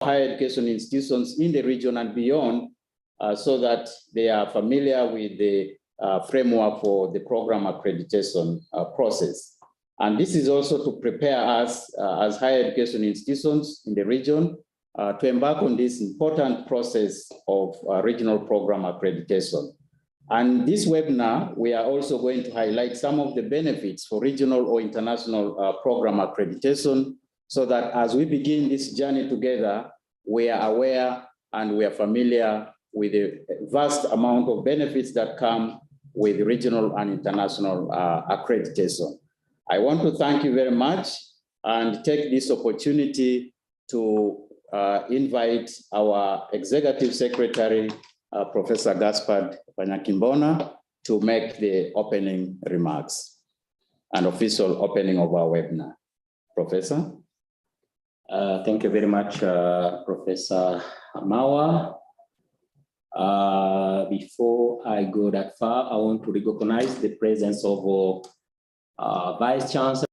higher education institutions in the region and beyond, so that they are familiar with the framework for the program accreditation process. And this is also to prepare us as higher education institutions in the region to embark on this important process of regional program accreditation. And this webinar, we are also going to highlight some of the benefits for regional or international program accreditation, so that as we begin this journey together, we are aware and we are familiar with the vast amount of benefits that come with regional and international accreditation. I want to thank you very much and take this opportunity to invite our Executive Secretary, Professor Gaspard Panyakimbona, to make the opening remarks, an official opening of our webinar. Professor? Thank you very much, Professor Mawa. Before I go that far, I want to recognize the presence of Vice Chancellor.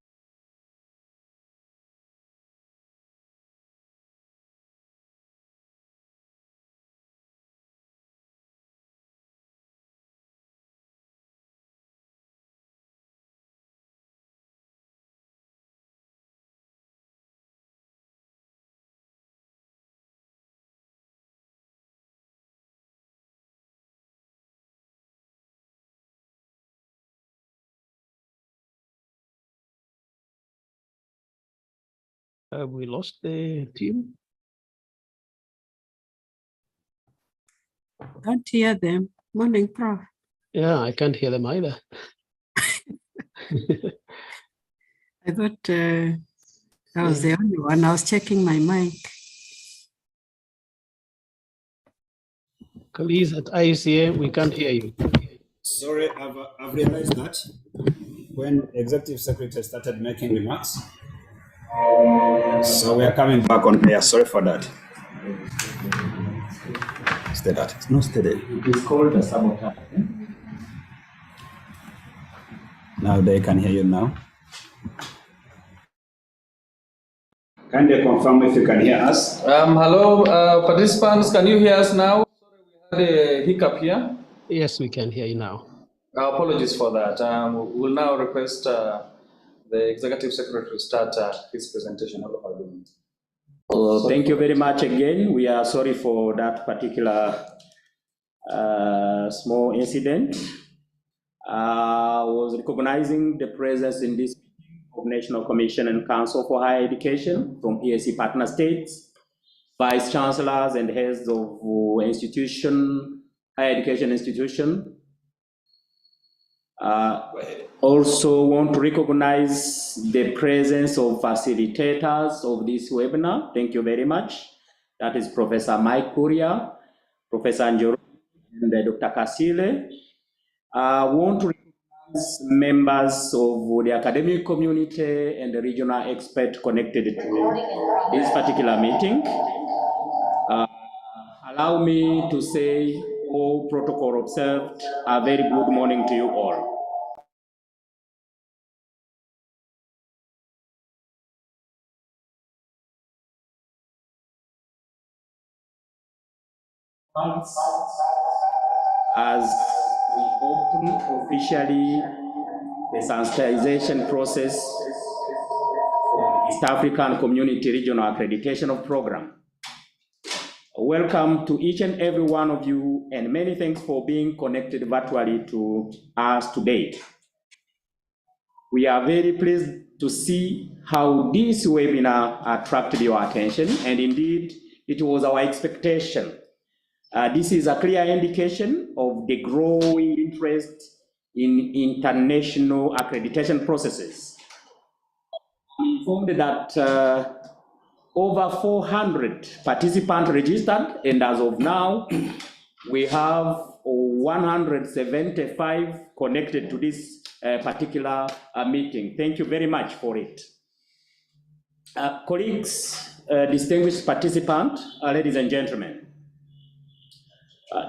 We lost the team. Can't hear them. Morning, Prof. Yeah, I can't hear them either. I thought I was the only one. I was checking my mic. Colleagues at Iucea, we can't hear you. Sorry, I've realized that when Executive Secretary started making remarks. So we are coming back on air. Sorry for that. Stay that. It's not steady. It is called a sabotage. Now they can hear you now. Can they confirm if you can hear us? Hello, participants. Can you hear us now? Sorry, we had a hiccup here. Yes, we can hear you now. Apologies for that. We'll now request the Executive Secretary to start his presentation. Thank you very much again. We are sorry for that particular small incident. I was recognizing the presence in this meeting of National Commission and Council for Higher Education from EAC partner states, vice chancellors and heads of institution, higher education institution. Also want to recognize the presence of facilitators of this webinar. Thank you very much. That is Professor Mike Kuria, Professor Njoro, and Dr. Kasile. I want to recognize members of the academic community and the regional expert connected to this particular meeting. Allow me to say, all protocol observed, a very good morning to you all. As we open officially the sensitization process for East African Community Regional Accreditation Program. Welcome to each and every one of you, and many thanks for being connected virtually to us today. We are very pleased to see how this webinar attracted your attention, and indeed, it was our expectation. This is a clear indication of the growing interest in international accreditation processes. I'm informed that over 400 participants registered, and as of now, we have 175 connected to this particular meeting. Thank you very much for it. Colleagues, distinguished participants, ladies and gentlemen,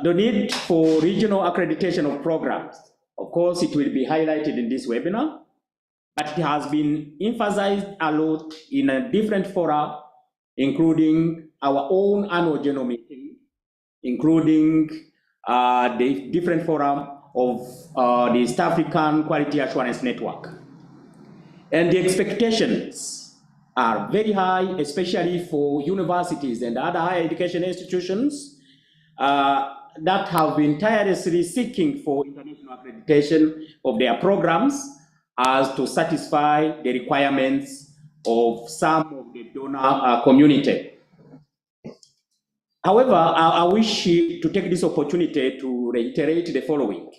the need for regional accreditation of programs, of course, it will be highlighted in this webinar, but it has been emphasized a lot in a different fora, including our own annual general meeting, including the different forum of the East African Quality Assurance Network. And the expectations are very high, especially for universities and other higher education institutions that have been tirelessly seeking for international accreditation of their programs as to satisfy the requirements of some of the donor community. However, I wish to take this opportunity to reiterate the following.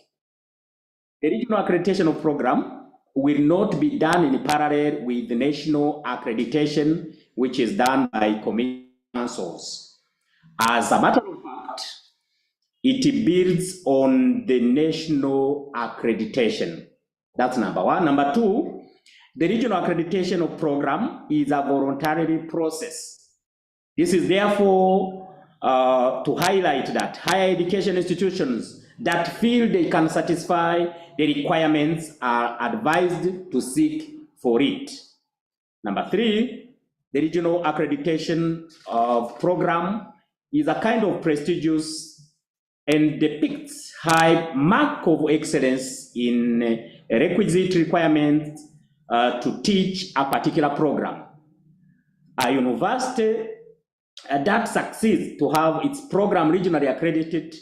The regional accreditation of program will not be done in parallel with the national accreditation, which is done by committee councils. As a matter of fact, it builds on the national accreditation. That's number one. Number two, the regional accreditation of program is a voluntary process. This is therefore to highlight that higher education institutions that feel they can satisfy the requirements are advised to seek for it. Number three, the regional accreditation of program is a kind of prestigious and depicts high mark of excellence in requisite requirements to teach a particular program. A university that succeeds to have its program regionally accredited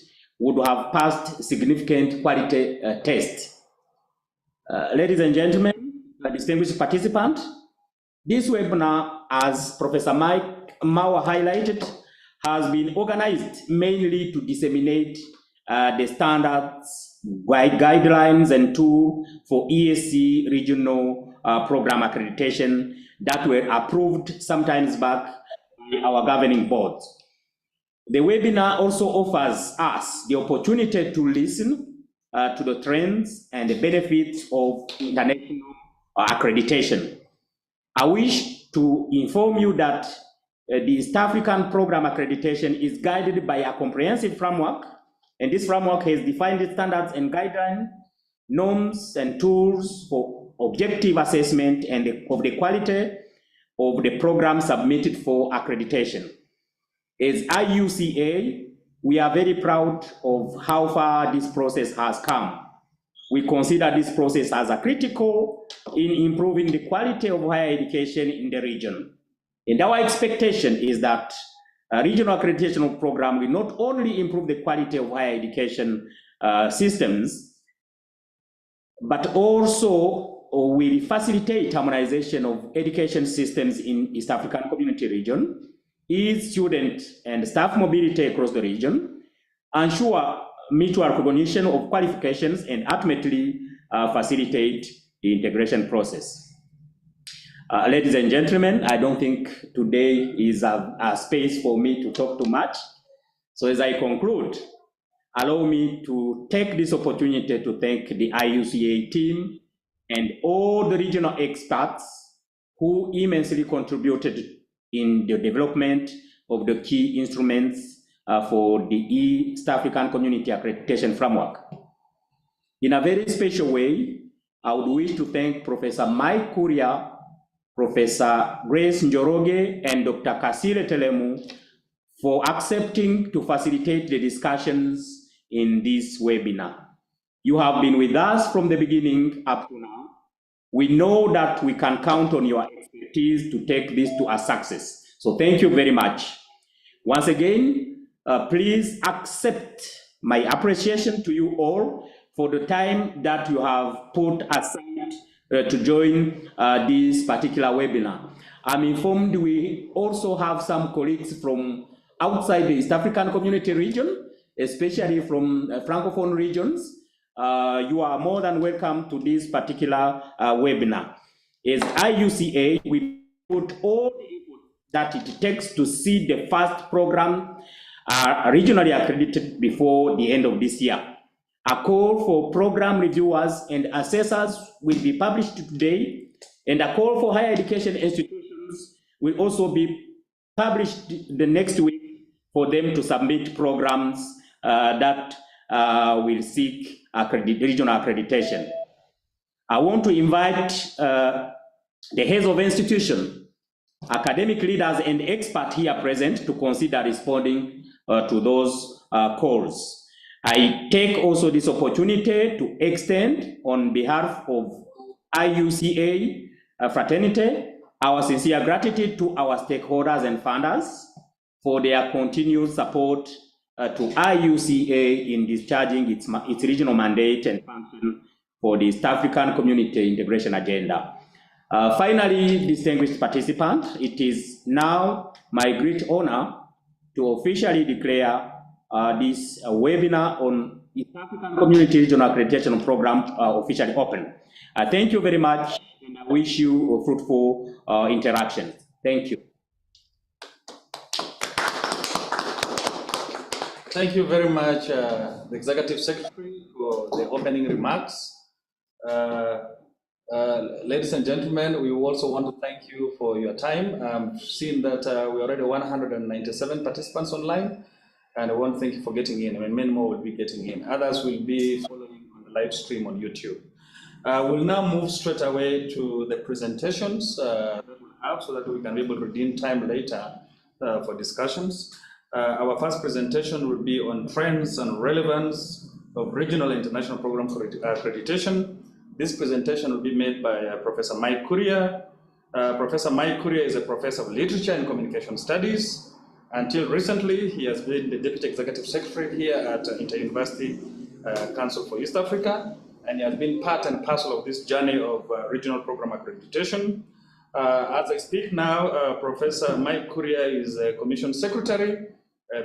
would have passed significant quality tests. Ladies and gentlemen, distinguished participants, this webinar, as Professor Mike Mauer highlighted, has been organized mainly to disseminate the standards, guidelines, and tools for ESC regional program accreditation that were approved sometimes back by our governing boards. The webinar also offers us the opportunity to listen to the trends and the benefits of international accreditation. I wish to inform you that the East African program accreditation is guided by a comprehensive framework, and this framework has defined the standards and guidelines, norms and tools for objective assessment and of the quality of the program submitted for accreditation. As Iucea, we are very proud of how far this process has come. We consider this process as a critical in improving the quality of higher education in the region. And our expectation is that a regional accreditation program will not only improve the quality of higher education systems, but also will facilitate harmonization of education systems in East African Community region, ease student and staff mobility across the region, ensure mutual recognition of qualifications, and ultimately facilitate the integration process. Ladies and gentlemen, I don't think today is a space for me to talk too much. So as I conclude, allow me to take this opportunity to thank the Iucea team and all the regional experts who immensely contributed in the development of the key instruments for the East African Community Accreditation Framework. In a very special way, I would wish to thank Professor Mike Kuria, Professor Grace Njoroge, and Dr. Kasile Telemu for accepting to facilitate the discussions in this webinar. You have been with us from the beginning up to now. We know that we can count on your expertise to take this to a success. So thank you very much. Once again, please accept my appreciation to you all for the time that you have put aside to join this particular webinar. I'm informed we also have some colleagues from outside the East African Community region, especially from Francophone regions. You are more than welcome to this particular webinar. As Iucea, we put all the input that it takes to see the first program regionally accredited before the end of this year. A call for program reviewers and assessors will be published today, and a call for higher education institutions will also be published the next week for them to submit programs that will seek regional accreditation. I want to invite the heads of institution academic leaders and experts here present to consider responding to those calls. I take also this opportunity to extend on behalf of Iucea fraternity our sincere gratitude to our stakeholders and funders for their continued support to Iucea in discharging its regional mandate and function for the East African Community Integration Agenda. Finally, distinguished participants, it is now my great honor to officially declare this webinar on East African Community Regional Accreditation Program officially open. Thank you very much, and I wish you a fruitful interaction. Thank you. Thank you very much, the Executive Secretary, for the opening remarks. Ladies and gentlemen, we also want to thank you for your time. I've seen that we already 197 participants online, and I want to thank you for getting in. I mean, many more will be getting in. Others will be following on the live stream on YouTube. We'll now move straight away to the presentations that we have so that we can be able to redeem time later for discussions. Our first presentation will be on trends and relevance of regional international program accreditation. This presentation will be made by Professor Mike Courier. Professor Mike Courier is a professor of literature and communication studies. Until recently, he has been the Deputy Executive Secretary here at Inter-University Council for East Africa, and he has been part and parcel of this journey of regional program accreditation. As I speak now, Professor Mike Courier is a Commission Secretary,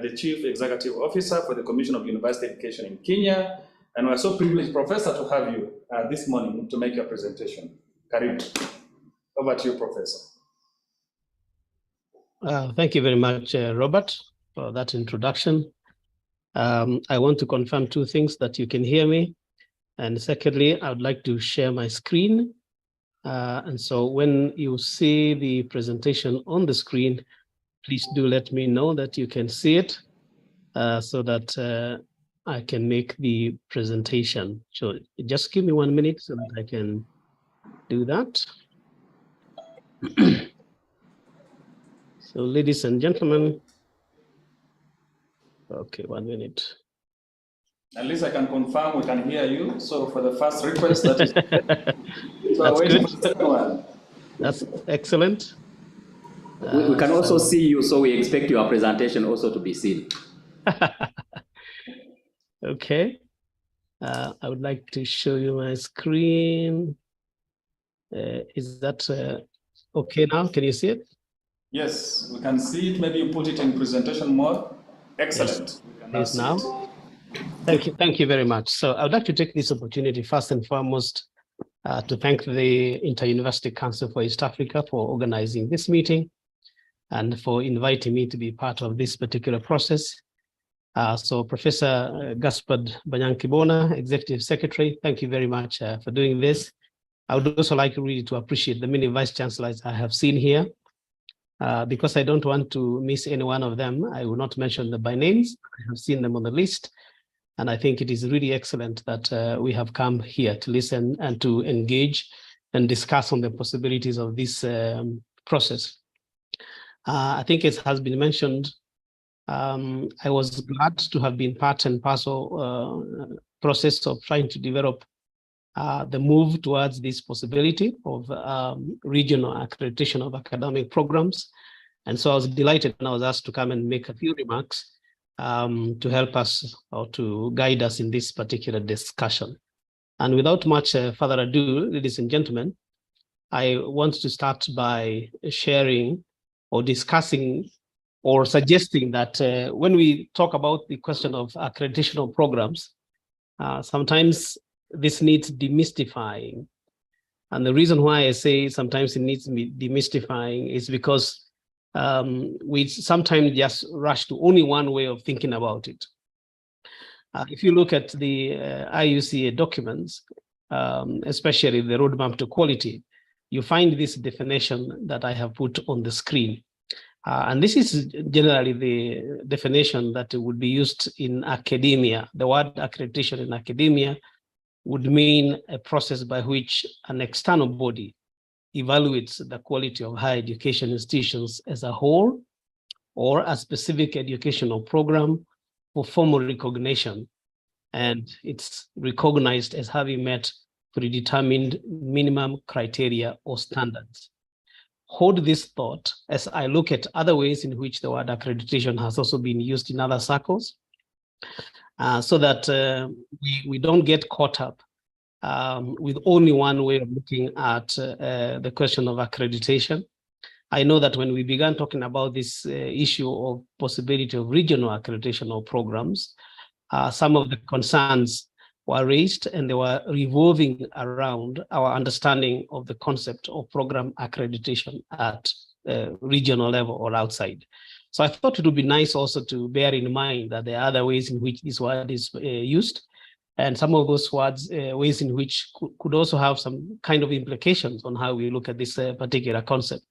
the Chief Executive Officer for the Commission of University Education in Kenya, and we're so privileged, Professor, to have you this morning to make your presentation. Karibu. Over to you, Professor. Thank you very much, Robert, for that introduction. I want to confirm two things: that you can hear me, and secondly, I would like to share my screen. And so when you see the presentation on the screen, please do let me know that you can see it so that I can make the presentation. So just give me 1 minute so that I can do that. So ladies and gentlemen, okay, 1 minute. At least I can confirm we can hear you. So for the first request, that is so That's waiting good. for the second one. That's excellent. We can also see you, so we expect your presentation also to be seen. Okay. I would like to show you my screen. Is that okay now? Can you see it? Yes, we can see it. Maybe you put it in presentation mode. Excellent. Yes, now. Thank you very much. So I would like to take this opportunity first and foremost to thank the Inter-University Council for East Africa for organizing this meeting and for inviting me to be part of this particular process. So Professor Gaspard Banyankibona, Executive Secretary, thank you very much for doing this. I would also like really to appreciate the many Vice Chancellors I have seen here. Because I don't want to miss any one of them, I will not mention them by names. I have seen them on the list. And I think it is really excellent that we have come here to listen and to engage and discuss on the possibilities of this process. I think it has been mentioned, I was glad to have been part and parcel process of trying to develop the move towards this possibility of regional accreditation of academic programs. And so I was delighted when I was asked to come and make a few remarks to help us or to guide us in this particular discussion. And without much further ado, ladies and gentlemen, I want to start by sharing or discussing or suggesting that when we talk about the question of accreditation programs, sometimes this needs demystifying. And the reason why I say sometimes it needs demystifying is because we sometimes just rush to only one way of thinking about it. If you look at the Iucea documents, especially the roadmap to quality, you find this definition that I have put on the screen. And this is generally the definition that would be used in academia. The word accreditation in academia would mean a process by which an external body evaluates the quality of higher education institutions as a whole or a specific educational program for formal recognition, and it's recognized as having met predetermined minimum criteria or standards. Hold this thought as I look at other ways in which the word accreditation has also been used in other circles, so that we don't get caught up with only one way of looking at the question of accreditation. I know that when we began talking about this issue of possibility of regional accreditation or programs, some of the concerns were raised and they were revolving around our understanding of the concept of program accreditation at regional level or outside. So I thought it would be nice also to bear in mind that there are other ways in which this word is used, and some of those words, ways in which could also have some kind of implications on how we look at this particular concept.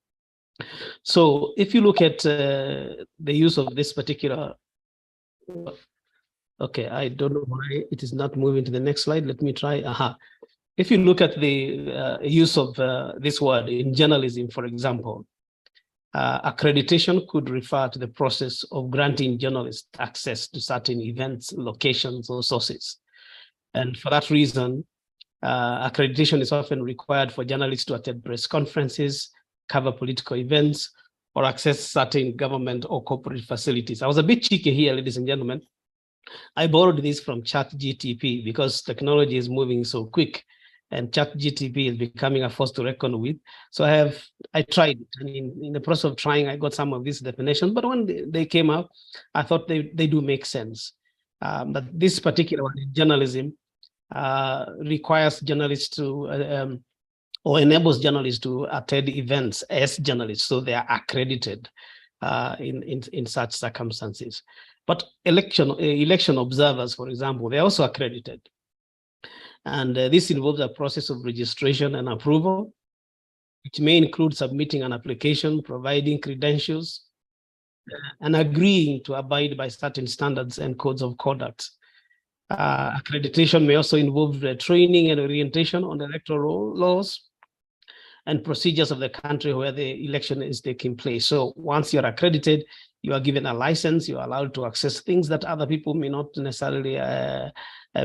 So if you look at the use of this particular, okay, I don't know why it is not moving to the next slide. Let me try. If you look at the use of this word in journalism, for example, accreditation could refer to the process of granting journalists access to certain events, locations, or sources. And for that reason, accreditation is often required for journalists to attend press conferences, cover political events, or access certain government or corporate facilities. I was a bit cheeky here, ladies and gentlemen. I borrowed this from ChatGTP because technology is moving so quick and ChatGTP is becoming a force to reckon with. So I tried it, and in the process of trying, I got some of these definitions, but when they came out, I thought they do make sense. But this particular one in journalism requires journalists to, or enables journalists to attend events as journalists, so they are accredited in such circumstances. But election observers, for example, they're also accredited. And this involves a process of registration and approval, which may include submitting an application, providing credentials, and agreeing to abide by certain standards and codes of conduct. Accreditation may also involve training and orientation on electoral laws and procedures of the country where the election is taking place. So once you're accredited, you are given a license, you're allowed to access things that other people may not necessarily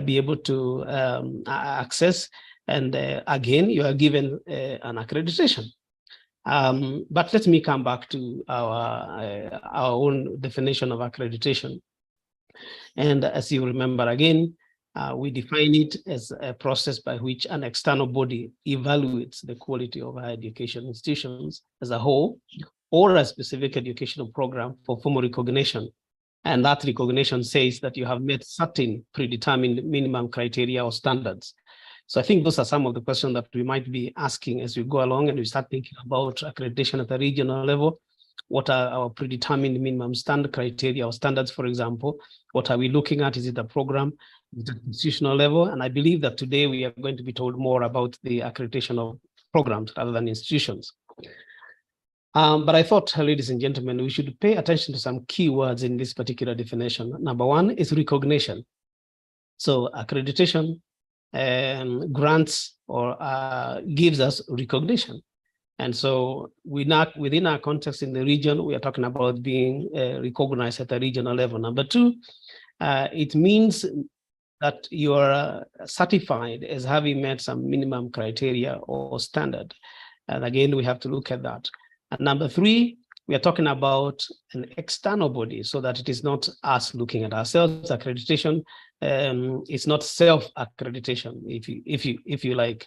be able to access. And again, you are given an accreditation. But let me come back to our own definition of accreditation. And as you remember again, we define it as a process by which an external body evaluates the quality of higher education institutions as a whole, or a specific educational program for formal recognition. And that recognition says that you have met certain predetermined minimum criteria or standards. So I think those are some of the questions that we might be asking as we go along and we start thinking about accreditation at the regional level. What are our predetermined minimum standard criteria or standards, for example? What are we looking at? Is it a program? Is it at institutional level? And I believe that today we are going to be told more about the accreditation of programs rather than institutions. But I thought, ladies and gentlemen, we should pay attention to some key words in this particular definition. Number one is recognition. So accreditation grants or gives us recognition. And so within our context in the region, we are talking about being recognized at a regional level. Number two, it means that you are certified as having met some minimum criteria or standard. And again, we have to look at that. And number three, we are talking about an external body so that it is not us looking at ourselves. Accreditation is not self-accreditation, if you like.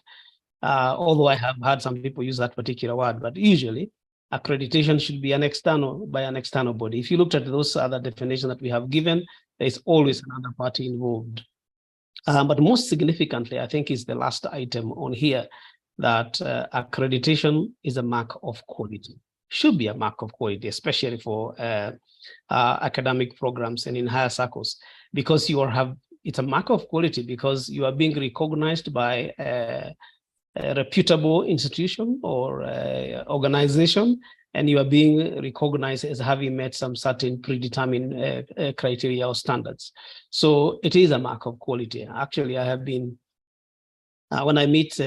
Although I have had some people use that particular word, but usually accreditation should be by an external body. If you looked at those other definitions that we have given, there is always another party involved. But most significantly, I think is the last item on here, that accreditation is a mark of quality, should be a mark of quality, especially for academic programs and in higher circles, because it's a mark of quality because you are being recognized by a reputable institution or organization, and you are being recognized as having met some certain predetermined criteria or standards. So it is a mark of quality. Actually, I have been When I meet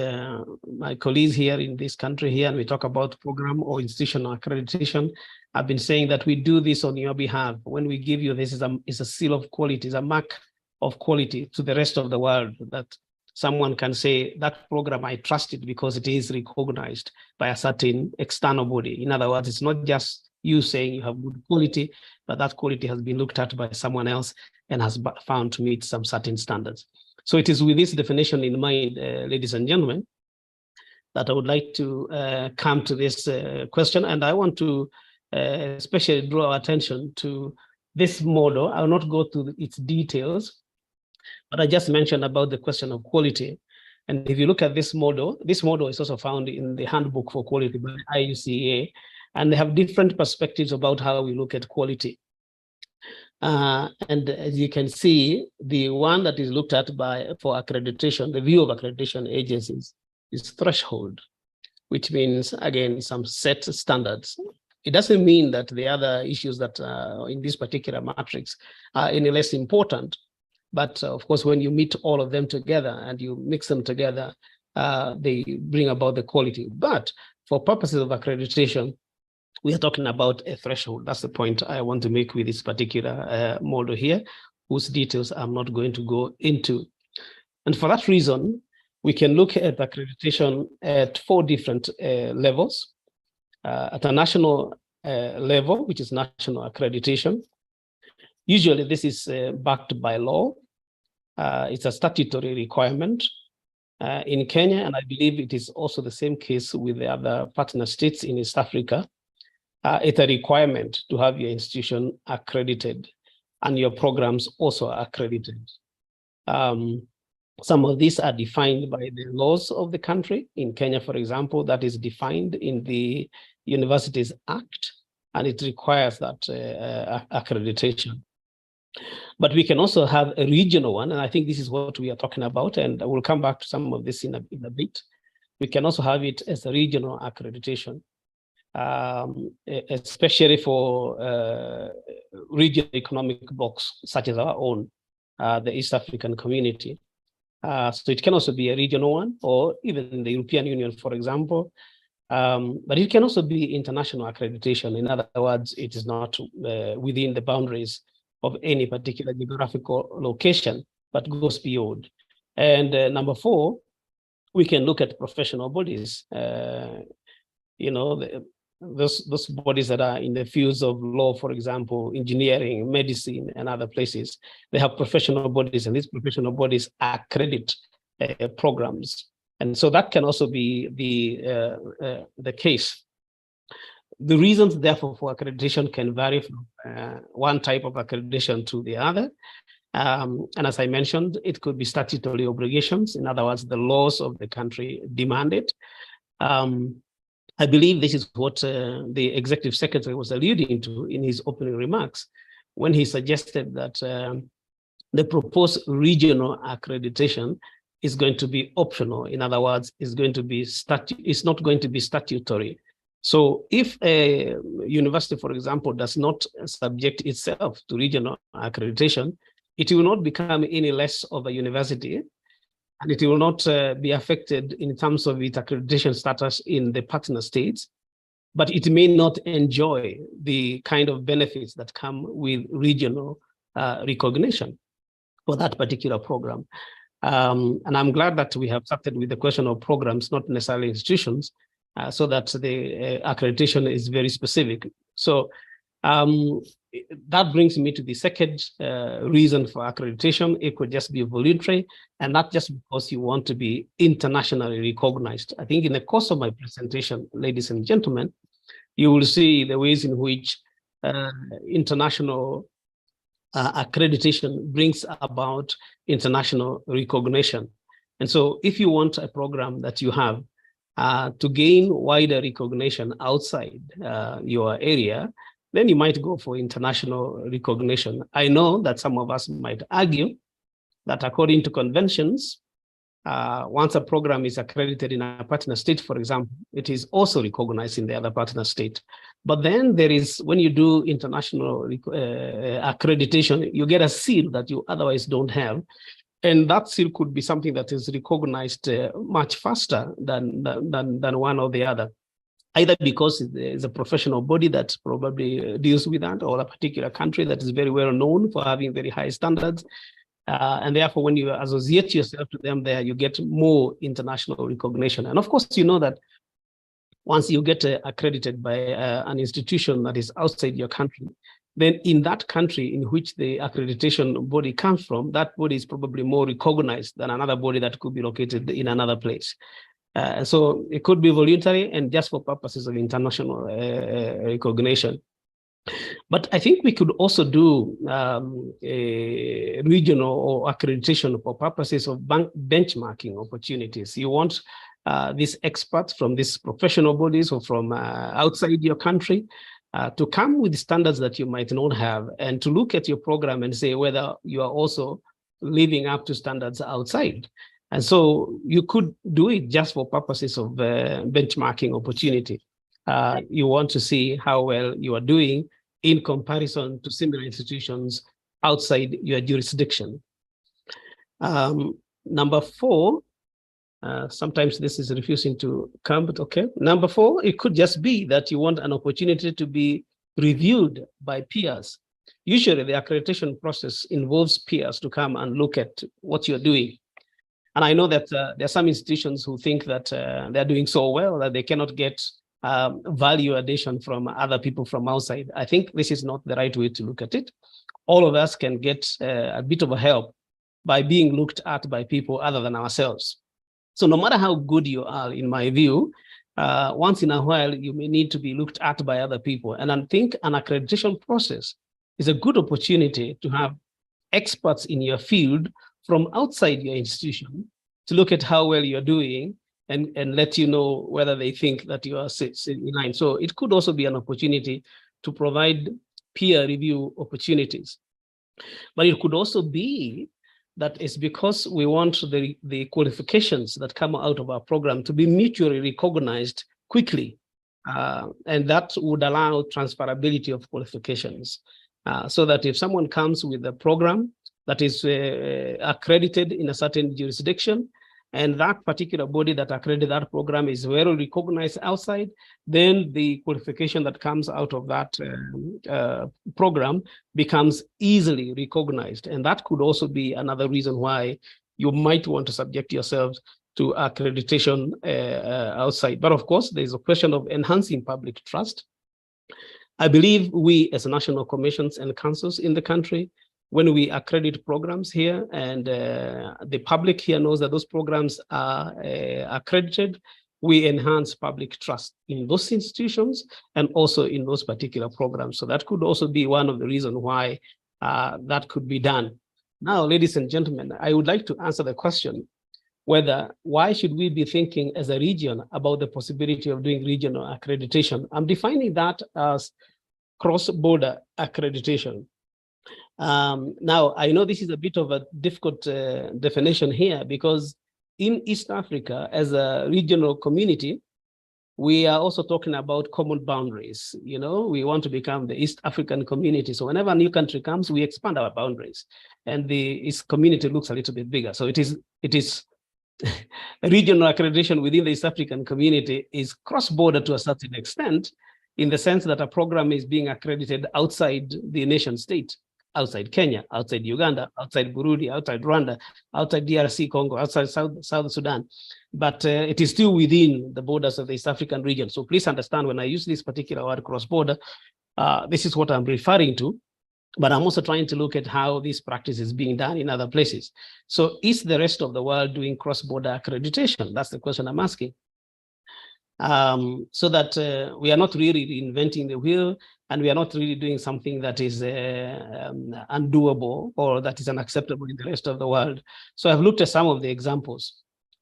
my colleagues here in this country here, and we talk about program or institutional accreditation, I've been saying that we do this on your behalf. When we give you this, is a seal of quality, is a mark of quality to the rest of the world, that someone can say that program I trust it because it is recognized by a certain external body. In other words, it's not just you saying you have good quality, but that quality has been looked at by someone else and has found to meet some certain standards. So it is with this definition in mind, ladies and gentlemen, that I would like to come to this question. And I want to especially draw our attention to this model. I will not go through its details, but I just mentioned about the question of quality. And if you look at this model is also found in the Handbook for Quality by Iucea, and they have different perspectives about how we look at quality. And as you can see, the one that is looked at for accreditation, the view of accreditation agencies, is threshold, which means, again, some set standards. It doesn't mean that the other issues that in this particular matrix are any less important. But of course, when you meet all of them together and you mix them together, they bring about the quality. But for purposes of accreditation, we are talking about a threshold. That's the point I want to make with this particular model here, whose details I'm not going to go into. And for that reason, we can look at accreditation at 4 different levels. At a national level, which is national accreditation. Usually this is backed by law. It's a statutory requirement. In Kenya, and I believe it is also the same case with the other partner states in East Africa, it's a requirement to have your institution accredited and your programs also accredited. Some of these are defined by the laws of the country. In Kenya, for example, that is defined in the Universities Act, and it requires that accreditation. But we can also have a regional one, and I think this is what we are talking about, and we'll come back to some of this in a bit. We can also have it as a regional accreditation. Especially for regional economic blocks, such as our own, the East African community. So it can also be a regional one, or even in the European Union, for example. But it can also be international accreditation. In other words, it is not within the boundaries of any particular geographical location, but goes beyond. And number 4, we can look at professional bodies. You know, those bodies that are in the fields of law, for example, engineering, medicine, and other places, they have professional bodies, and these professional bodies accredit programs. And so that can also be the case. The reasons, therefore, for accreditation can vary from one type of accreditation to the other. And as I mentioned, it could be statutory obligations. In other words, the laws of the country demand it. I believe this is what the Executive Secretary was alluding to in his opening remarks when he suggested that the proposed regional accreditation is going to be optional. In other words, it's not going to be statutory. So if a university, for example, does not subject itself to regional accreditation, it will not become any less of a university, and it will not be affected in terms of its accreditation status in the partner states, but it may not enjoy the kind of benefits that come with regional recognition for that particular program. And I'm glad that we have started with the question of programs, not necessarily institutions, so that the accreditation is very specific. So that brings me to the second reason for accreditation. It could just be voluntary, and not just because you want to be internationally recognized. I think in the course of my presentation, ladies and gentlemen, you will see the ways in which international accreditation brings about international recognition. And so if you want a program that you have to gain wider recognition outside your area, then you might go for international recognition. I know that some of us might argue that according to conventions, once a program is accredited in a partner state, for example, it is also recognized in the other partner state. But then there is, when you do international accreditation, you get a seal that you otherwise don't have. And that still could be something that is recognized much faster than one or the other, either because it's a professional body that probably deals with that, or a particular country that is very well known for having very high standards. And therefore, when you associate yourself to them there, you get more international recognition. And of course, you know that once you get accredited by an institution that is outside your country, then in that country in which the accreditation body comes from, that body is probably more recognized than another body that could be located in another place. So it could be voluntary and just for purposes of international recognition. But I think we could also do a regional or accreditation for purposes of benchmarking opportunities. You want these experts from these professional bodies or from outside your country to come with standards that you might not have, and to look at your program and say whether you are also living up to standards outside. And so you could do it just for purposes of benchmarking opportunity. You want to see how well you are doing in comparison to similar institutions outside your jurisdiction. Number 4, sometimes this is refusing to come, but okay. Number 4, it could just be that you want an opportunity to be reviewed by peers. Usually the accreditation process involves peers to come and look at what you're doing. And I know that there are some institutions who think that they're doing so well that they cannot get value addition from other people from outside. I think this is not the right way to look at it. All of us can get a bit of a help by being looked at by people other than ourselves. So no matter how good you are, in my view, once in a while, you may need to be looked at by other people. And I think an accreditation process is a good opportunity to have experts in your field from outside your institution to look at how well you're doing and let you know whether they think that you are in line. So it could also be an opportunity to provide peer review opportunities. But it could also be that it's because we want the qualifications that come out of our program to be mutually recognized quickly. And that would allow transferability of qualifications. So that if someone comes with a program that is accredited in a certain jurisdiction, and that particular body that accredited that program is well recognized outside, then the qualification that comes out of that program becomes easily recognized. And that could also be another reason why you might want to subject yourselves to accreditation outside. But of course, there's a question of enhancing public trust. I believe we as national commissions and councils in the country, when we accredit programs here and the public here knows that those programs are accredited, we enhance public trust in those institutions and also in those particular programs. So that could also be one of the reasons why that could be done. Now, ladies and gentlemen, I would like to answer the question why should we be thinking as a region about the possibility of doing regional accreditation? I'm defining that as cross-border accreditation. Now, I know this is a bit of a difficult definition here because in East Africa, as a regional community, we are also talking about common boundaries. You know, we want to become the East African community. So whenever a new country comes, we expand our boundaries, and the East community looks a little bit bigger. So it is regional accreditation within the East African community is cross-border to a certain extent, in the sense that a program is being accredited outside the nation state. Outside Kenya, outside Uganda, outside Burundi, outside Rwanda, outside DRC Congo, outside South Sudan. But it is still within the borders of the East African region. So please understand when I use this particular word cross-border, this is what I'm referring to. But I'm also trying to look at how this practice is being done in other places. So is the rest of the world doing cross-border accreditation? That's the question I'm asking. So that we are not really reinventing the wheel, and we are not really doing something that is undoable or that is unacceptable in the rest of the world. So I've looked at some of the examples.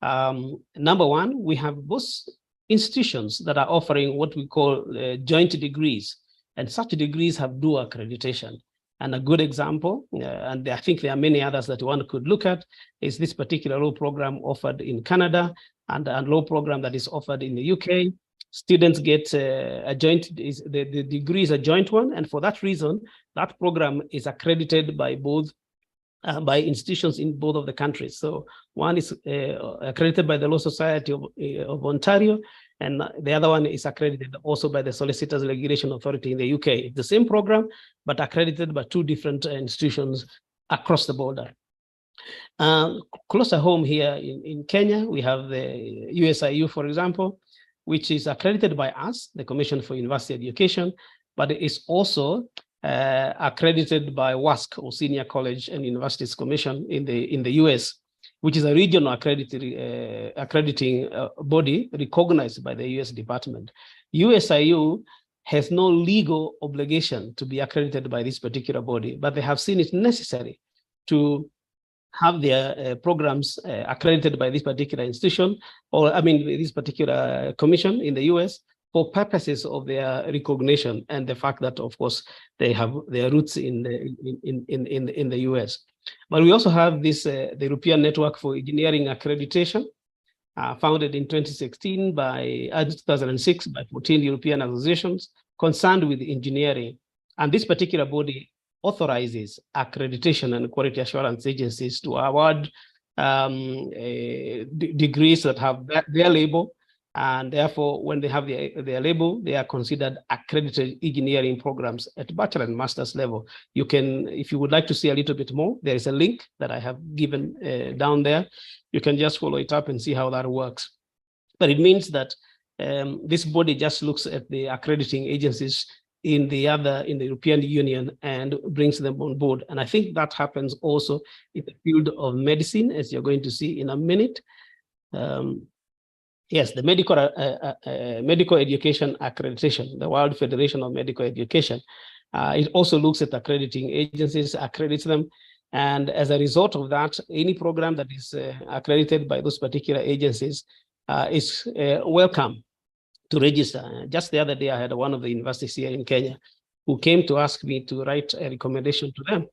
Number one, we have those institutions that are offering what we call joint degrees, and such degrees have dual accreditation. And a good example, and I think there are many others that one could look at, is this particular law program offered in Canada and a law program that is offered in the UK. Students get a joint, the degree is a joint one, and for that reason, that program is accredited by both by institutions in both of the countries. So one is accredited by the Law Society of Ontario, and the other one is accredited also by the Solicitors Regulation Authority in the UK. It's the same program, but accredited by two different institutions across the border. Closer home here in Kenya, we have the USIU, for example, which is accredited by us, the Commission for University Education, but it is also accredited by WASC, or Senior College and Universities Commission in the US, which is a regional accrediting body recognized by the US Department. USIU has no legal obligation to be accredited by this particular body, but they have seen it necessary to have their programs accredited by this particular institution, or I mean, this particular commission in the US, for purposes of their recognition and the fact that, of course, they have their roots in the US. But we also have this, the European Network for Engineering Accreditation, founded in 2016 by 2006 by 14 European associations concerned with engineering. And this particular body authorizes accreditation and quality assurance agencies to award degrees that have their label, and therefore, when they have their label, they are considered accredited engineering programs at bachelor and master's level. You can, if you would like to see a little bit more, there is a link that I have given down there. You can just follow it up and see how that works. But it means that this body just looks at the accrediting agencies in the European Union and brings them on board. And I think that happens also in the field of medicine, as you're going to see in a minute. Yes, the medical education accreditation, the World Federation of Medical Education, it also looks at accrediting agencies, accredits them. And as a result of that, any program that is accredited by those particular agencies is welcome to register. Just the other day, I had one of the universities here in Kenya who came to ask me to write a recommendation to them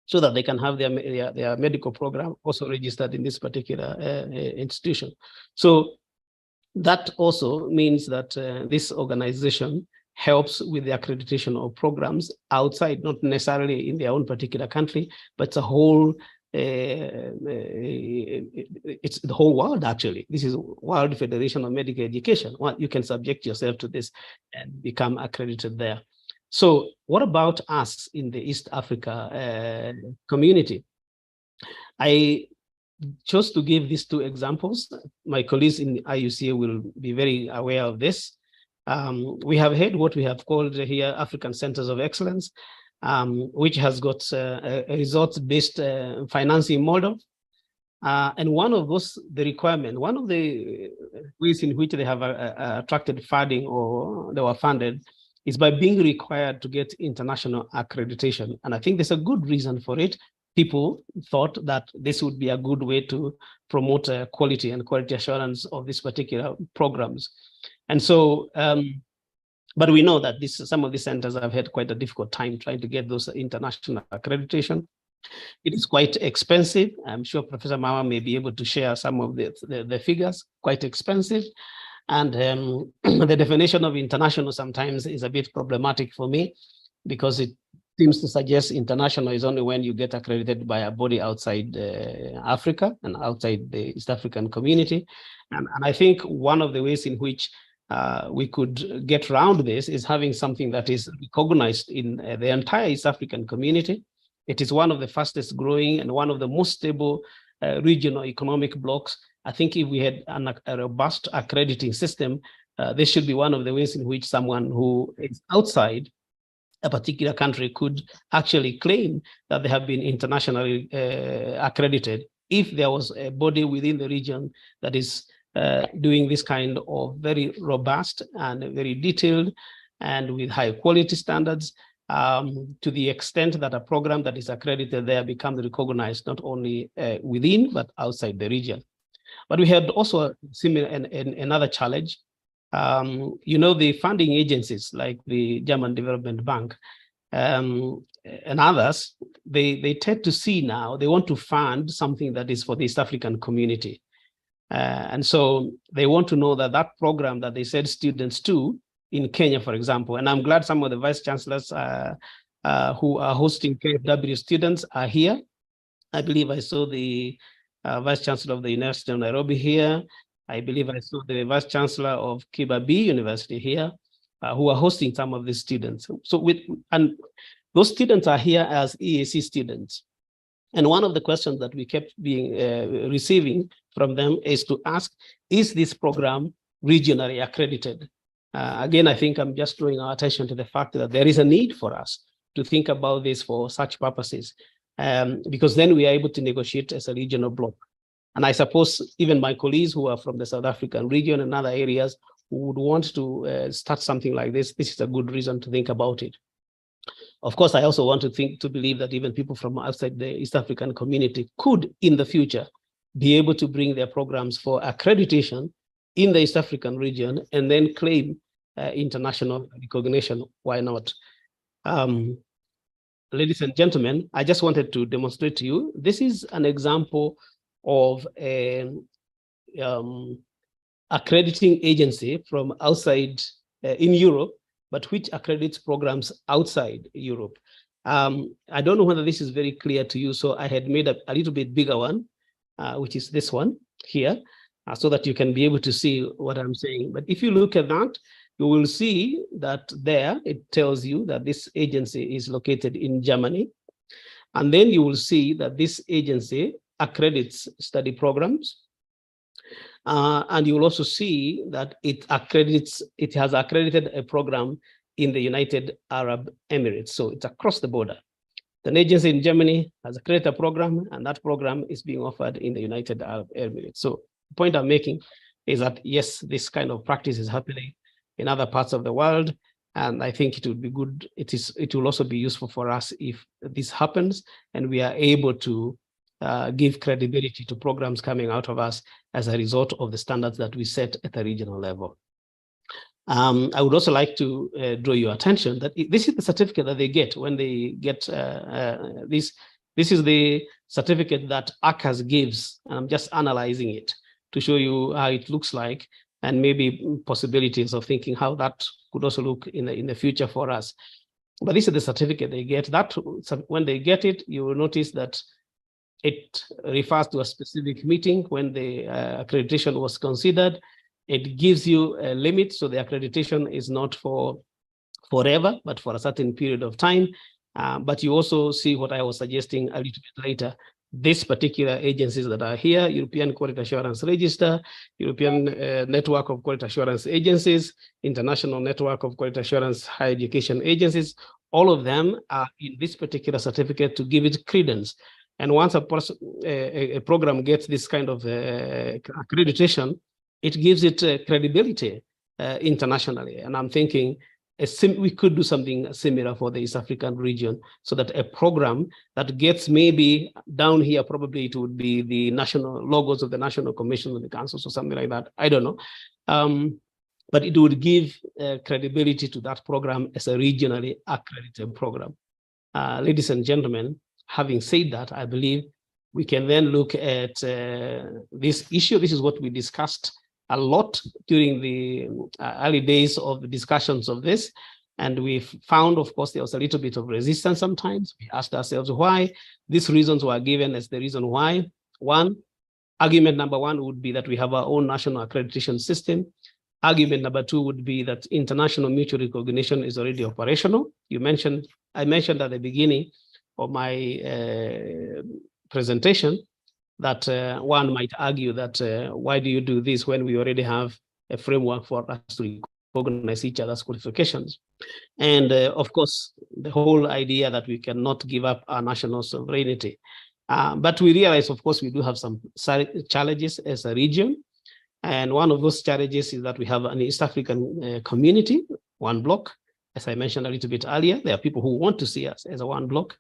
so that they can have their medical program also registered in this particular institution. So that also means that this organization helps with the accreditation of programs outside, not necessarily in their own particular country, but it's a whole, it's the whole world, actually. This is World Federation of Medical Education. Well, you can subject yourself to this and become accredited there. So what about us in the East Africa community? I chose to give these two examples. My colleagues in Iucea will be very aware of this. We have had what we have called here African Centers of Excellence, which has got a results-based financing model. And one of those, the requirement, one of the ways in which they have attracted funding or they were funded is by being required to get international accreditation. And I think there's a good reason for it. People thought that this would be a good way to promote quality and quality assurance of these particular programs. And so, but we know that some of these centers have had quite a difficult time trying to get those international accreditation. It is quite expensive. I'm sure Professor Mama may be able to share some of the figures, quite expensive. And the definition of international sometimes is a bit problematic for me because it seems to suggest international is only when you get accredited by a body outside Africa and outside the East African community. And I think one of the ways in which we could get around this is having something that is recognized in the entire East African community. It is one of the fastest growing and one of the most stable regional economic blocks. I think if we had a robust accrediting system, this should be one of the ways in which someone who is outside a particular country could actually claim that they have been internationally accredited if there was a body within the region that is doing this kind of very robust and very detailed and with high quality standards to the extent that a program that is accredited there becomes recognized not only within but outside the region. But we had also similar another challenge. You know, the funding agencies like the German Development Bank and others, they tend to see now, they want to fund something that is for the East African community. And so they want to know that that program that they said students to in Kenya, for example, and I'm glad some of the vice chancellors who are hosting KFW students are here. I believe I saw the Vice Chancellor of the University of Nairobi here. I believe I saw the Vice Chancellor of Kibabii University here, who are hosting some of these students. So and those students are here as EAC students. And one of the questions that we kept receiving from them is to ask, is this program regionally accredited? Again, I think I'm just drawing our attention to the fact that there is a need for us to think about this for such purposes, because then we are able to negotiate as a regional bloc. And I suppose even my colleagues who are from the South African region and other areas who would want to start something like this is a good reason to think about it. Of course, I also want to believe that even people from outside the East African community could, in the future, be able to bring their programs for accreditation in the East African region and then claim international recognition. Why not? Ladies and gentlemen, I just wanted to demonstrate to you, this is an example of an accrediting agency from outside in Europe, but which accredits programs outside Europe. I don't know whether this is very clear to you, so I had made a little bit bigger one, which is this one here, so that you can be able to see what I'm saying. But if you look at that, you will see that there it tells you that this agency is located in Germany. And then you will see that this agency accredits study programs. And you will also see that it has accredited a program in the United Arab Emirates. So it's across the border. An agency in Germany has accredited a program, and that program is being offered in the United Arab Emirates. So the point I'm making is that, yes, this kind of practice is happening in other parts of the world. And I think it would be good. It will also be useful for us if this happens and we are able to give credibility to programs coming out of us as a result of the standards that we set at the regional level. I would also like to draw your attention that this is the certificate that they get when they get this. This is the certificate that ACAS gives, and I'm just analyzing it to show you how it looks like and maybe possibilities of thinking how that could also look in the future for us. But this is the certificate they get. That when they get it, you will notice that it refers to a specific meeting when the accreditation was considered. It gives you a limit, so the accreditation is not for forever, but for a certain period of time. But you also see what I was suggesting a little bit later. These particular agencies that are here, European Quality Assurance Register, European Network of Quality Assurance Agencies, International Network of Quality Assurance Higher Education Agencies, all of them are in this particular certificate to give it credence. And once a program gets this kind of accreditation, it gives it credibility internationally. And I'm thinking we could do something similar for the East African region, so that a program that gets maybe down here, probably it would be the national logos of the National Commission of the Councils or something like that. I don't know. But it would give credibility to that program as a regionally accredited program. Ladies and gentlemen, having said that, I believe we can then look at this issue. This is what we discussed a lot during the early days of the discussions of this. And we found, of course, there was a little bit of resistance sometimes. We asked ourselves why. These reasons were given as the reason why. Argument number one would be that we have our own national accreditation system. Argument number two would be that international mutual recognition is already operational. I mentioned at the beginning of my presentation that one might argue that why do you do this when we already have a framework for us to recognize each other's qualifications? And of course, the whole idea that we cannot give up our national sovereignty. But we realize, of course, we do have some challenges as a region. And one of those challenges is that we have an East African community, one bloc. As I mentioned a little bit earlier, there are people who want to see us as a one bloc.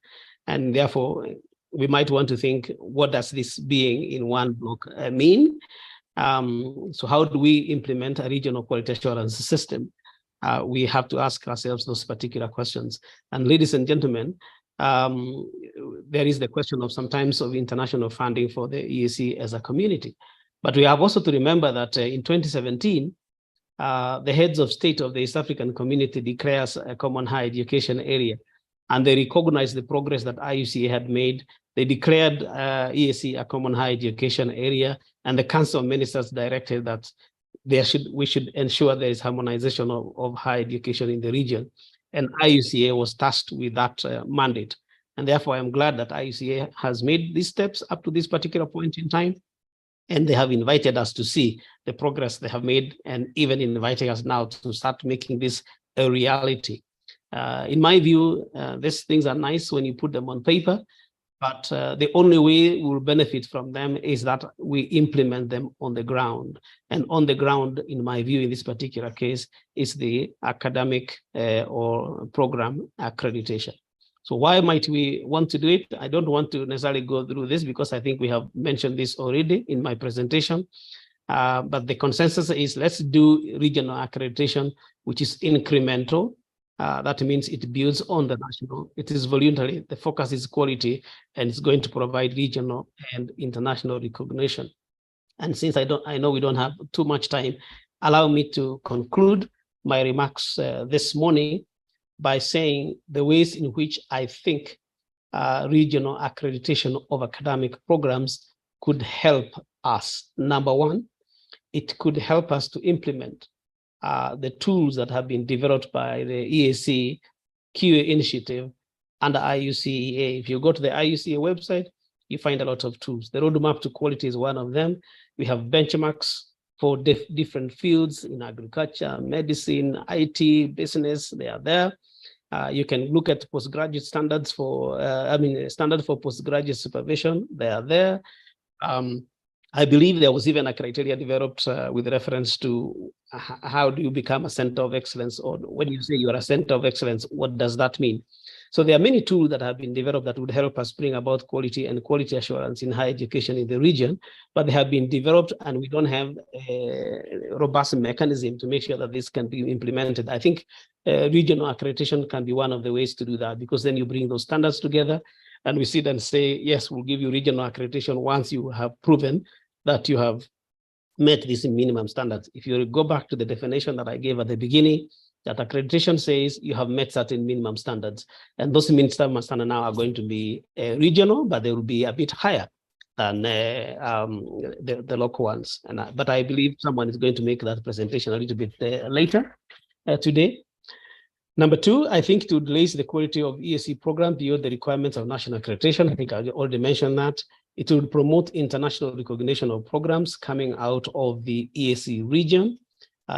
And therefore, we might want to think, what does this being in one bloc mean? So how do we implement a regional quality assurance system? We have to ask ourselves those particular questions. And ladies and gentlemen, there is the question of sometimes of international funding for the EAC as a community. But we have also to remember that in 2017, the heads of state of the East African community declares a common higher education area. And they recognize the progress that Iucea had made They declared EAC a common higher education area, and the Council of Ministers directed that we should ensure there is harmonization of higher education in the region. And IUCA was tasked with that mandate. And therefore, I'm glad that IUCA has made these steps up to this particular point in time. And they have invited us to see the progress they have made, and even inviting us now to start making this a reality. In my view, these things are nice when you put them on paper, but the only way we will benefit from them is that we implement them on the ground. And on the ground, in my view, in this particular case, is the academic or program accreditation. So why might we want to do it? I don't want to necessarily go through this because I think we have mentioned this already in my presentation. But the consensus is let's do regional accreditation, which is incremental. That means it builds on the national. It is voluntary. The focus is quality, and it's going to provide regional and international recognition. And since I know we don't have too much time, allow me to conclude my remarks this morning by saying the ways in which I think regional accreditation of academic programs could help us. Number one, it could help us to implement the tools that have been developed by the EAC QA initiative under IUCEA. If you go to the IUCEA website, you find a lot of tools. The roadmap to quality is one of them. We have benchmarks for different fields in agriculture, medicine, IT, business, they are there. You can look at postgraduate standards for, standard for postgraduate supervision, they are there. I believe there was even a criteria developed with reference to how do you become a center of excellence, or when you say you are a center of excellence, what does that mean? So there are many tools that have been developed that would help us bring about quality and quality assurance in higher education in the region, but they have been developed and we don't have a robust mechanism to make sure that this can be implemented. I think regional accreditation can be one of the ways to do that, because then you bring those standards together and we sit and say, yes, we'll give you regional accreditation once you have proven that you have met these minimum standards. If you go back to the definition that I gave at the beginning, that accreditation says you have met certain minimum standards, and those minimum standards now are going to be regional, but they will be a bit higher than the local ones. But I believe someone is going to make that presentation a little bit later today. Number two, I think to raise the quality of EAC program beyond the requirements of national accreditation. I think I already mentioned that. It will promote international recognition of programs coming out of the EAC region.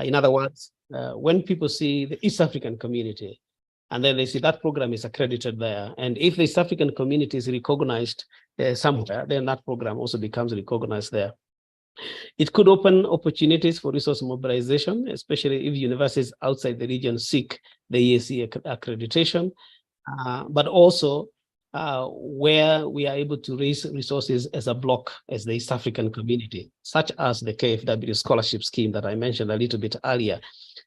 In other words, when people see the East African community, and then they see that program is accredited there, and if the East African community is recognized somewhere, then that program also becomes recognized there. It could open opportunities for resource mobilization, especially if universities outside the region seek the EAC accreditation, but also where we are able to raise resources as a block, as the East African community, such as the KFW scholarship scheme that I mentioned a little bit earlier.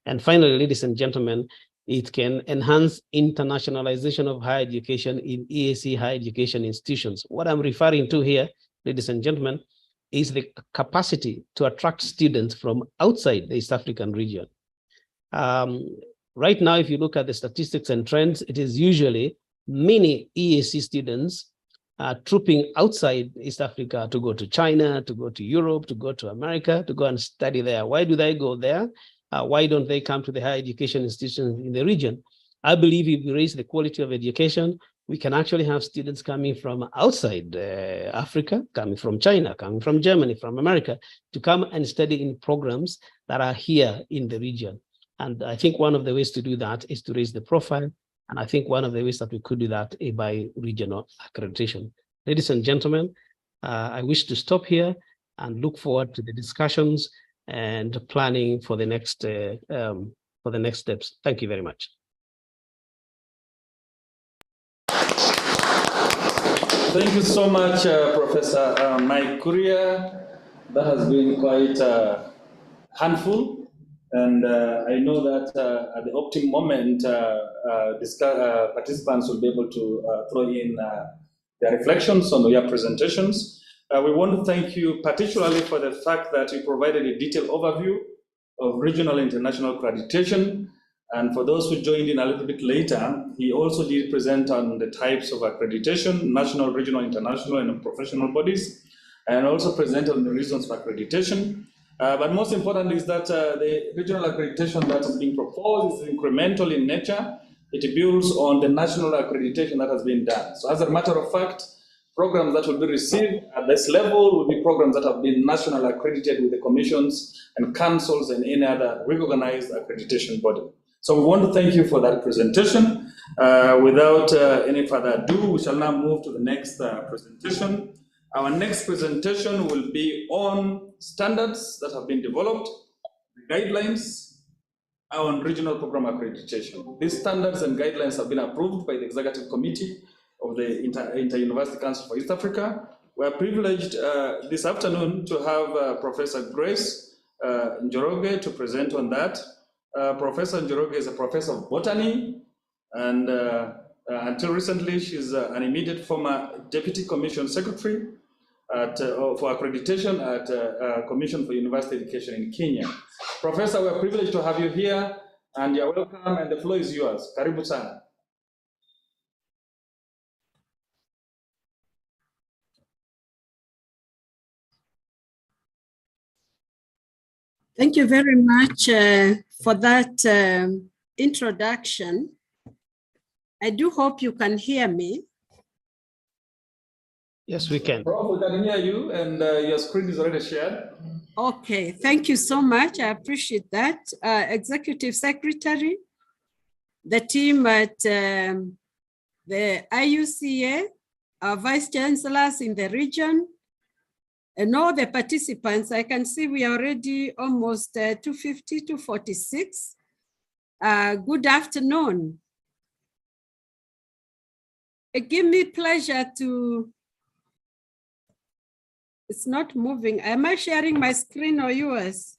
And finally, ladies and gentlemen, it can enhance internationalization of higher education in EAC higher education institutions. What I'm referring to here, ladies and gentlemen, is the capacity to attract students from outside the East African region. Right now, if you look at the statistics and trends, it is usually many EAC students trooping outside East Africa to go to China, to go to Europe, to go to America, to go and study there. Why do they go there? Why don't they come to the higher education institutions in the region? I believe if we raise the quality of education, we can actually have students coming from outside Africa, coming from China, coming from Germany, from America, to come and study in programs that are here in the region. And I think one of the ways to do that is to raise the profile. And I think one of the ways that we could do that is by regional accreditation. Ladies and gentlemen, I wish to stop here and look forward to the discussions and planning for the next steps. Thank you very much. Thank you so much, Professor Mike Kuria. That has been quite handful. And I know that at the optimum moment, participants will be able to throw in their reflections on your presentations. We want to thank you particularly for the fact that you provided a detailed overview of regional international accreditation. And for those who joined in a little bit later, he also did present on the types of accreditation, national, regional, international, and professional bodies, and also present on the reasons for accreditation. But most importantly is that the regional accreditation that is being proposed is incremental in nature. It builds on the national accreditation that has been done. So as a matter of fact, programs that will be received at this level will be programs that have been nationally accredited with the commissions and councils and any other recognized accreditation body. So we want to thank you for that presentation. Without any further ado, we shall now move to the next presentation. Our next presentation will be on standards that have been developed, guidelines on regional program accreditation. These standards and guidelines have been approved by the Executive Committee of the Inter-University Council for East Africa. We are privileged this afternoon to have Professor Grace Njoroge to present on that. Professor Njoroge is a professor of botany, and until recently, she's an immediate former Deputy Commission Secretary for accreditation at Commission for University Education in Kenya. Professor, we're privileged to have you here, and you're welcome, and the floor is yours. Karibu sana. Thank you very much for that introduction. I do hope you can hear me. Yes, we can. Prof, we can hear you, and your screen is already shared. Okay, thank you so much. I appreciate that. Executive Secretary, the team at the Iucea, our Vice Chancellors in the region, and all the participants. I can see we are already almost 250, 246. Good afternoon. It gives me pleasure to, it's not moving. Am I sharing my screen or yours?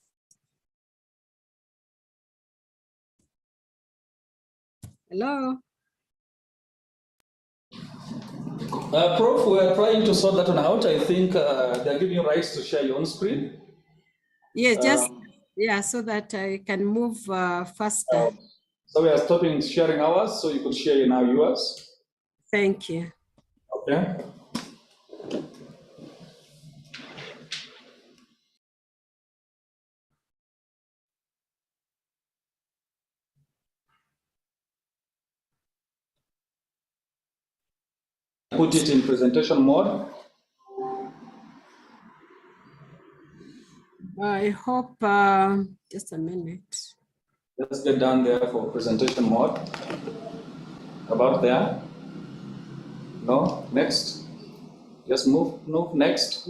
Hello? Prof, we are trying to sort that one out. I think they're giving you rights to share your own screen. Yeah, just, yeah, so that I can move faster. So we are stopping sharing ours, so you could share now yours. Thank you. Okay. Put it in presentation mode. I hope, just a minute. Let's get down there for presentation mode. About there. No, next. Just move, next.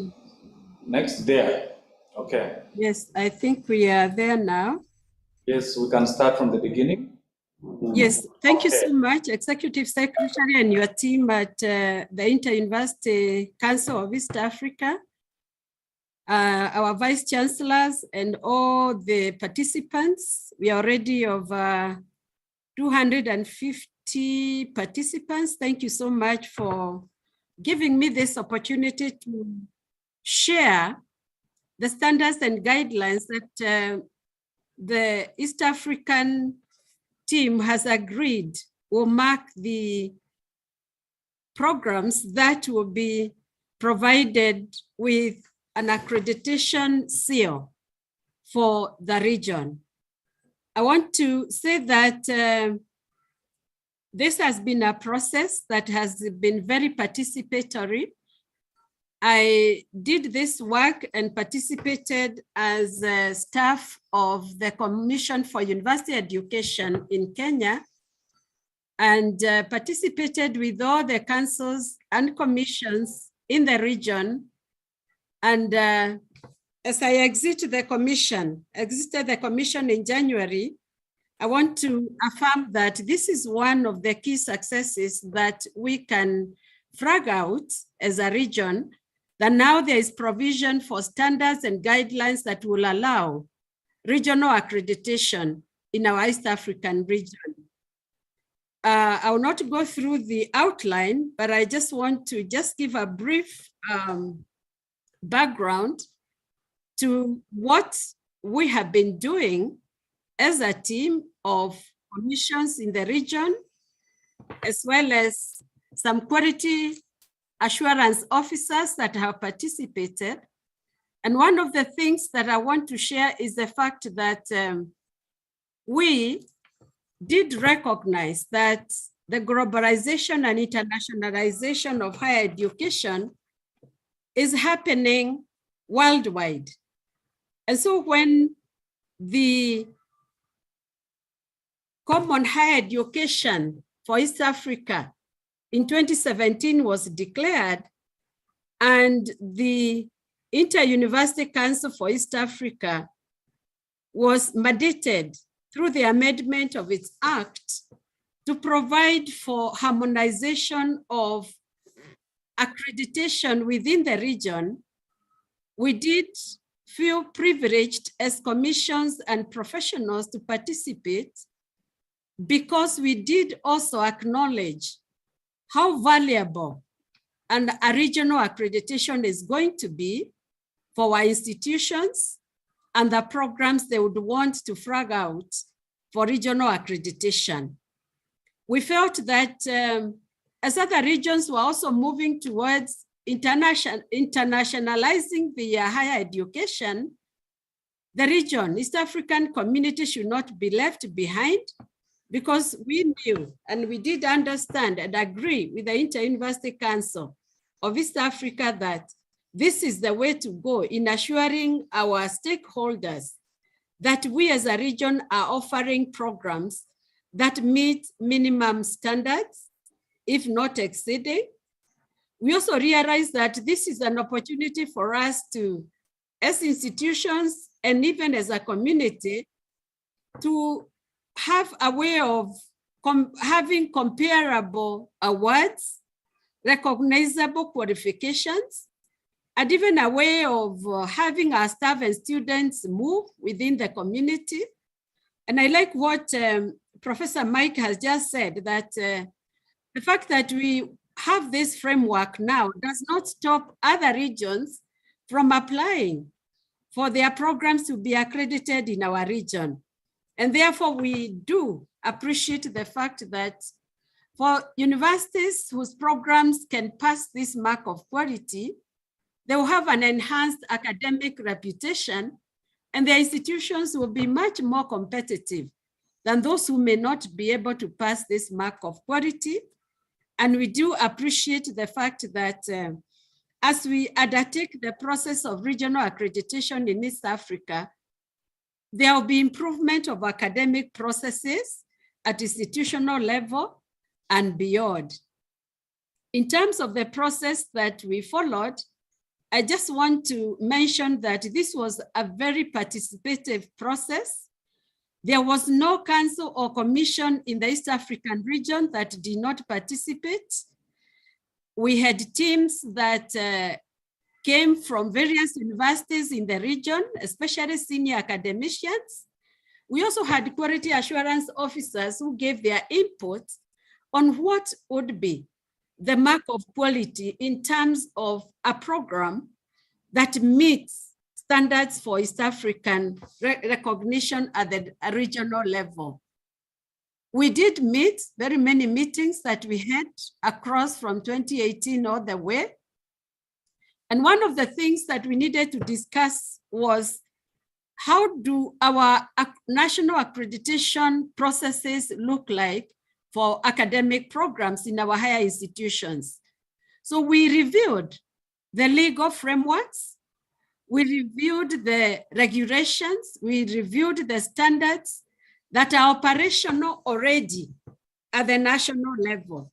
Next, there. Okay. Yes, I think we are there now. Yes, we can start from the beginning. Yes, thank you so much, Executive Secretary and your team at the Inter-University Council of East Africa, our Vice Chancellors and all the participants. We are already over 250 participants. Thank you so much for giving me this opportunity to share the standards and guidelines that the East African team has agreed will mark the programs that will be provided with an accreditation seal for the region. I want to say that this has been a process that has been very participatory. I did this work and participated as staff of the Commission for University Education in Kenya, and participated with all the councils and commissions in the region. And as I exited the commission in January, I want to affirm that this is one of the key successes that we can flag out as a region, that now there is provision for standards and guidelines that will allow regional accreditation in our East African region. I will not go through the outline, but I just want to give a brief background to what we have been doing as a team of commissions in the region, as well as some quality assurance officers that have participated. And one of the things that I want to share is the fact that we did recognize that the globalization and internationalization of higher education is happening worldwide. And so when the Common Higher Education for East Africa in 2017 was declared, and the Inter-University Council for East Africa was mandated through the amendment of its act to provide for harmonization of accreditation within the region, we did feel privileged as commissions and professionals to participate, because we did also acknowledge how valuable and a regional accreditation is going to be for our institutions and the programs they would want to flag out for regional accreditation. We felt that as other regions were also moving towards internationalizing the higher education, the region, East African community, should not be left behind, because we knew and we did understand and agree with the Inter-University Council of East Africa that this is the way to go in assuring our stakeholders that we as a region are offering programs that meet minimum standards, if not exceeding. We also realize that this is an opportunity for us to, as institutions and even as a community, to have a way of having comparable awards, recognizable qualifications, and even a way of having our staff and students move within the community. And I like what Professor Mike has just said, that the fact that we have this framework now does not stop other regions from applying for their programs to be accredited in our region. And therefore, we do appreciate the fact that for universities whose programs can pass this mark of quality, they will have an enhanced academic reputation, and their institutions will be much more competitive than those who may not be able to pass this mark of quality. And we do appreciate the fact that as we undertake the process of regional accreditation in East Africa, there will be improvement of academic processes at institutional level and beyond. In terms of the process that we followed, I just want to mention that this was a very participative process. There was no council or commission in the East African region that did not participate. We had teams that came from various universities in the region, especially senior academicians. We also had quality assurance officers who gave their input on what would be the mark of quality in terms of a program that meets standards for East African recognition at the regional level. We did meet, very many meetings that we had across from 2018 all the way. And one of the things that we needed to discuss was, how do our national accreditation processes look like for academic programs in our higher institutions? So we reviewed the legal frameworks, we reviewed the regulations, we reviewed the standards that are operational already at the national level.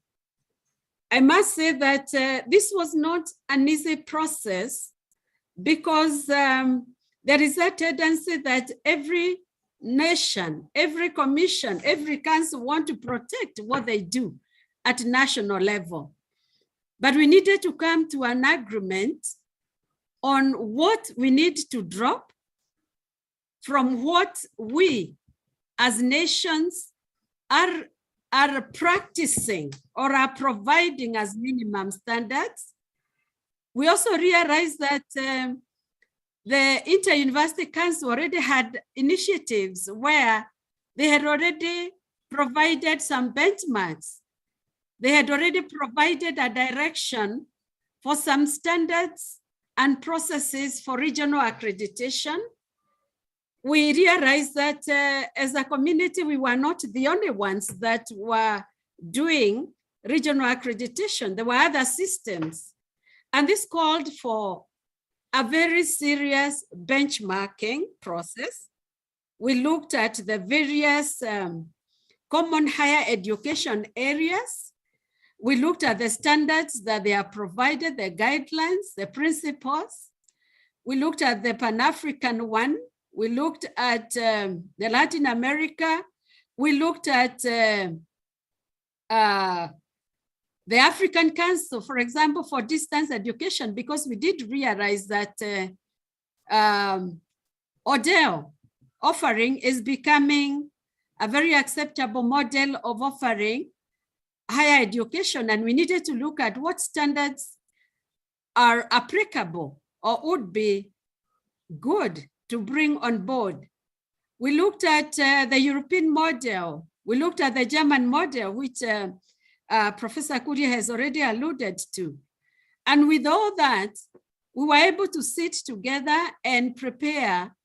I must say that this was not an easy process, because there is a tendency that every nation, every commission, every council want to protect what they do at national level. But we needed to come to an agreement on what we need to drop from what we as nations are practicing or are providing as minimum standards. We also realized that the Inter-University Council already had initiatives where they had already provided some benchmarks. They had already provided a direction for some standards and processes for regional accreditation. We realized that as a community, we were not the only ones that were doing regional accreditation. There were other systems. And this called for a very serious benchmarking process. We looked at the various common higher education areas. We looked at the standards that they are provided, the guidelines, the principles. We looked at the Pan-African one. We looked at the Latin America. We looked at the African Council, for example, for distance education, because we did realize that ODEL offering is becoming a very acceptable model of offering higher education, and we needed to look at what standards are applicable or would be good to bring on board. We looked at the European model. We looked at the German model, which Professor Kuria has already alluded to. And with all that, we were able to sit together and prepare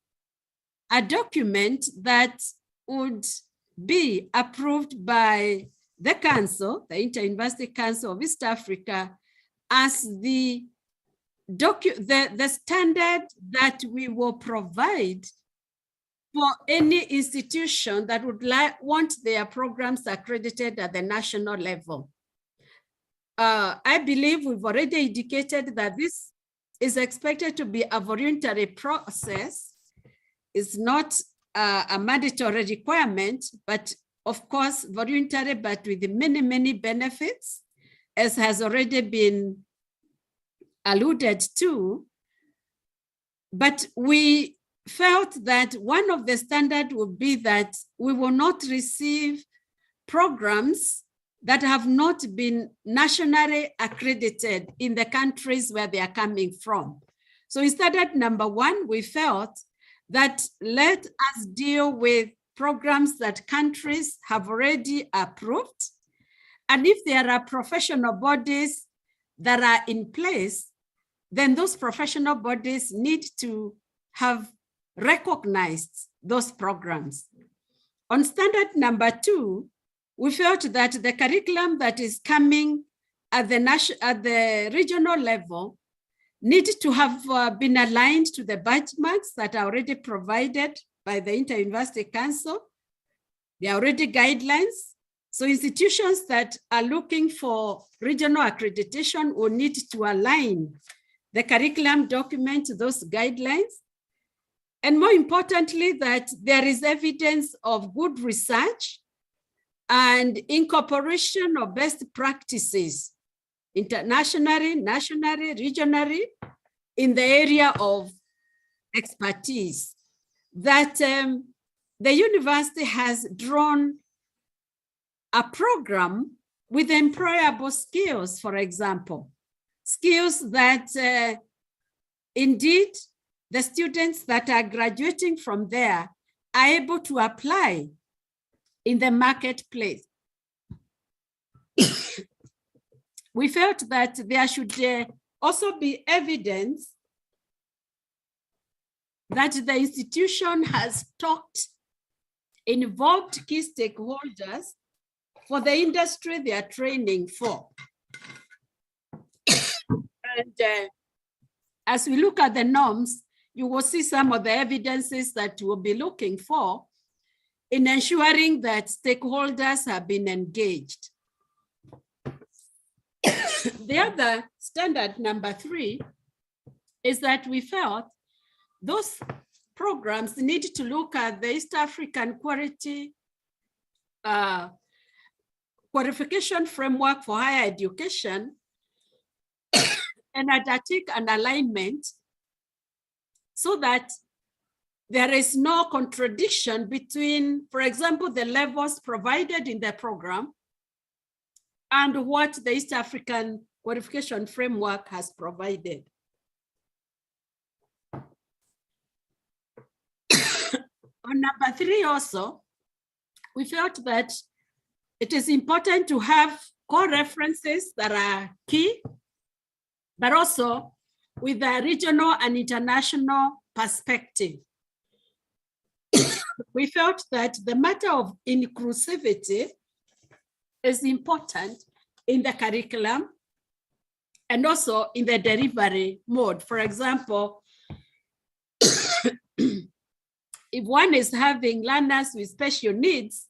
a document that would be approved by the Council, the Inter-University Council of East Africa, as the standard that we will provide for any institution that would want their programs accredited at the national level. I believe we've already indicated that this is expected to be a voluntary process. It's not a mandatory requirement, but of course, voluntary, but with many, many benefits, as has already been alluded to. But we felt that one of the standards would be that we will not receive programs that have not been nationally accredited in the countries where they are coming from. So in standard number one, we felt that let us deal with programs that countries have already approved. And if there are professional bodies that are in place, then those professional bodies need to have recognized those programs. On standard number two, we felt that the curriculum that is coming at the regional level need to have been aligned to the benchmarks that are already provided by the Inter-University Council. There are already guidelines. So institutions that are looking for regional accreditation will need to align the curriculum document to those guidelines. And more importantly, that there is evidence of good research and incorporation of best practices internationally, nationally, regionally, in the area of expertise, that the university has drawn a program with employable skills, for example, skills that indeed the students that are graduating from there are able to apply in the marketplace. We felt that there should also be evidence that the institution has talked, involved key stakeholders for the industry they are training for. And as we look at the norms, you will see some of the evidences that we'll be looking for in ensuring that stakeholders have been engaged. The other standard number three is that we felt those programs need to look at the East African quality qualification framework for higher education and undertake an alignment so that there is no contradiction between, for example, the levels provided in the program and what the East African qualification framework has provided. On number three also, we felt that it is important to have core references that are key, but also with a regional and international perspective. We felt that the matter of inclusivity is important in the curriculum and also in the delivery mode. For example, if one is having learners with special needs,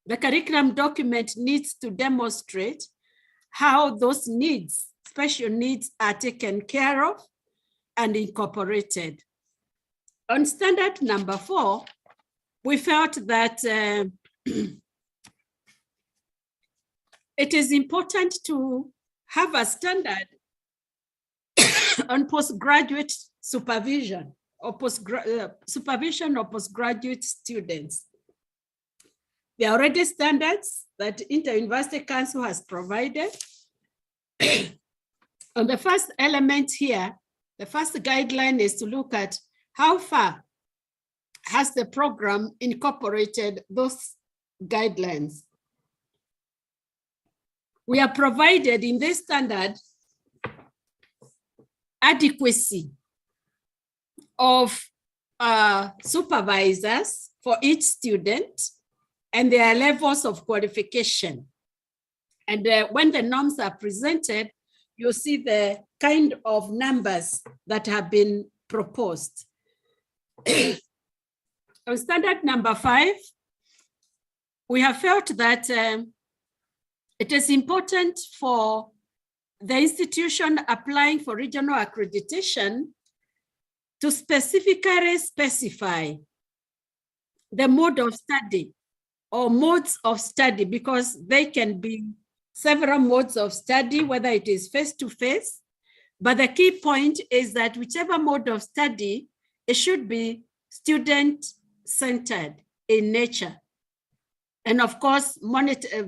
the curriculum document needs to demonstrate how those needs, special needs, are taken care of and incorporated. On standard number 4, we felt that it is important to have a standard on postgraduate supervision or supervision of postgraduate students. There are already standards that Inter-University Council has provided. On the first element here, the first guideline is to look at how far has the program incorporated those guidelines. We are provided in this standard adequacy of supervisors for each student and their levels of qualification. And when the norms are presented, you'll see the kind of numbers that have been proposed. On standard number 5, we have felt that it is important for the institution applying for regional accreditation to specifically specify the mode of study or modes of study, because they can be several modes of study, whether it is face-to-face. But the key point is that whichever mode of study, it should be student-centered in nature. And of course,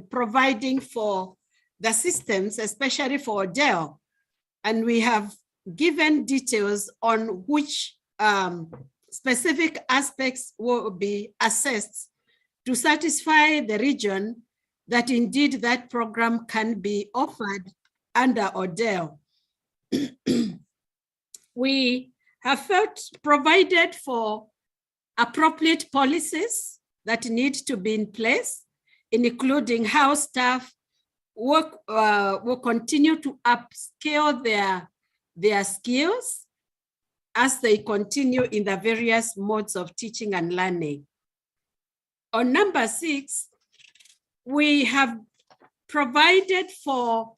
providing for the systems, especially for Dell. And we have given details on which specific aspects will be assessed to satisfy the region that indeed that program can be offered under Odell. We have provided for appropriate policies that need to be in place, including how staff will continue to upscale their skills as they continue in the various modes of teaching and learning. On number 6, we have provided for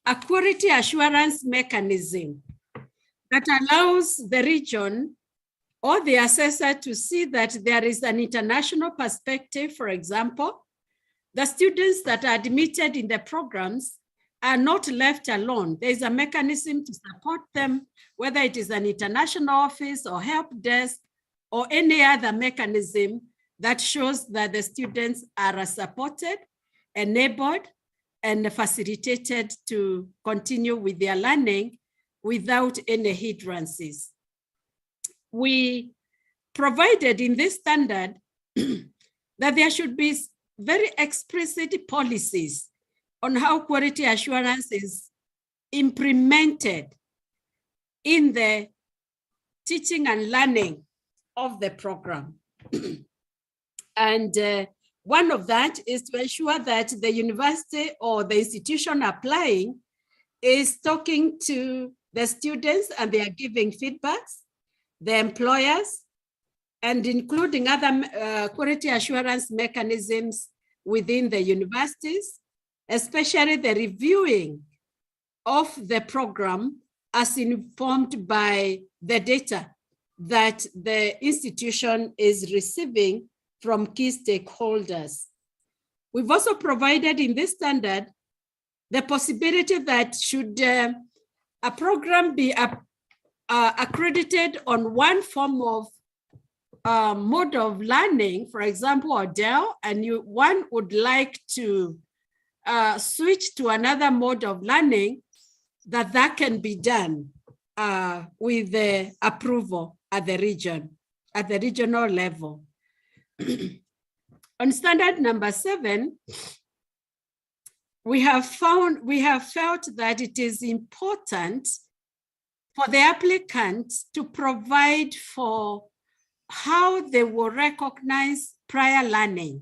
a quality assurance mechanism that allows the region or the assessor to see that there is an international perspective. For example, the students that are admitted in the programs are not left alone. There's a mechanism to support them, whether it is an international office or help desk or any other mechanism that shows that the students are supported, enabled, and facilitated to continue with their learning without any hindrances. We provided in this standard that there should be very explicit policies on how quality assurance is implemented in the teaching and learning of the program. And one of that is to ensure that the university or the institution applying is talking to the students and they are giving feedbacks, the employers, and including other quality assurance mechanisms within the universities, especially the reviewing of the program as informed by the data that the institution is receiving from key stakeholders. We've also provided in this standard the possibility that should a program be accredited on one form of mode of learning, for example, Odell, and one would like to switch to another mode of learning, that can be done with the approval at the regional level. On standard number 7, we have felt that it is important for the applicants to provide for how they will recognize prior learning.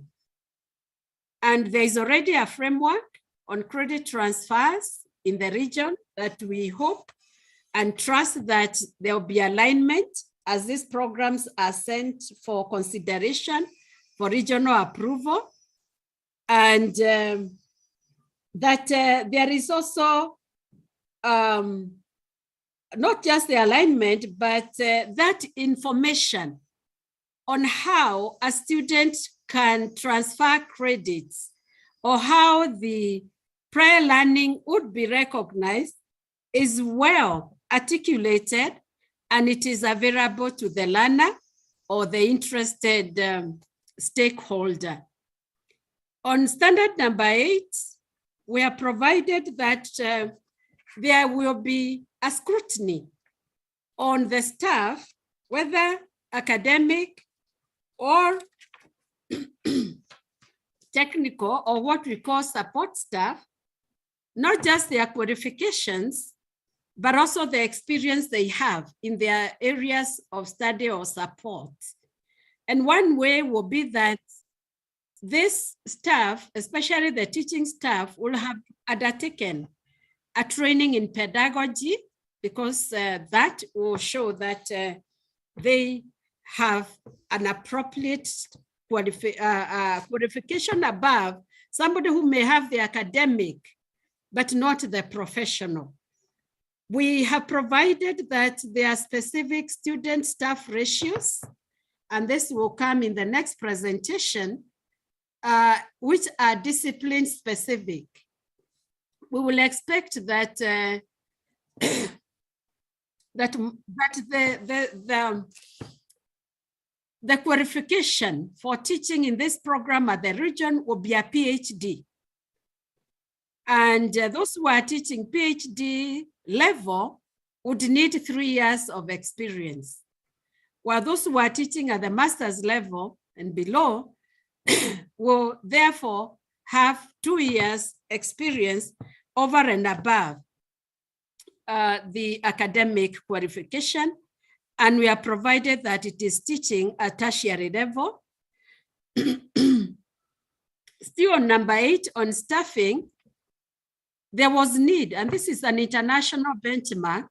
And there's already a framework on credit transfers in the region that we hope and trust that there will be alignment as these programs are sent for consideration for regional approval. And that there is also not just the alignment, but that information on how a student can transfer credits or how the prior learning would be recognized is well articulated, and it is available to the learner or the interested stakeholder. On standard number 8, we are provided that there will be a scrutiny on the staff, whether academic or technical, or what we call support staff, not just their qualifications, but also the experience they have in their areas of study or support. And one way will be that this staff, especially the teaching staff, will have undertaken a training in pedagogy, because that will show that they have an appropriate qualification above somebody who may have the academic, but not the professional. We have provided that there are specific student-staff ratios, and this will come in the next presentation, which are discipline-specific. We will expect that the qualification for teaching in this program at the region will be a PhD. And those who are teaching PhD level would need 3 years of experience, while those who are teaching at the master's level and below will therefore have 2 years experience over and above the academic qualification. And we are provided that it is teaching at tertiary level. Still on number 8, on staffing, there was need, and this is an international benchmark,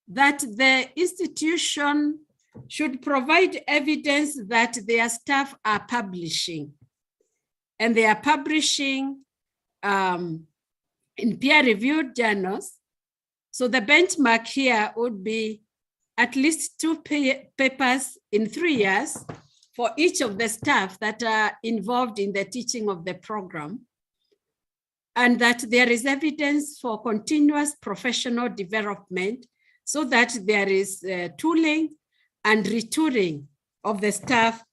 that the institution should provide evidence that their staff are publishing. And they are publishing in peer-reviewed journals. So the benchmark here would be at least 2 papers in 3 years for each of the staff that are involved in the teaching of the program, and that there is evidence for continuous professional development, so that there is tooling and retooling of the staff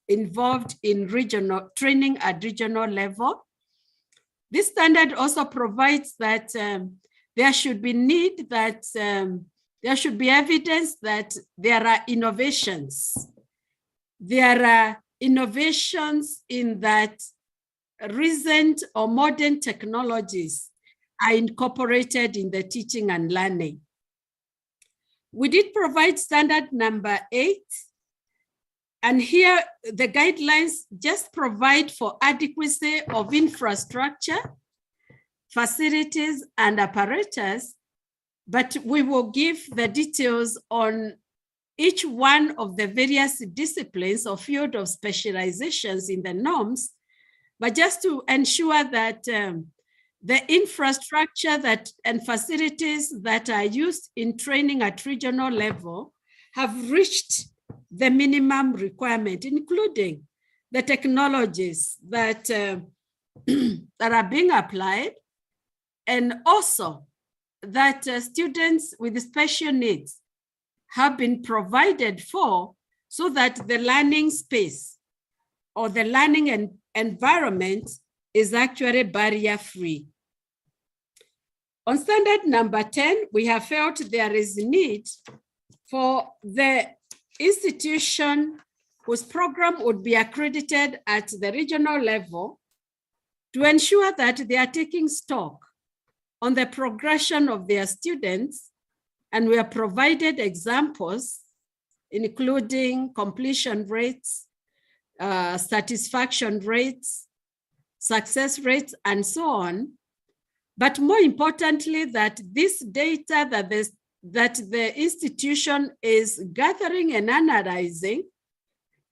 involved in regional training at regional level. This standard also provides that there should be need that there should be evidence that there are innovations. There are innovations in that recent or modern technologies are incorporated in the teaching and learning. We did provide standard number 8. And here the guidelines just provide for adequacy of infrastructure, facilities, and apparatus, but we will give the details on each one of the various disciplines or field of specializations in the norms, but just to ensure that the infrastructure and facilities that are used in training at regional level have reached the minimum requirement, including the technologies that, that are being applied, and also that students with special needs have been provided for, so that the learning space or the learning environment is actually barrier-free. On standard number 10, we have felt there is need for the institution whose program would be accredited at the regional level to ensure that they are taking stock on the progression of their students, and we are provided examples, including completion rates, satisfaction rates, success rates, and so on. But more importantly, that this data that the institution is gathering and analyzing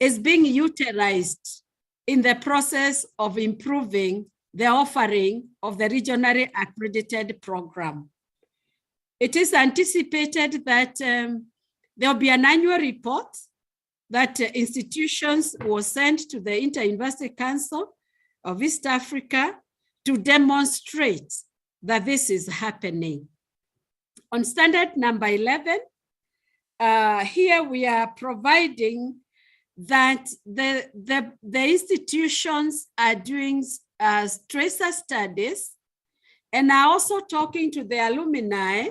is being utilized in the process of improving the offering of the regionally accredited program. It is anticipated that there will be an annual report that institutions will send to the Inter-University Council of East Africa to demonstrate that this is happening. On standard number 11, here we are providing that the institutions are doing tracer studies and are also talking to the alumni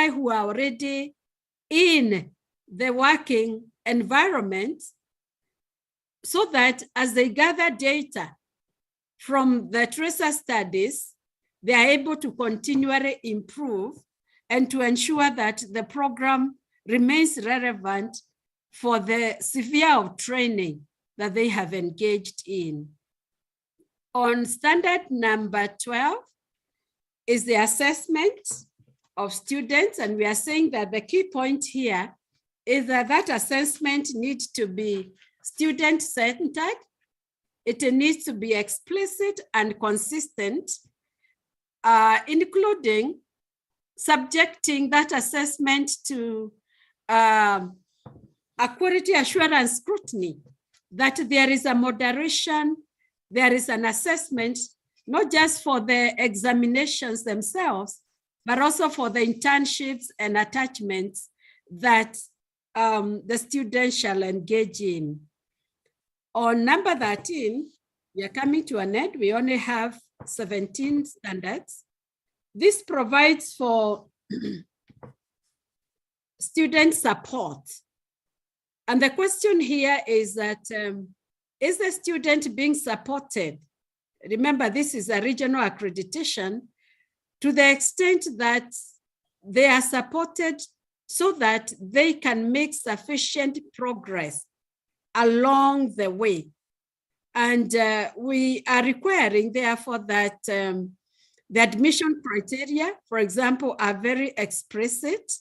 who are already in the working environment, so that as they gather data from the tracer studies, they are able to continually improve and to ensure that the program remains relevant for the sphere of training that they have engaged in. On standard number 12 is the assessment of students, and we are saying that the key point here is that that assessment needs to be student-centered. It needs to be explicit and consistent, including subjecting that assessment to a quality assurance scrutiny, that there is a moderation, there is an assessment, not just for the examinations themselves, but also for the internships and attachments that the students shall engage in. On number 13, we are coming to an end. We only have 17 standards. This provides for student support. And the question here is that, is the student being supported? Remember, this is a regional accreditation, to the extent that they are supported so that they can make sufficient progress along the way. And we are requiring, therefore, that the admission criteria, for example, are very explicit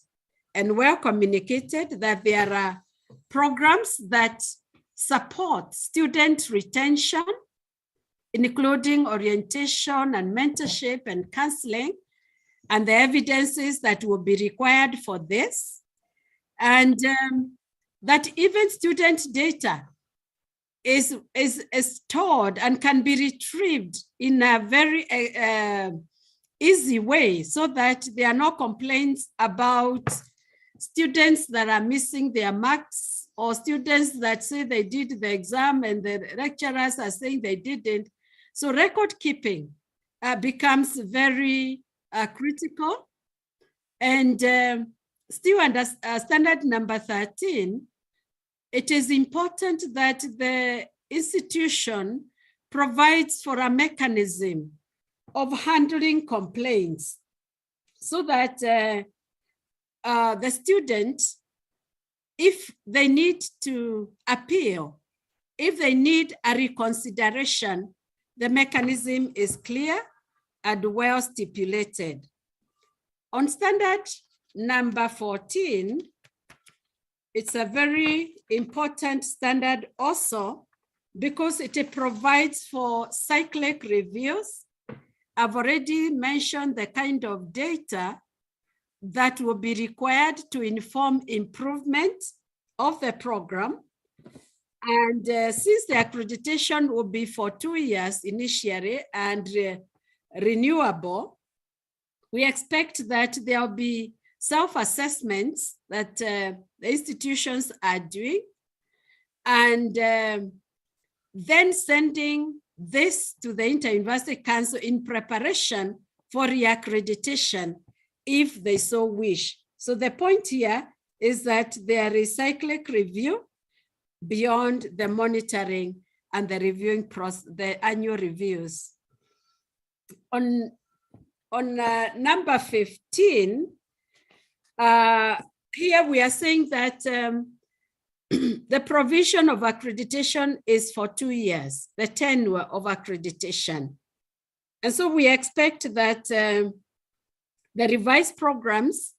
and well communicated, that there are programs that support student retention, including orientation and mentorship and counseling, and the evidences that will be required for this. And that even student data is stored and can be retrieved in a very easy way, so that there are no complaints about students that are missing their marks, or students that say they did the exam and the lecturers are saying they didn't. So record keeping becomes very critical. And still under standard number 13, it is important that the institution provides for a mechanism of handling complaints, so that the student, if they need to appeal, if they need a reconsideration, the mechanism is clear and well stipulated. On standard number 14, it's a very important standard also, because it provides for cyclic reviews. I've already mentioned the kind of data that will be required to inform improvement of the program. And since the accreditation will be for 2 years initially and renewable, we expect that there will be self-assessments that the institutions are doing, and then sending this to the Inter-University Council in preparation for reaccreditation, if they so wish. So the point here is that there is cyclic review, beyond the monitoring and the reviewing process, the annual reviews. On number 15, here we are saying that the provision of accreditation is for 2 years, the tenure of accreditation. And so we expect that the revised programs,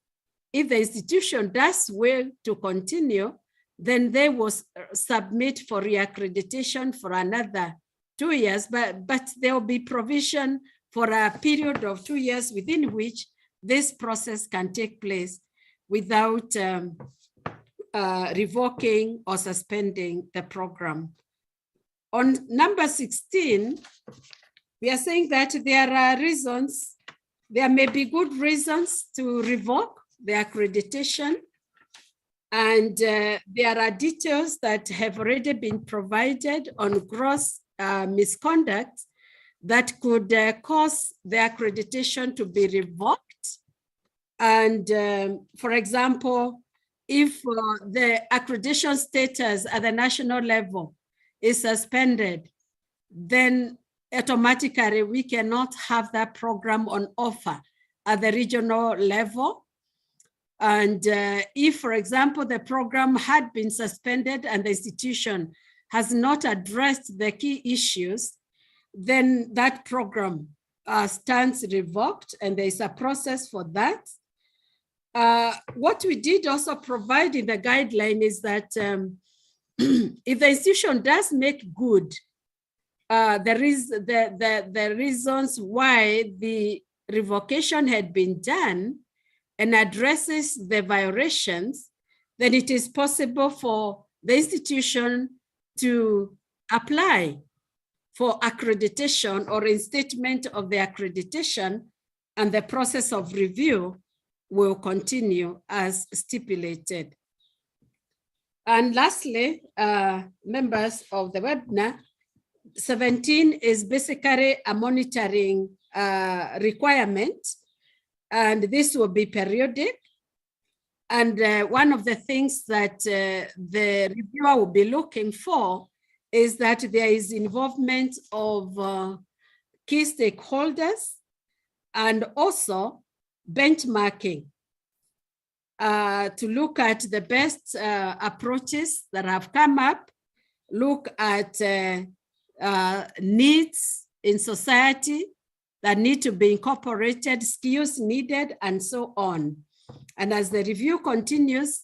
if the institution does well to continue, then they will submit for reaccreditation for another 2 years, but there will be provision for a period of 2 years within which this process can take place without revoking or suspending the program. On number 16, we are saying that there are reasons, there may be good reasons to revoke the accreditation, and there are details that have already been provided on gross misconduct that could cause the accreditation to be revoked. And for example, if the accreditation status at the national level is suspended, then automatically we cannot have that program on offer at the regional level. And if, for example, the program had been suspended and the institution has not addressed the key issues, then that program stands revoked, and there is a process for that. What we did also provide in the guideline is that if the institution does make good the reasons why the revocation had been done and addresses the violations, then it is possible for the institution to apply for accreditation or reinstatement of the accreditation, and the process of review will continue as stipulated. And lastly, members of the webinar, 17 is basically a monitoring requirement, and this will be periodic. And one of the things that the reviewer will be looking for is that there is involvement of key stakeholders and also benchmarking to look at the best approaches that have come up, look at needs in society that need to be incorporated, skills needed, and so on. And as the review continues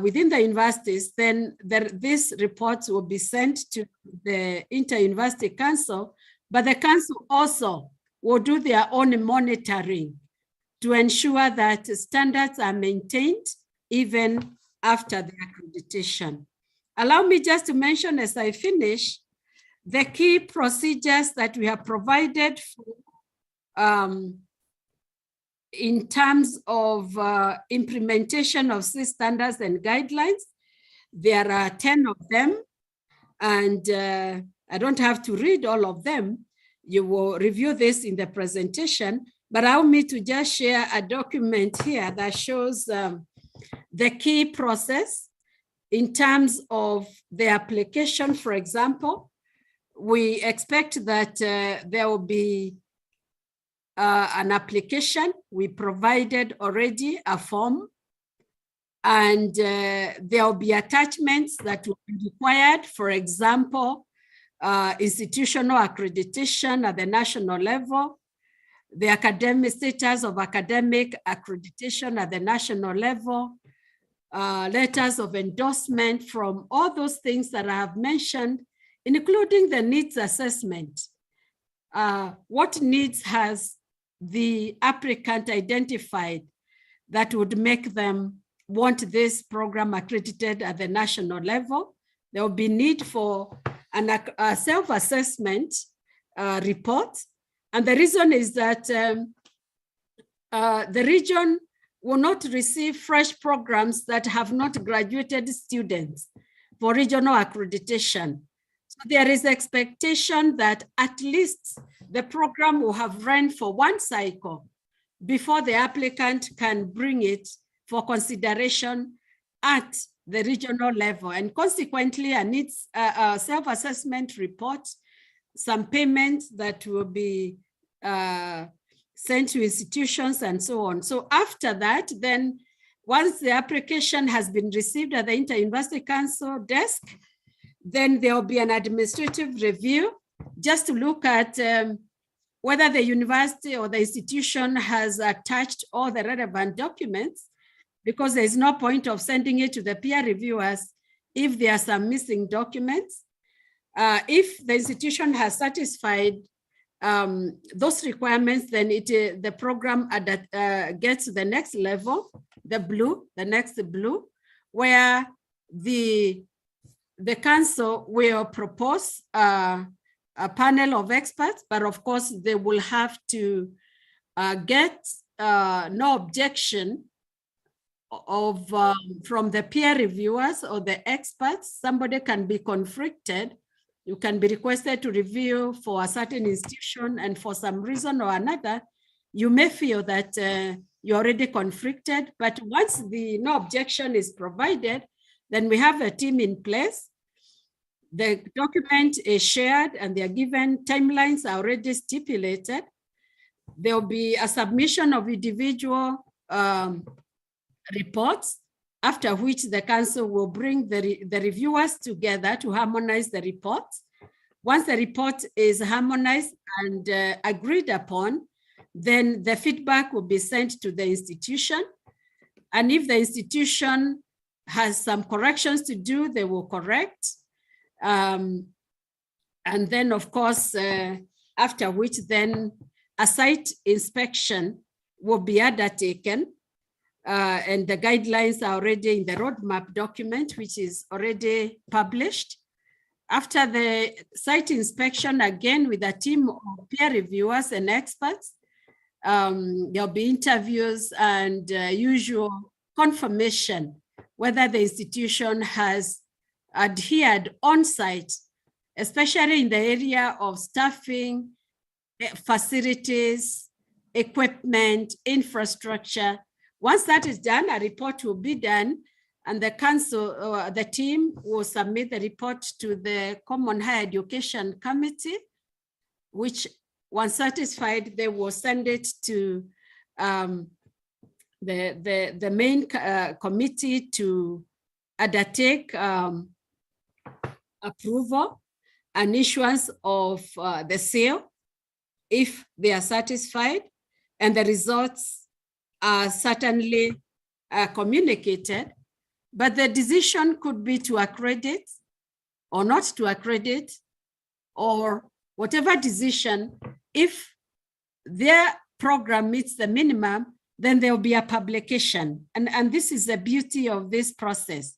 within the universities, then these reports will be sent to the Inter-University Council, but the council also will do their own monitoring to ensure that standards are maintained even after the accreditation. Allow me just to mention as I finish the key procedures that we have provided for in terms of implementation of C standards and guidelines. There are 10 of them, and I don't have to read all of them. You will review this in the presentation, but allow me to just share a document here that shows the key process in terms of the application. For example, we expect that there will be an application. We provided already a form, and there will be attachments that will be required. For example, institutional accreditation at the national level, the academic status of academic accreditation at the national level, letters of endorsement from all those things that I have mentioned, including the needs assessment. What needs has the applicant identified that would make them want this program accredited at the national level? There will be need for a self-assessment report. And the reason is that the region will not receive fresh programs that have not graduated students for regional accreditation. So there is expectation that at least the program will have run for one cycle before the applicant can bring it for consideration at the regional level, and consequently needs a self-assessment report, some payments that will be sent to institutions and so on. So after that, then once the application has been received at the Inter-University Council desk, then there will be an administrative review just to look at whether the university or the institution has attached all the relevant documents, because there is no point of sending it to the peer reviewers if there are some missing documents. If the institution has satisfied those requirements, then the program gets to the next level, the next blue, where the council will propose a panel of experts, but of course they will have to get no objection from the peer reviewers or the experts. Somebody can be conflicted. You can be requested to review for a certain institution, and for some reason or another, you may feel that you're already conflicted. But once the no objection is provided, then we have a team in place. The document is shared and they are given timelines are already stipulated. There will be a submission of individual reports, after which the council will bring the reviewers together to harmonize the reports. Once the report is harmonized and agreed upon, then the feedback will be sent to the institution. And if the institution has some corrections to do, they will correct. And then, of course, after which then a site inspection will be undertaken. And the guidelines are already in the roadmap document, which is already published. After the site inspection, again, with a team of peer reviewers and experts, there'll be interviews and usual confirmation whether the institution has adhered on site, especially in the area of staffing, facilities, equipment, infrastructure. Once that is done, a report will be done, and the council, the team will submit the report to the Common Higher Education Committee, which, once satisfied, they will send it to the main committee to undertake approval and issuance of the seal if they are satisfied, and the results are certainly communicated. But the decision could be to accredit or not to accredit, or whatever decision. If their program meets the minimum, then there will be a publication. And this is the beauty of this process,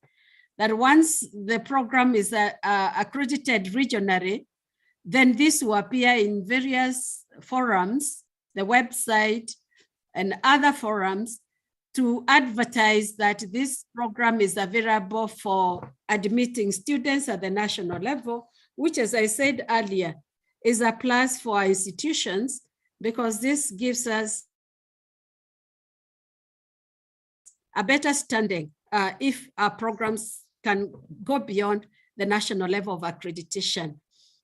that once the program is accredited regionally, then this will appear in various forums, the website and other forums, to advertise that this program is available for admitting students at the national level, which, as I said earlier, is a plus for our institutions, because this gives us a better standing if our programs can go beyond the national level of accreditation.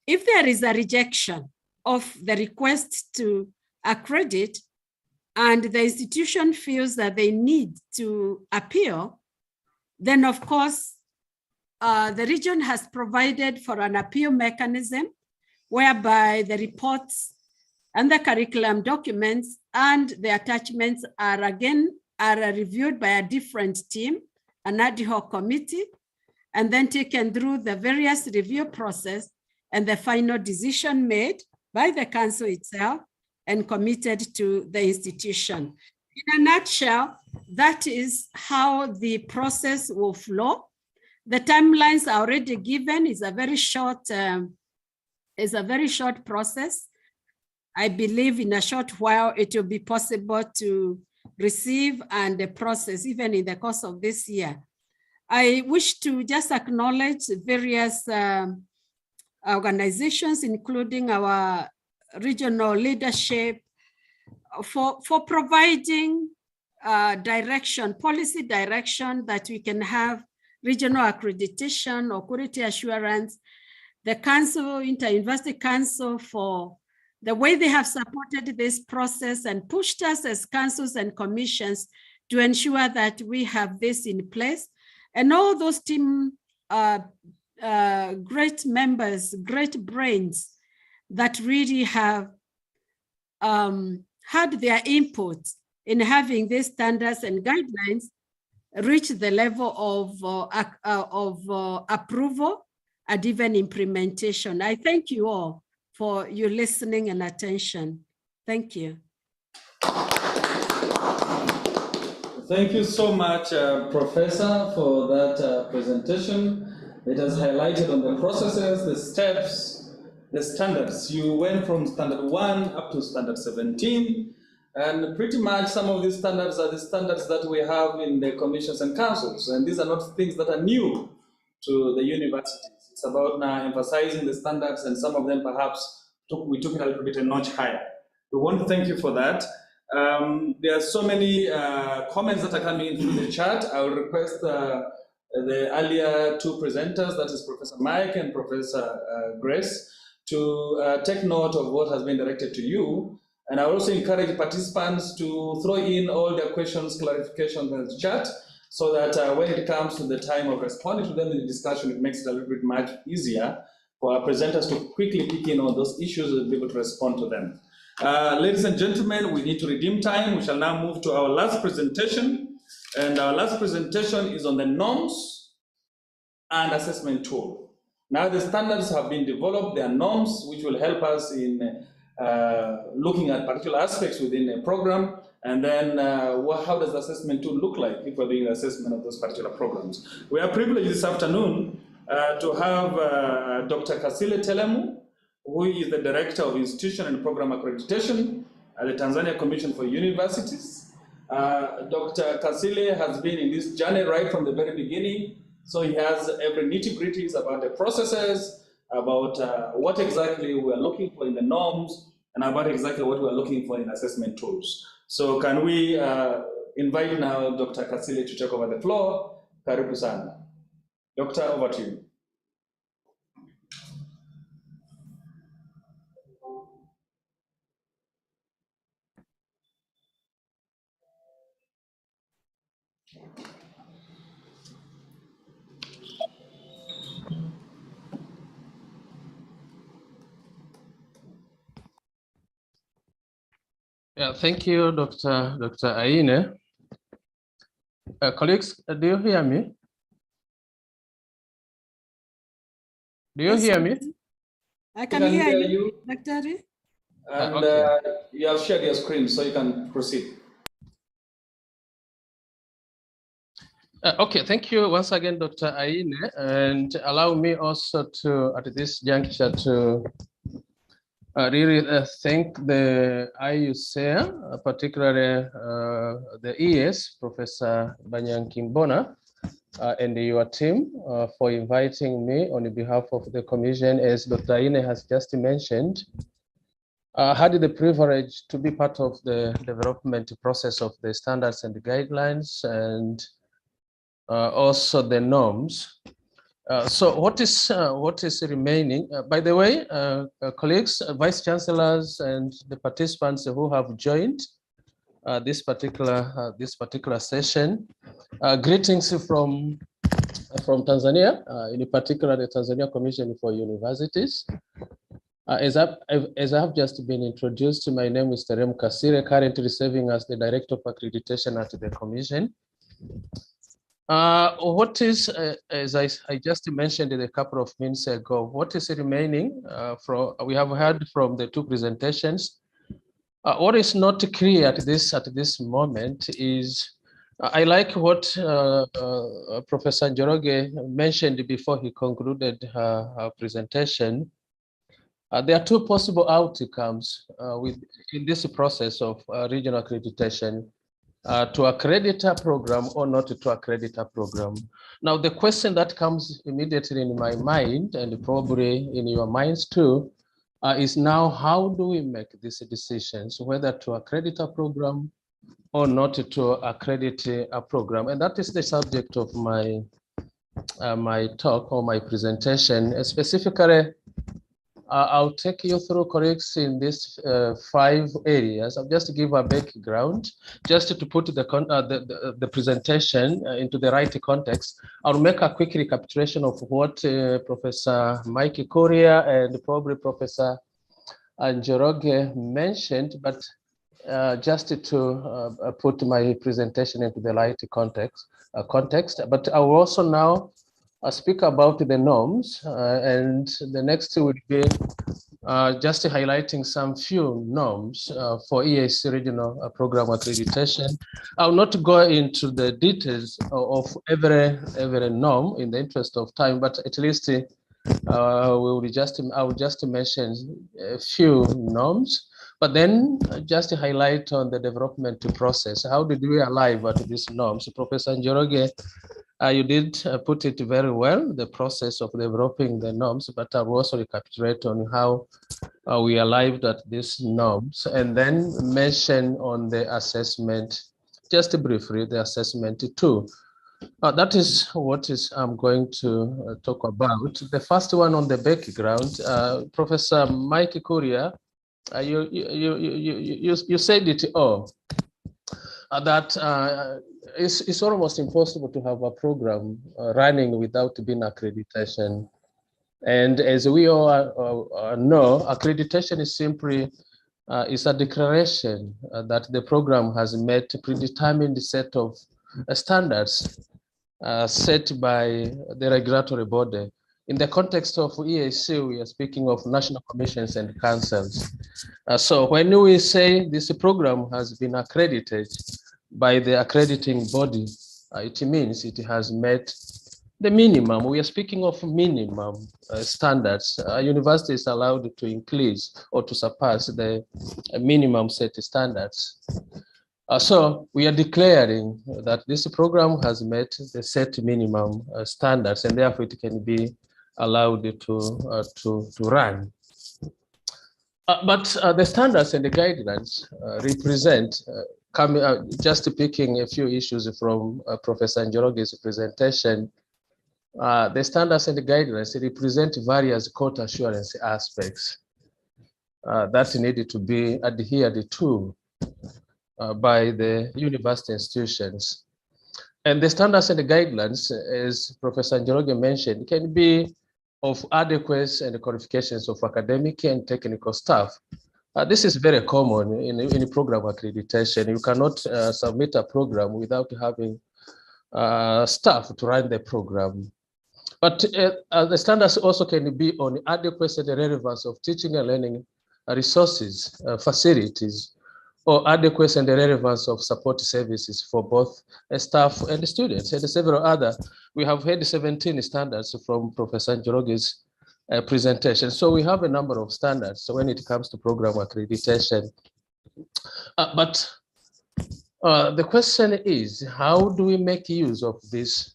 If there is a rejection of the request to accredit, and the institution feels that they need to appeal, then of course, the region has provided for an appeal mechanism whereby the reports and the curriculum documents and the attachments are reviewed by a different team, an ad hoc committee, and then taken through the various review process and the final decision made by the council itself and committed to the institution. In a nutshell, that is how the process will flow. The timelines are already given. It's a very short process. I believe in a short while it will be possible to receive and process even in the course of this year. I wish to just acknowledge various organizations, including our regional leadership, for providing direction, policy direction, that we can have regional accreditation or quality assurance, the council, Inter-University Council, for the way they have supported this process and pushed us as councils and commissions to ensure that we have this in place. And all those team great members, great brains that really have had their input in having these standards and guidelines reach the level of approval and even implementation. I thank you all for your listening and attention. Thank you. Thank you so much, Professor, for that presentation. It has highlighted on the processes, the steps, the standards. You went from standard 1 up to standard 17, and pretty much some of these standards are the standards that we have in the commissions and councils, and these are not things that are new to the universities. It's about now emphasizing the standards, and some of them perhaps we took it a little bit a notch higher. We want to thank you for that. There are so many comments that are coming in through the chat. I will request the earlier two presenters, that is Professor Mike and Professor Grace, to take note of what has been directed to you. And I also encourage participants to throw in all their questions, clarifications in the chat, so that when it comes to the time of responding to them in the discussion, it makes it a little bit much easier for our presenters to quickly pick in on those issues and be able to respond to them. Ladies and gentlemen, we need to redeem time. We shall now move to our last presentation. And our last presentation is on the norms and assessment tool. Now the standards have been developed. There are norms which will help us in looking at particular aspects within a program. And then how does the assessment tool look like if we're doing the assessment of those particular programs? We are privileged this afternoon to have Dr. Kasile Telemu, who is the Director of Institution and Program Accreditation at the Tanzania Commission for Universities. Dr. Kasile has been in this journey right from the very beginning, so he has every nitty-gritty about the processes, about what exactly we are looking for in the norms, and about exactly what we are looking for in assessment tools. So can we invite now Dr. Kasile to take over the floor? Karibu sana. Doctor, over to you. Yeah, thank you, Dr. Aine. Colleagues, do you hear me? Do you hear me? I can hear you, Dr. And okay. You have shared your screen, so you can proceed. Okay, thank you once again, Dr. Aine, and allow me also to, at this juncture, to really thank the Iucea, particularly the ES, Professor Banyankimbona, and your team for inviting me on behalf of the Commission. As Dr. Aine has just mentioned, I had the privilege to be part of the development process of the standards and the guidelines, and also the norms. So what is remaining? By the way, colleagues, vice chancellors, and the participants who have joined this particular session, greetings from Tanzania, in particular the Tanzania Commission for Universities. As I have just been introduced, my name is Terem Kasire, currently serving as the Director of Accreditation at the Commission. What is, as I just mentioned a couple of minutes ago, what is remaining we have heard from the two presentations. What is not clear at this moment is, I like what Professor Njoroge mentioned before he concluded her presentation. There are two possible outcomes in this process of regional accreditation. To accredit a program or not to accredit a program. Now, the question that comes immediately in my mind, and probably in your minds too, is now, how do we make these decisions, whether to accredit a program or not to accredit a program? And that is the subject of my my talk or my presentation. Specifically, I'll take you through colleagues in these 5 areas. I'll just give a background, just to put the presentation into the right context. I'll make a quick recapitulation of what Professor Mike Korea and probably Professor Njoroge mentioned, but just to put my presentation into the right context. But I will also now speak about the norms, and the next will be just highlighting some few norms for EAC regional program accreditation. I'll not go into the details of every norm in the interest of time, but at least I will just mention a few norms, but then just highlight on the development process. How did we arrive at these norms? Professor Njoroge, you did put it very well, the process of developing the norms, but I will also recapitulate on how we arrived at these norms, and then mention on the assessment, just briefly, the assessment too. That is what I'm going to talk about. The first one on the background, Professor Mike Korea, you said it all, that it's almost impossible to have a program running without being accreditation. And as we all know, accreditation is simply is a declaration that the program has met a predetermined set of standards set by the regulatory body. In the context of EAC, we are speaking of national commissions and councils. So when we say this program has been accredited by the accrediting body, it means it has met the minimum. We are speaking of minimum standards. A university is allowed to increase or to surpass the minimum set standards. So we are declaring that this program has met the set minimum standards, and therefore it can be allowed to run. But the standards and the guidelines represent, just picking a few issues from Professor Njoroge's presentation, the standards and the guidelines represent various quality assurance aspects that needed to be adhered to by the university institutions. And the standards and the guidelines, as Professor Njoroge mentioned, can be of adequacy and qualifications of academic and technical staff. This is very common in program accreditation. You cannot submit a program without having staff to run the program. But the standards also can be on adequacy and the relevance of teaching and learning resources, facilities, or adequacy and the relevance of support services for both staff and students, and several other. We have had 17 standards from Professor Njoroge's presentation. So we have a number of standards when it comes to program accreditation. But the question is, how do we make use of these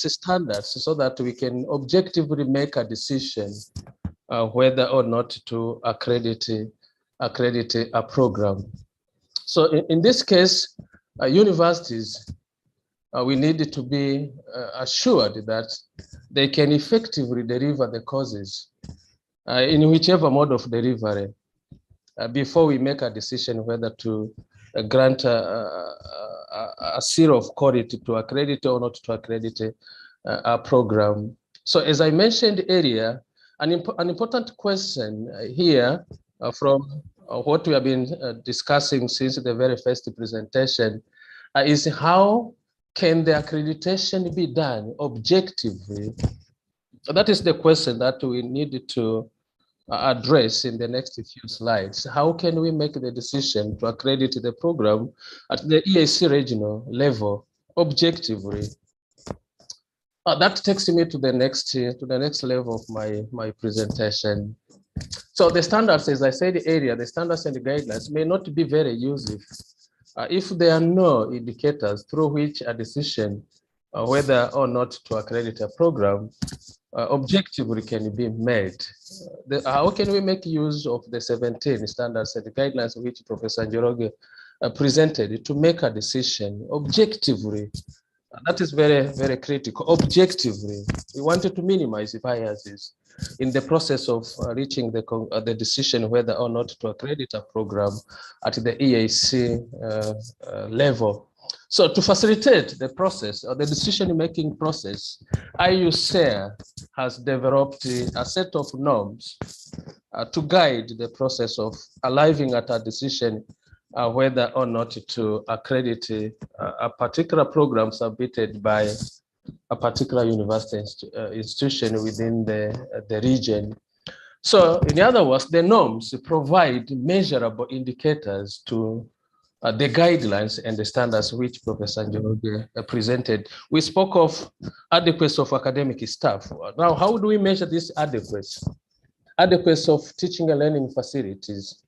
standards so that we can objectively make a decision whether or not to accredit a program? So in this case, universities, we need to be assured that they can effectively deliver the courses in whichever mode of delivery before we make a decision whether to grant a seal of quality to accredit or not to accredit a program. So as I mentioned earlier, an important question here from what we have been discussing since the very first presentation is how can the accreditation be done objectively? So that is the question that we need to address in the next few slides. How can we make the decision to accredit the program at the EAC regional level objectively? That takes me to the next level of my presentation. So the standards, as I said earlier, the standards and the guidelines may not be very useful if there are no indicators through which a decision whether or not to accredit a program objectively can be made. How can we make use of the 17 standards and the guidelines which Professor Njoroge presented to make a decision objectively That is very, very critical. Objectively, we wanted to minimize biases in the process of reaching the decision whether or not to accredit a program at the EAC level. So to facilitate the process or the decision-making process, Iucea has developed a set of norms to guide the process of arriving at a decision whether or not to accredit a particular program submitted by a particular university institution within the region. So in other words, the norms provide measurable indicators to the guidelines and the standards which Professor Njoroge presented. We spoke of adequacy of academic staff. Now, how do we measure this adequacy? Adequacy of teaching and learning facilities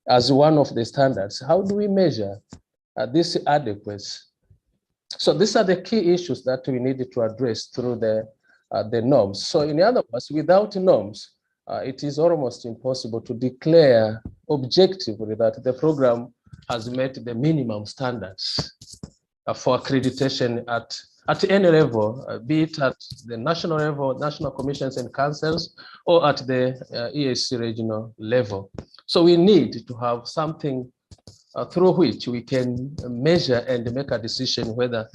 as one of the standards. How do we measure this adequacy? So these are the key issues that we need to address through the norms. So in other words, without norms, it is almost impossible to declare objectively that the program has met the minimum standards for accreditation at any level, be it at the national level, national commissions and councils, or at the EAC regional level. So we need to have something through which we can measure and make a decision whether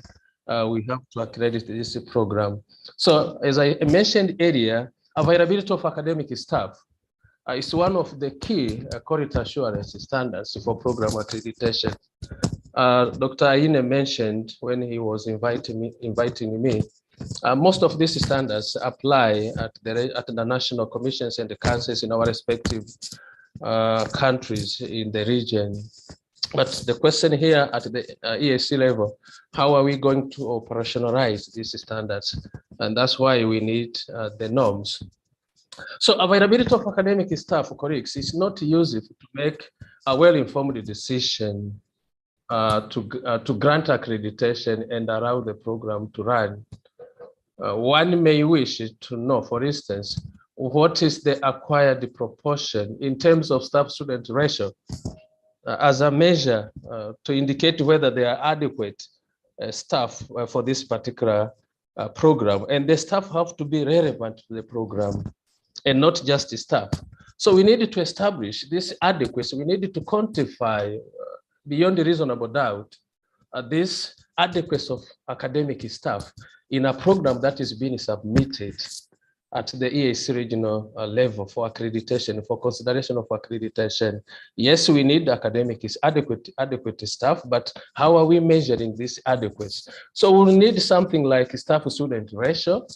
we have to accredit this program. So as I mentioned earlier, availability of academic staff is one of the key quality assurance standards for program accreditation. Dr. Aine mentioned when he was inviting me, most of these standards apply at the national commissions and the councils in our respective countries in the region. But the question here at the EAC level, how are we going to operationalize these standards? And that's why we need the norms. So availability of academic staff, colleagues, is not useful to make a well-informed decision to grant accreditation and allow the program to run. One may wish to know, for instance, what is the acquired proportion in terms of staff-student ratio as a measure to indicate whether there are adequate staff for this particular program. And the staff have to be relevant to the program and not just the staff. So we needed to establish this adequacy. We needed to quantify beyond a reasonable doubt this adequacy of academic staff in a program that is being submitted at the EAC regional level for accreditation, for consideration of accreditation. Yes, we need adequate staff, but how are we measuring this adequacy? So we'll need something like staff-student ratio,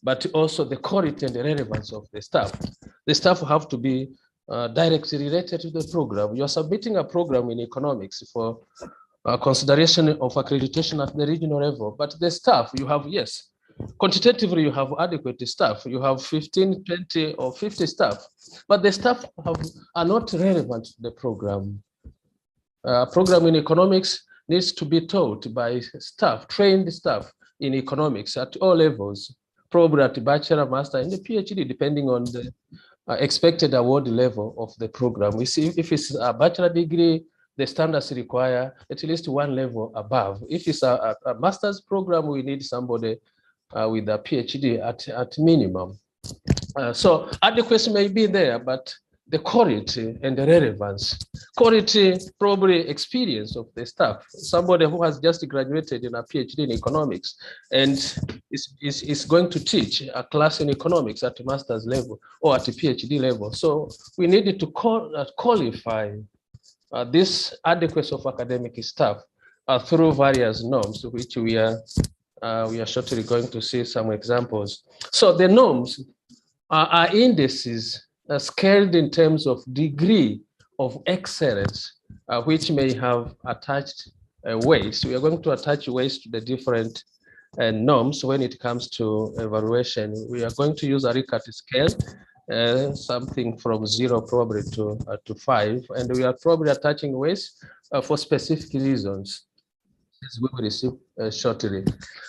but also the quality and the relevance of the staff. The staff have to be directly related to the program. You're submitting a program in economics for consideration of accreditation at the regional level, but the staff you have, yes, quantitatively you have adequate staff. You have 15, 20 or 50 staff, but the staff are not relevant to the program. Program in economics needs to be taught by staff, trained staff in economics at all levels, probably at bachelor, master, and the PhD, depending on the expected award level of the program. We see if it's a bachelor degree, the standards require at least one level above. If it's a master's program, we need somebody with a PhD at minimum. So adequacy may be there, but the quality and the relevance, quality, probably experience of the staff, somebody who has just graduated in a PhD in economics and is going to teach a class in economics at master's level or at a PhD level. So we needed to qualify this adequacy of academic staff through various norms, which we are shortly going to see some examples. So the norms are indices scaled in terms of degree of excellence, which may have attached weights. We are going to attach weights to the different norms when it comes to evaluation. We are going to use a Richter scale, something from 0 probably to 5, and we are probably attaching weights for specific reasons, as we will receive shortly.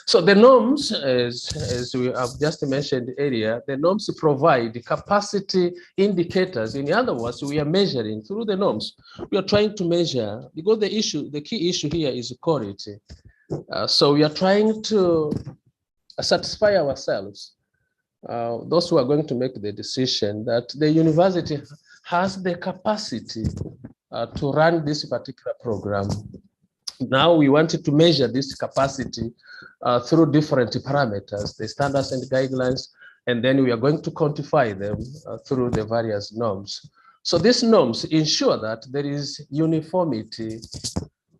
So the norms, as we have just mentioned earlier, the norms provide capacity indicators. In other words, we are measuring through the norms. We are trying to measure, because the key issue here is quality. So we are trying to satisfy ourselves, those who are going to make the decision, that the university has the capacity to run this particular program. Now we wanted to measure this capacity through different parameters, the standards and guidelines, and then we are going to quantify them through the various norms. So these norms ensure that there is uniformity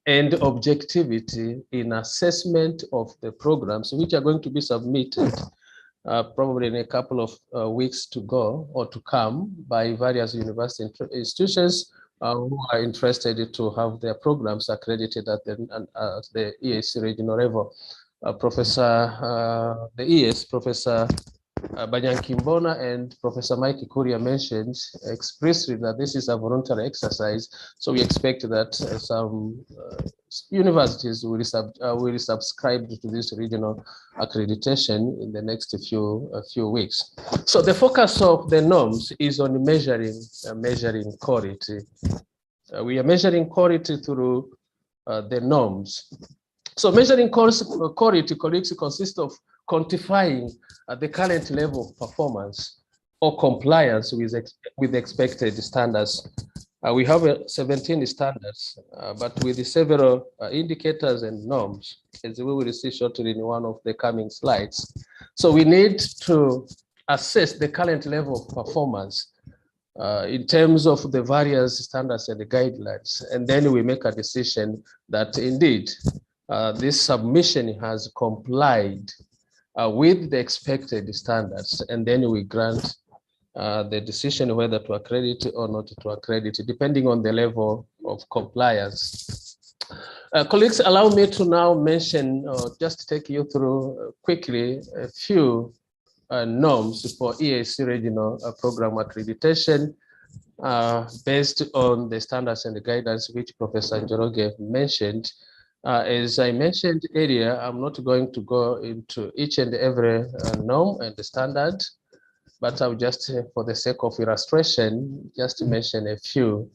and objectivity in assessment of the programs which are going to be submitted probably in a couple of weeks to go or to come by various university institutions who are interested to have their programs accredited at the EAC regional level. The ES, Professor Banyankimbona and Professor Mike Kuria mentioned explicitly that this is a voluntary exercise. So we expect that some universities will subscribe to this regional accreditation in the next few weeks. So the focus of the norms is on measuring quality. We are measuring quality through the norms. So measuring quality, colleagues, consists of quantifying the current level of performance or compliance with expected standards. We have 17 standards, but with several indicators and norms, as we will see shortly in one of the coming slides. So we need to assess the current level of performance in terms of the various standards and the guidelines, and then we make a decision that indeed this submission has complied with the expected standards, and then we grant the decision whether to accredit or not to accredit, depending on the level of compliance. Colleagues, allow me to now mention, just take you through quickly a few norms for EAC regional program accreditation based on the standards and the guidance which Professor Njoroge mentioned. As I mentioned earlier, I'm not going to go into each and every norm and the standard, but I'll just, for the sake of illustration, just mention a few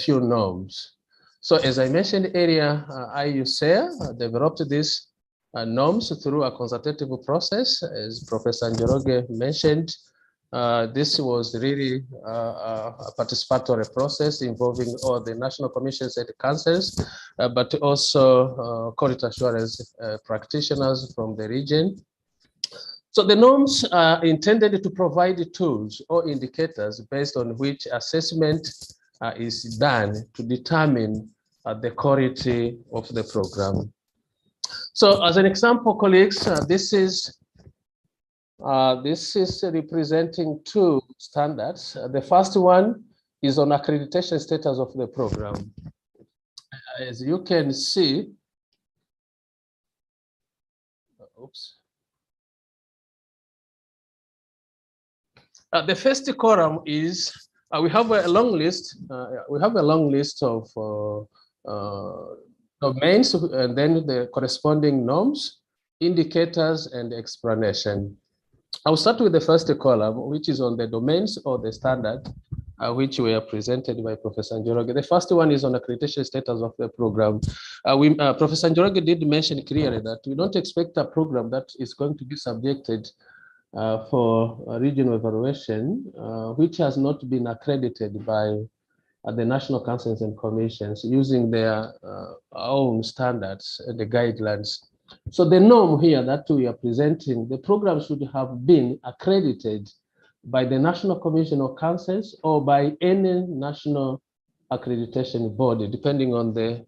norms. So as I mentioned earlier, Iucea developed these norms through a consultative process, as Professor Njoroge mentioned. This was really a participatory process involving all the national commissions and councils, but also quality assurance practitioners from the region. So the norms are intended to provide tools or indicators based on which assessment is done to determine the quality of the program. So as an example, colleagues, this is representing two standards. The first one is on accreditation status of the program. As you can see, the first column is we have a long list. We have a long list of domains, and then the corresponding norms, indicators, and explanation. I'll start with the first column, which is on the domains or the standard, which were presented by Professor Njoroge. The first one is on accreditation status of the program. Professor Njoroge did mention clearly that we don't expect a program that is going to be subjected for a regional evaluation, which has not been accredited by the national councils and commissions using their own standards and the guidelines. So the norm here that we are presenting, the program should have been accredited by the National Commission of Councils or by any national accreditation body, depending on the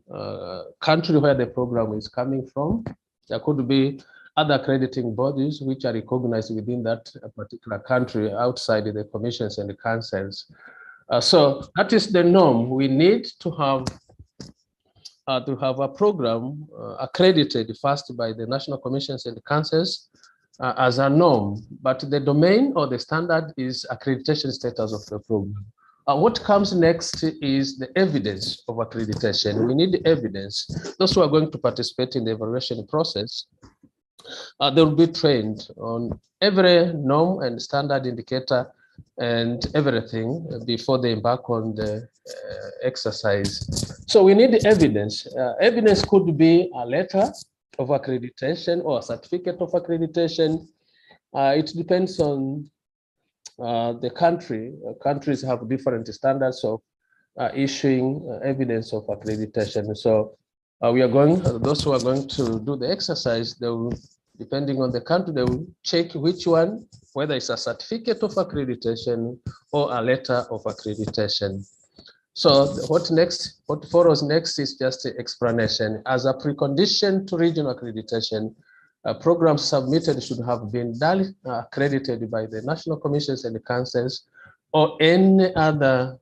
country where the program is coming from. There could be other accrediting bodies which are recognized within that particular country outside the commissions and the councils. So that is the norm. We need to have a program accredited first by the national commissions and the councils as a norm, but the domain or the standard is accreditation status of the program. What comes next is the evidence of accreditation. We need evidence. Those who are going to participate in the evaluation process, they will be trained on every norm and standard indicator and everything before they embark on the exercise. So we need evidence. Evidence could be a letter of accreditation or a certificate of accreditation. It depends on the country. Countries have different standards of issuing evidence of accreditation. So we are going, those who are going to do the exercise, they will, depending on the country, they will check which one, whether it's a certificate of accreditation or a letter of accreditation. So what follows next is just the explanation. As a precondition to regional accreditation, programs submitted should have been accredited by the national commissions and the councils or any other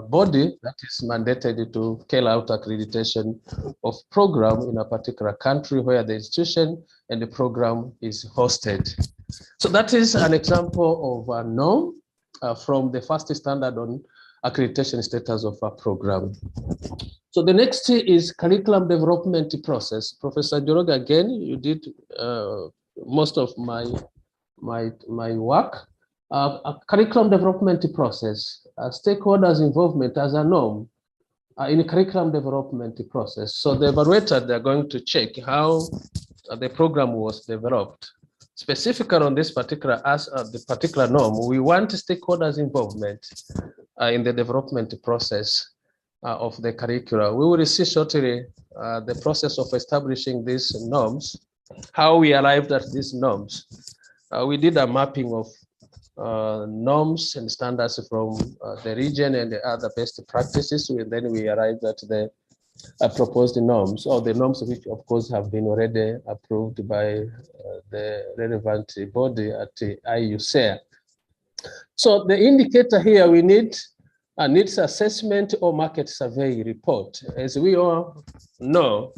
body that is mandated to carry out accreditation of program in a particular country where the institution and the program is hosted. So that is an example of a norm from the first standard on accreditation status of a program. So the next is curriculum development process. Professor Joroga, again, you did most of my work. A curriculum development process, stakeholders' involvement as a norm in a curriculum development process. So the evaluator, they're going to check how the program was developed. Specifically on this particular the particular norm, we want stakeholders' involvement in the development process of the curricula. We will see shortly the process of establishing these norms, how we arrived at these norms. We did a mapping of norms and standards from the region and the other best practices, and then we arrived at the proposed norms, or the norms which of course have been already approved by the relevant body at Iucea. So the indicator here, we need a needs assessment or market survey report. As we all know,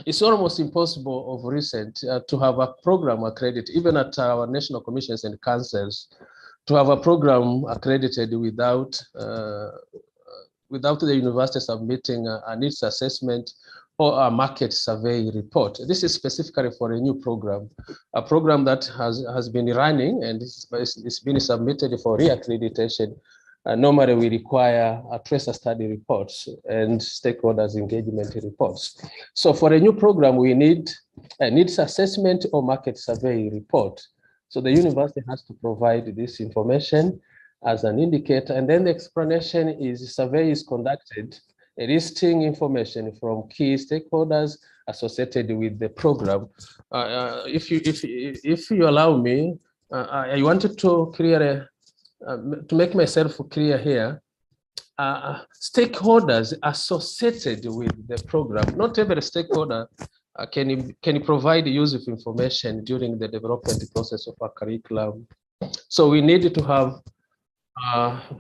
it's almost impossible of recent to have a program accredited, even at our national commissions and councils, to have a program accredited without the university submitting a needs assessment or a market survey report. This is specifically for a new program, a program that has been running and it's been submitted for reaccreditation. Normally we require a tracer study reports and stakeholders engagement reports. So for a new program, we need a needs assessment or market survey report. So the university has to provide this information as an indicator. And then the explanation is survey is conducted, listing information from key stakeholders associated with the program. If you allow me, I wanted to clear to make myself clear here, stakeholders associated with the program. Not every stakeholder can provide use of information during the development process of a curriculum. So we need to have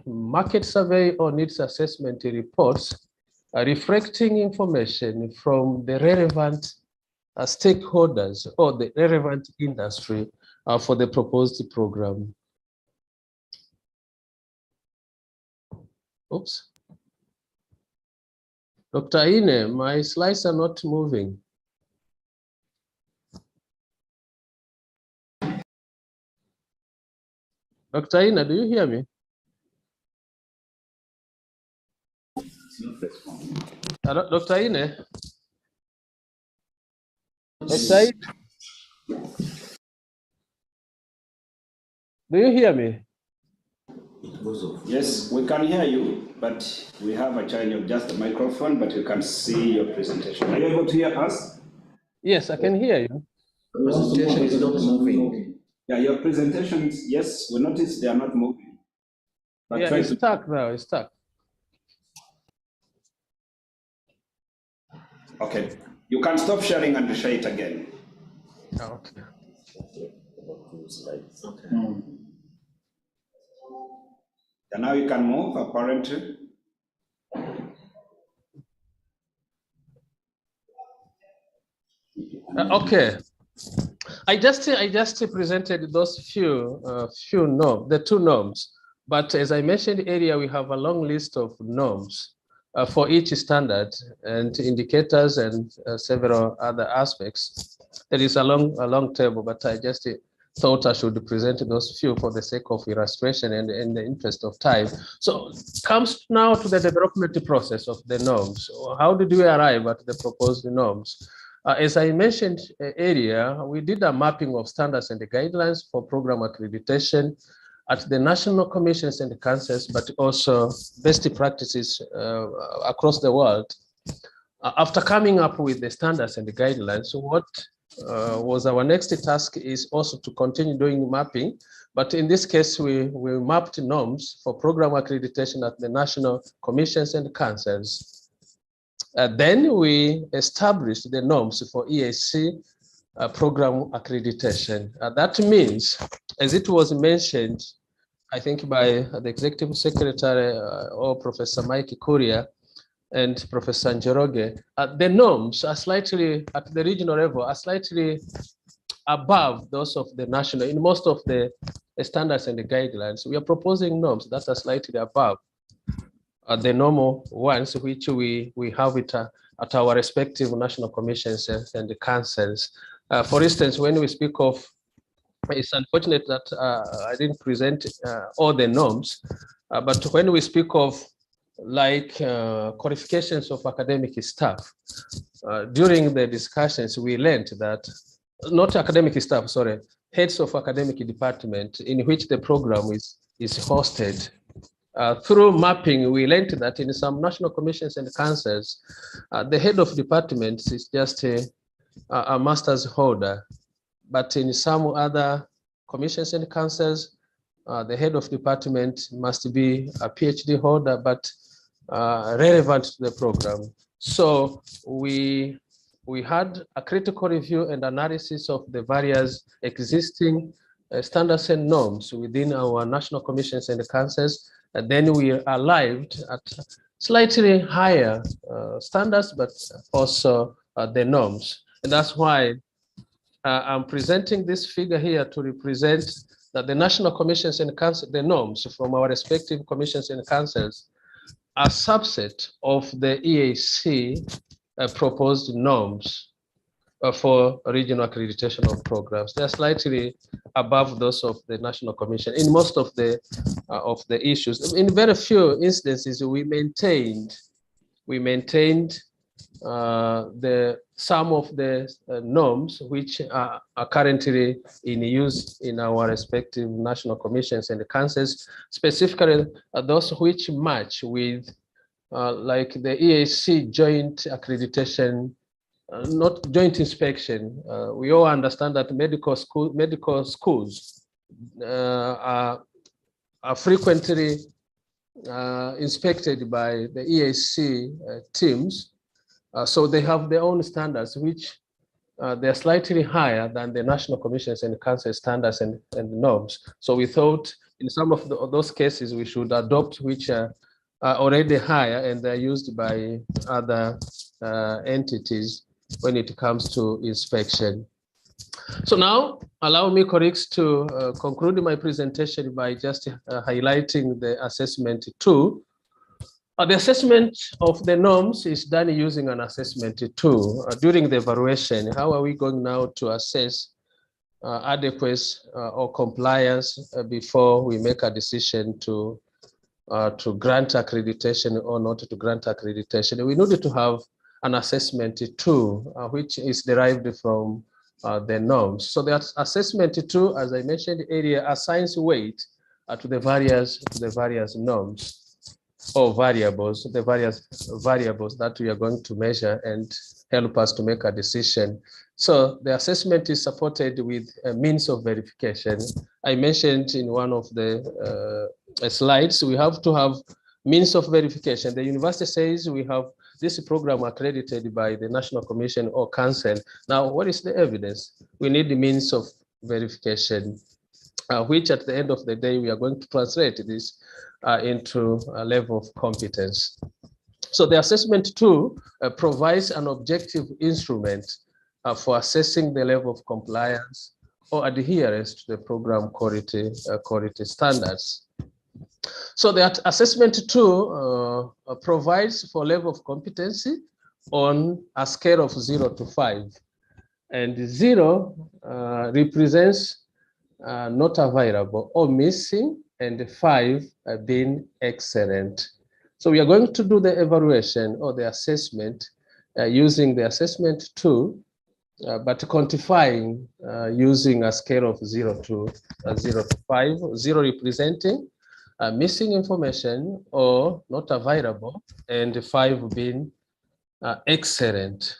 market survey or needs assessment reports reflecting information from the relevant stakeholders or the relevant industry for the proposed program. Oops. Dr. Ine, my slides are not moving. Dr. Ine, do you hear me? Dr. Ine? Dr. Ine? Do you hear me? Yes, we can hear you, but we have a challenge of just the microphone, but you can see your presentation. Are you able to hear us? Yes, I can hear you. The presentation is not moving. Yeah, your presentations, yes, we noticed they are not moving. But yeah, it's stuck now, it's stuck. Okay, you can stop sharing and share it again. Oh, okay. Okay. And now you can move, apparently. Okay. I just presented those few norms, the two norms. But as I mentioned earlier, we have a long list of norms for each standard and indicators and several other aspects. There is a long table, but I just thought I should present those few for the sake of illustration and in the interest of time. So comes now to the development process of the norms. How did we arrive at the proposed norms? As I mentioned earlier, we did a mapping of standards and the guidelines for program accreditation at the national commissions and the councils, but also best practices across the world. After coming up with the standards and the guidelines, what was our next task is also to continue doing mapping, but in this case, we mapped norms for program accreditation at the national commissions and councils. Then we established the norms for EAC program accreditation. That means, as it was mentioned, I think by the Executive Secretary or Professor Mike Kuria and Professor Njoroge, the norms are slightly, at the regional level, are slightly above those of the national. In most of the standards and the guidelines, we are proposing norms that are slightly above the normal ones, which we have it at our respective national commissions and the councils. For instance, when we speak of, it's unfortunate that I didn't present all the norms, but when we speak of like qualifications of academic staff, during the discussions, we learned that, not academic staff, sorry, heads of academic department in which the program is hosted. Through mapping, we learned that in some national commissions and councils, the head of departments is just a master's holder. But in some other commissions and councils, the head of department must be a PhD holder, but relevant to the program. So we had a critical review and analysis of the various existing standards and norms within our national commissions and councils. And then we arrived at slightly higher standards, but also the norms. And that's why I'm presenting this figure here to represent that the national commissions and councils, the norms from our respective commissions and councils, are a subset of the EAC proposed norms for regional accreditation of programs. They're slightly above those of the National Commission in most of the issues. In very few instances, we maintained some of the norms which are currently in use in our respective national commissions and councils, specifically those which match with like the EAC joint accreditation, not joint inspection. We all understand that medical schools are frequently inspected by the EAC teams. So they have their own standards, which they're slightly higher than the national commissions and council standards and norms. So we thought in some of those cases, we should adopt which are already higher and they're used by other entities when it comes to inspection. So now allow me, colleagues, to conclude my presentation by just highlighting the assessment tool. The assessment of the norms is done using an assessment tool. During the evaluation, how are we going now to assess adequacy or compliance before we make a decision to grant accreditation or not to grant accreditation? We needed to have an assessment tool, which is derived from the norms. So the assessment tool, as I mentioned earlier, assigns weight to the various norms or variables, the various variables that we are going to measure and help us to make a decision. So the assessment is supported with a means of verification. I mentioned in one of the slides, we have to have means of verification. The university says we have this program accredited by the National Commission or Council. Now, what is the evidence? We need the means of verification, which at the end of the day, we are going to translate this into a level of competence. So the assessment tool provides an objective instrument for assessing the level of compliance or adherence to the program quality standards. So that assessment tool provides for level of competency on a scale of 0 to 5. And 0 represents not available or missing, and 5 being excellent. So we are going to do the evaluation or the assessment using the assessment tool, but quantifying using a scale of 0 to 5, 0 representing missing information or not available, and 5 being excellent.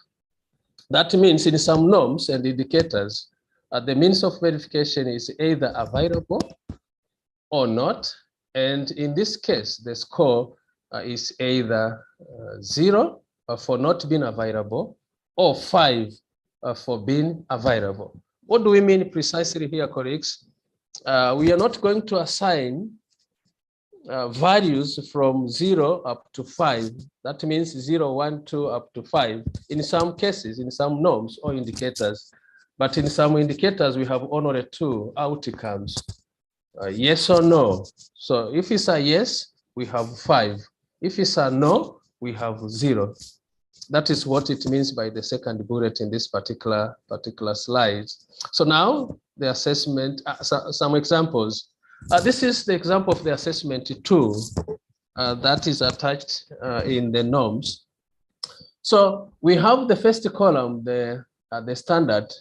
That means in some norms and indicators, the means of verification is either available or not. And in this case, the score is either 0 for not being available or 5 for being available. What do we mean precisely here, colleagues? We are not going to assign values from 0 up to 5. That means 0, 1, 2 up to 5 in some cases, in some norms or indicators. But in some indicators, we have only 2 outcomes, yes or no. So if it's a yes, we have 5. If it's a no, we have 0. That is what it means by the second bullet in this particular slide. So now the assessment, some examples. This is the example of the assessment tool that is attached in the norms. So we have the first column, the standard,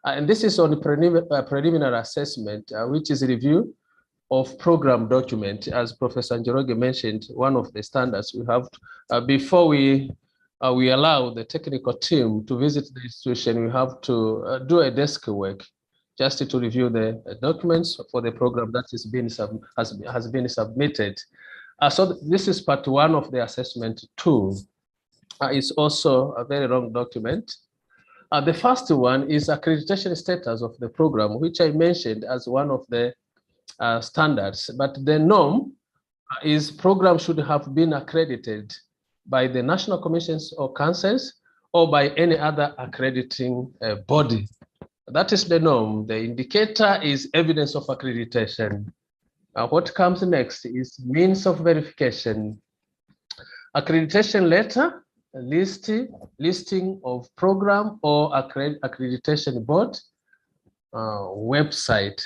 and this is on the preliminary assessment, which is review of program document. As Professor Njoroge mentioned, one of the standards we have before we allow the technical team to visit the institution, we have to do a desk work just to review the documents for the program that has been submitted. So this is part 1 of the assessment tool. It's also a very long document. The first one is accreditation status of the program, which I mentioned as one of the standards. But the norm is program should have been accredited by the national commissions or councils or by any other accrediting body. That is the norm. The indicator is evidence of accreditation. What comes next is means of verification. Accreditation letter, listing of program or accreditation board website.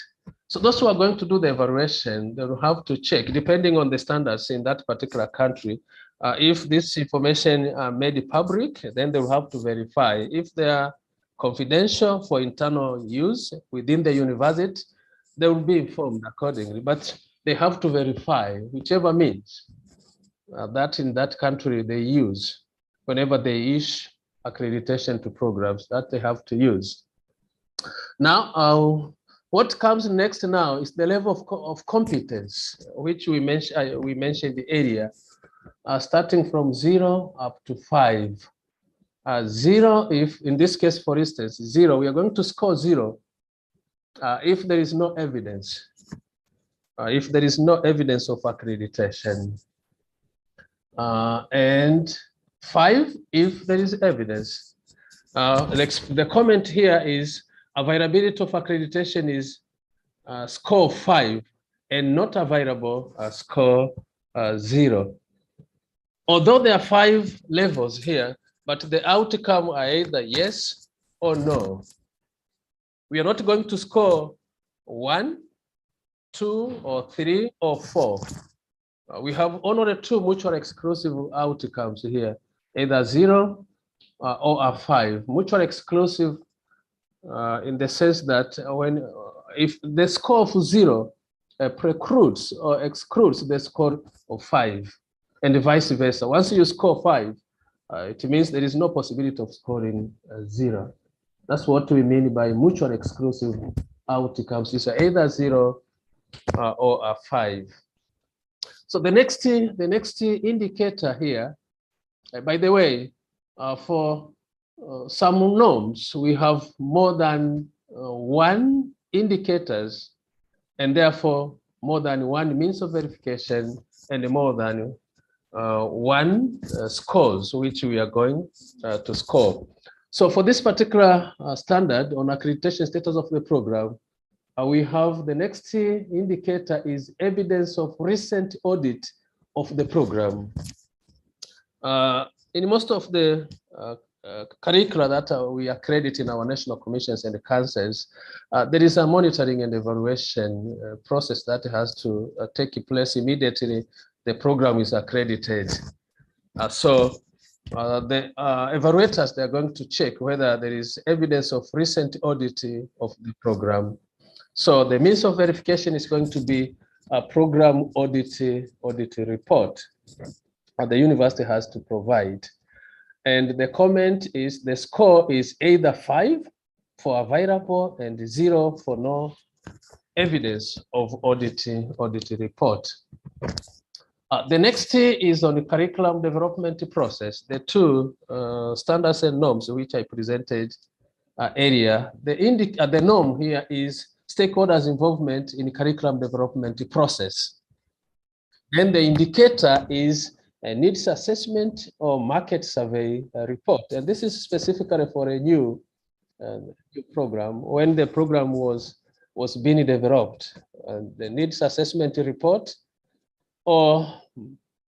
So those who are going to do the evaluation, they will have to check, depending on the standards in that particular country, if this information are made public, then they will have to verify. If they are confidential for internal use within the university, they will be informed accordingly, but they have to verify whichever means that in that country they use whenever they issue accreditation to programs that they have to use. Now, what comes next now is the level of competence, which we mentioned earlier, starting from 0 up to 5. 0, if in this case, for instance, 0, we are going to score 0 if there is no evidence. If there is no evidence of accreditation. And 5, if there is evidence. The comment here is availability of accreditation is score 5 and not available score 0. Although there are 5 levels here, but the outcome are either yes or no. We are not going to score 1, 2, or 3, or 4. We have only 2 mutual exclusive outcomes here, either 0 or a 5. Mutual exclusive in the sense that if the score of 0 precludes or excludes the score of 5, and vice versa. Once you score 5, it means there is no possibility of scoring 0. That's what we mean by mutual exclusive outcomes. It's either 0 or a 5. So the next indicator here, by the way, for some norms, we have more than 1 indicators, and therefore more than 1 means of verification and more than 1 scores, which we are going to score. So for this particular standard on accreditation status of the program, we have the next indicator is evidence of recent audit of the program. In most of the curricula that we accredit in our national commissions and councils, there is a monitoring and evaluation process that has to take place immediately the program is accredited. The evaluators, they're going to check whether there is evidence of recent audit of the program. So the means of verification is going to be a program audit report that the university has to provide. And the comment is the score is either 5 for available and 0 for no evidence of audit report. The next is on the curriculum development process. The two standards and norms which I presented earlier. The norm here is stakeholders' involvement in the curriculum development process. Then the indicator is a needs assessment or market survey report. And this is specifically for a new program. When the program was being developed, the needs assessment report or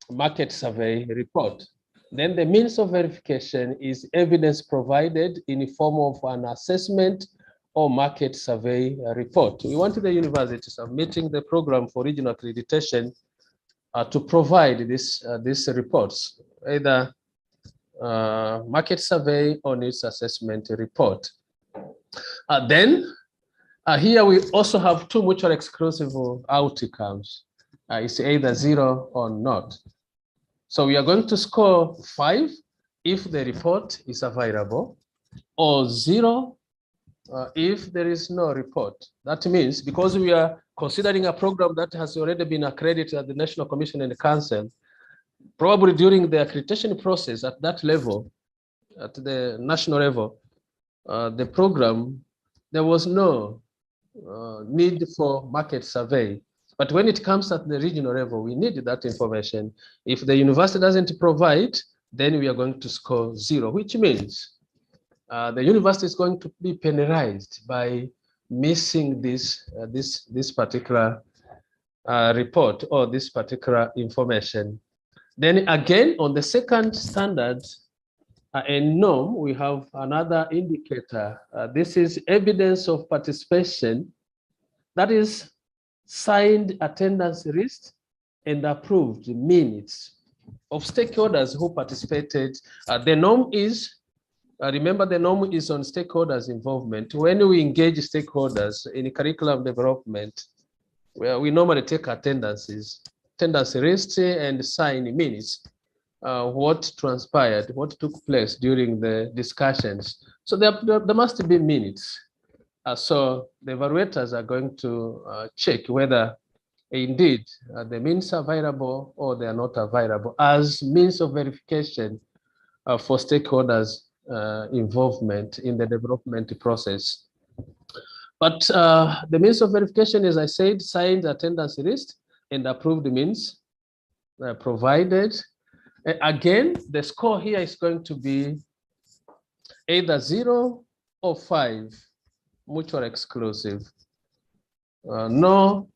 market survey report. Then the means of verification is evidence provided in the form of an assessment or market survey report. We want the university submitting the program for regional accreditation to provide these reports, either market survey or needs assessment report. Then here we also have two mutual exclusive outcomes. It's either 0 or not. So we are going to score 5 if the report is available, or 0 if there is no report. That means because we are considering a program that has already been accredited at the National Commission and the Council, probably during the accreditation process at that level, at the national level, the program, there was no need for market survey. But when it comes at the regional level, we need that information. If the university doesn't provide, then we are going to score 0, which means the university is going to be penalized by missing this particular report or this particular information. Then again, on the second standard and norm, we have another indicator. This is evidence of participation, that is signed attendance list and approved minutes of stakeholders who participated. The norm is, remember the norm is on stakeholders involvement. When we engage stakeholders in curriculum development, well, we normally take attendance list and sign minutes, what transpired, what took place during the discussions. So there must be minutes. So the evaluators are going to check whether indeed the means are available or they are not available as means of verification for stakeholders' involvement in the development process. But the means of verification, as I said, signed attendance list and approved means provided. Again, the score here is going to be either 0 or 5. Mutual exclusive. No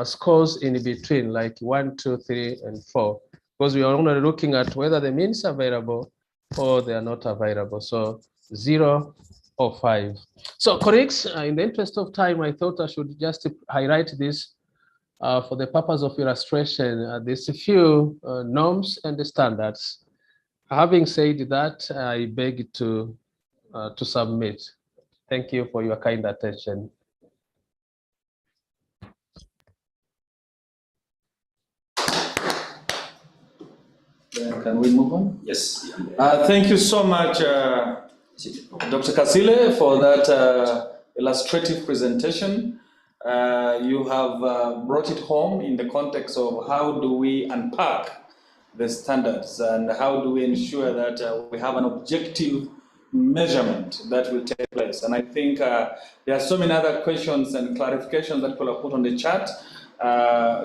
scores in between, like 1, 2, 3, and 4, because we are only looking at whether the means are available or they are not available. So 0 or 5. So colleagues, in the interest of time, I thought I should just highlight this for the purpose of illustration. There's a few norms and the standards. Having said that, I beg to submit. Thank you for your kind attention. Can we move on? Yes. Thank you so much, Dr. Kasile, for that illustrative presentation. You have brought it home in the context of how do we unpack the standards and how do we ensure that we have an objective measurement that will take place. And I think there are so many other questions and clarifications that people have put on the chat.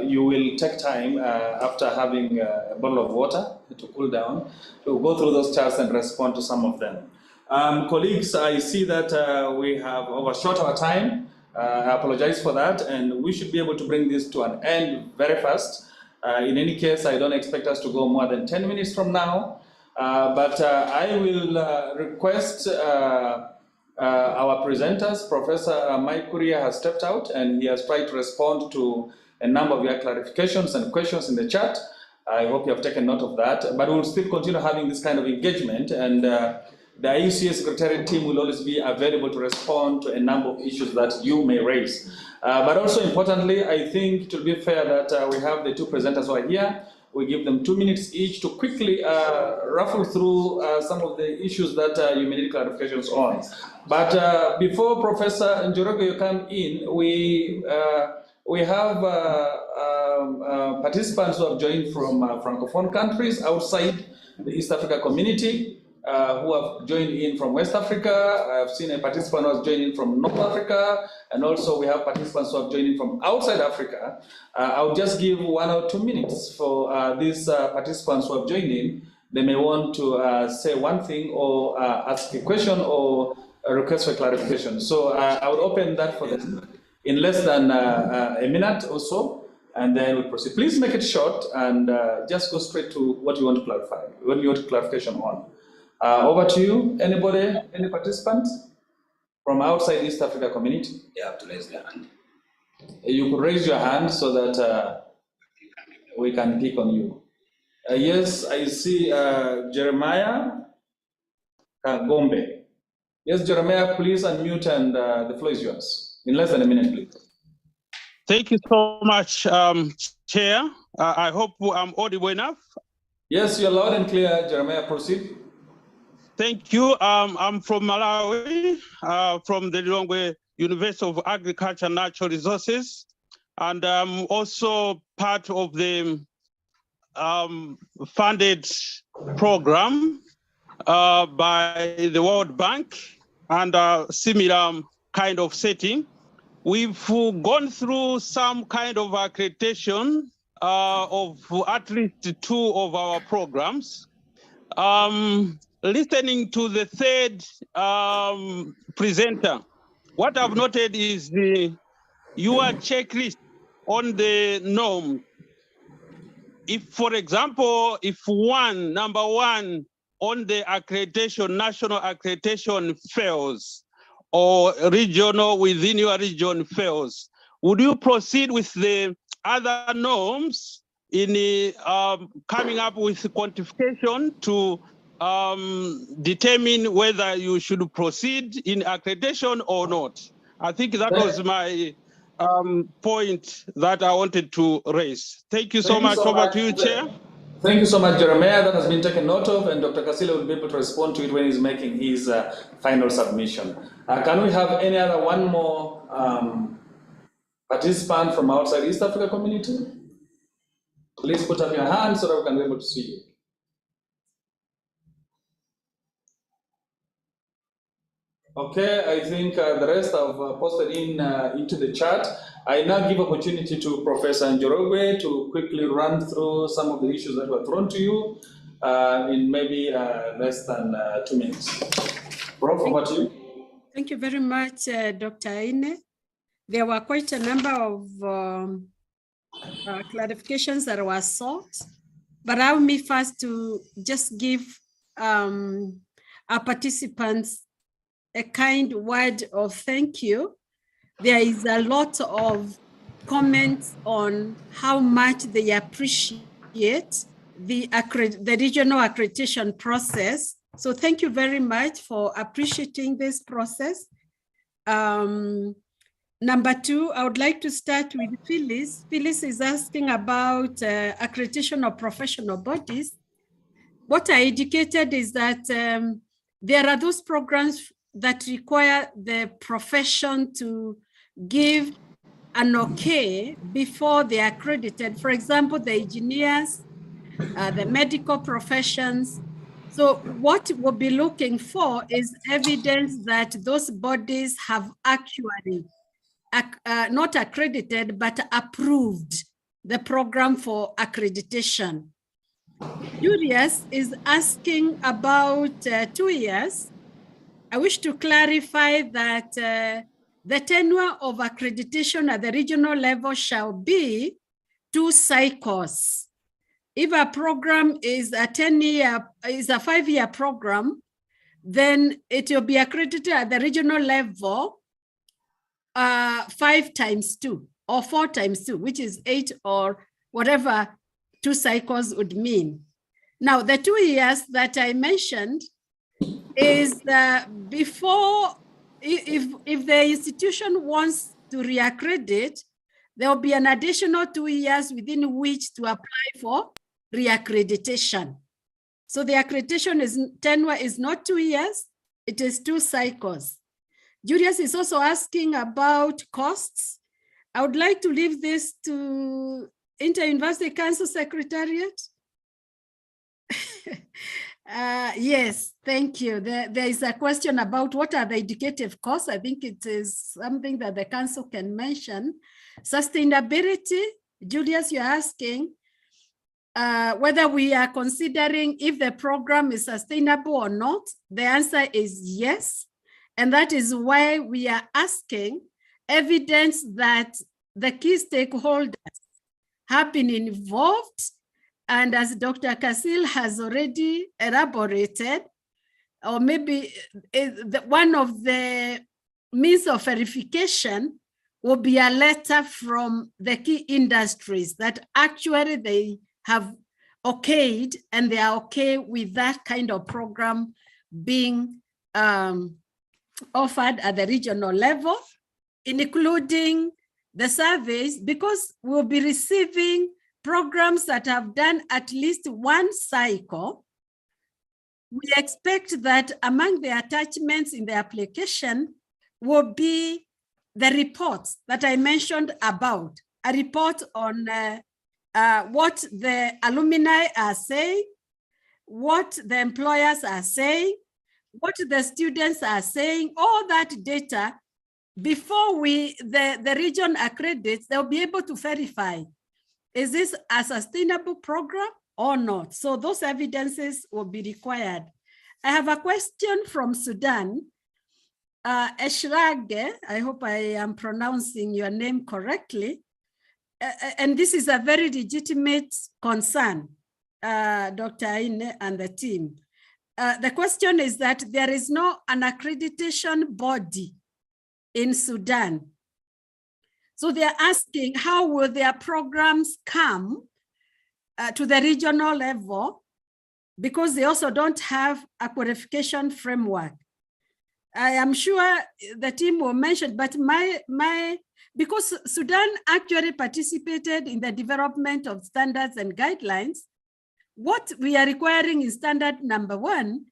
You will take time after having a bottle of water to cool down to go through those charts and respond to some of them. Colleagues, I see that we have overshot our time. I apologize for that, and we should be able to bring this to an end very fast. In any case, I don't expect us to go more than 10 minutes from now. But I will request our presenters. Professor Mike Kuria has stepped out and he has tried to respond to a number of your clarifications and questions in the chat. I hope you have taken note of that, but we'll still continue having this kind of engagement, and the Iucea Secretariat team will always be available to respond to a number of issues that you may raise. But also importantly, I think it will be fair that we have the two presenters who are here. We give them 2 minutes each to quickly ruffle through some of the issues that you may need clarifications on. But before Professor Njoroge come in, we have participants who have joined from Francophone countries outside the East Africa community, who have joined in from West Africa. I've seen a participant who has joined in from North Africa, and also we have participants who have joined in from outside Africa. I'll just give 1 or 2 minutes for these participants who have joined in. They may want to say one thing or ask a question or a request for clarification. So I would open that for them in less than a minute or so, and then we'll proceed. Please make it short and just go straight to what you want to clarify, what you want clarification on. Over to you. Anybody, any participants from outside East Africa community? You have to raise their hand. You could raise your hand so that we can pick on you. Yes, I see Jeremiah Gombe. Yes, Jeremiah, please unmute and the floor is yours. In less than a minute, please. Thank you so much, Chair. I hope I'm audible enough. Yes, you're loud and clear. Jeremiah, proceed. Thank you. I'm from Malawi, from the Lilongwe University of Agriculture and Natural Resources. And I'm also part of the funded program by the World Bank and a similar kind of setting. We've gone through some kind of accreditation of at least 2 of our programs. Listening to the third presenter, what I've noted is your checklist on the norm. If, for example, if number one on the accreditation, national accreditation fails, or regional within your region fails, would you proceed with the other norms in coming up with quantification to determine whether you should proceed in accreditation or not? I think that was my point that I wanted to raise. Thank you so much. Over to you, Chair. Thank you so much, Jeremiah. That has been taken note of, and Dr. Kasile will be able to respond to it when he's making his final submission. Can we have any other one more participant from outside East Africa community? Please put up your hand so that we can be able to see you. Okay, I think the rest have posted into the chat. I now give opportunity to Professor Njoroge to quickly run through some of the issues that were thrown to you in maybe less than 2 minutes. Prof, over to you. Thank you very much, Dr. Aine. There were quite a number of clarifications that were sought, but allow me first to just give our participants a kind word of thank you. There is a lot of comments on how much they appreciate the regional accreditation process. So thank you very much for appreciating this process. Number 2, I would like to start with Phyllis. Phyllis is asking about accreditation of professional bodies. What I indicated is that there are those programs that require the profession to give an okay before they are accredited. For example, the engineers, the medical professions. So what we'll be looking for is evidence that those bodies have actually not accredited, but approved the program for accreditation. Julius is asking about 2 years. I wish to clarify that the tenure of accreditation at the regional level shall be 2 cycles. If a program is a 5-year program, then it will be accredited at the regional level 5 times 2 or 4 times 2, which is 8 or whatever 2 cycles would mean. Now, the 2 years that I mentioned is before, if the institution wants to reaccredit, there will be an additional 2 years within which to apply for reaccreditation. So the accreditation tenure is not 2 years, it is 2 cycles. Julius is also asking about costs. I would like to leave this to Inter-University Council Secretariat. Yes, thank you. There is a question about what are the educative costs. I think it is something that the council can mention. Sustainability, Julius, you're asking whether we are considering if the program is sustainable or not. The answer is yes. And that is why we are asking evidence that the key stakeholders have been involved. And as Dr. Kasil has already elaborated, or maybe one of the means of verification will be a letter from the key industries that actually they have okayed and they are okay with that kind of program being offered at the regional level, including the surveys, because we'll be receiving programs that have done at least 1 cycle. We expect that among the attachments in the application will be the reports that I mentioned about, a report on what the alumni are saying, what the employers are saying, what the students are saying, all that data. Before the region accredits, they'll be able to verify, is this a sustainable program or not? So those evidences will be required. I have a question from Sudan. Eshrage, I hope I am pronouncing your name correctly. And this is a very legitimate concern, Dr. Aine and the team. The question is that there is no an accreditation body in Sudan. So they're asking, how will their programs come to the regional level, because they also don't have a framework. I am sure the team will mention, but because Sudan actually participated in the development of standards and guidelines, what we are requiring in standard number 1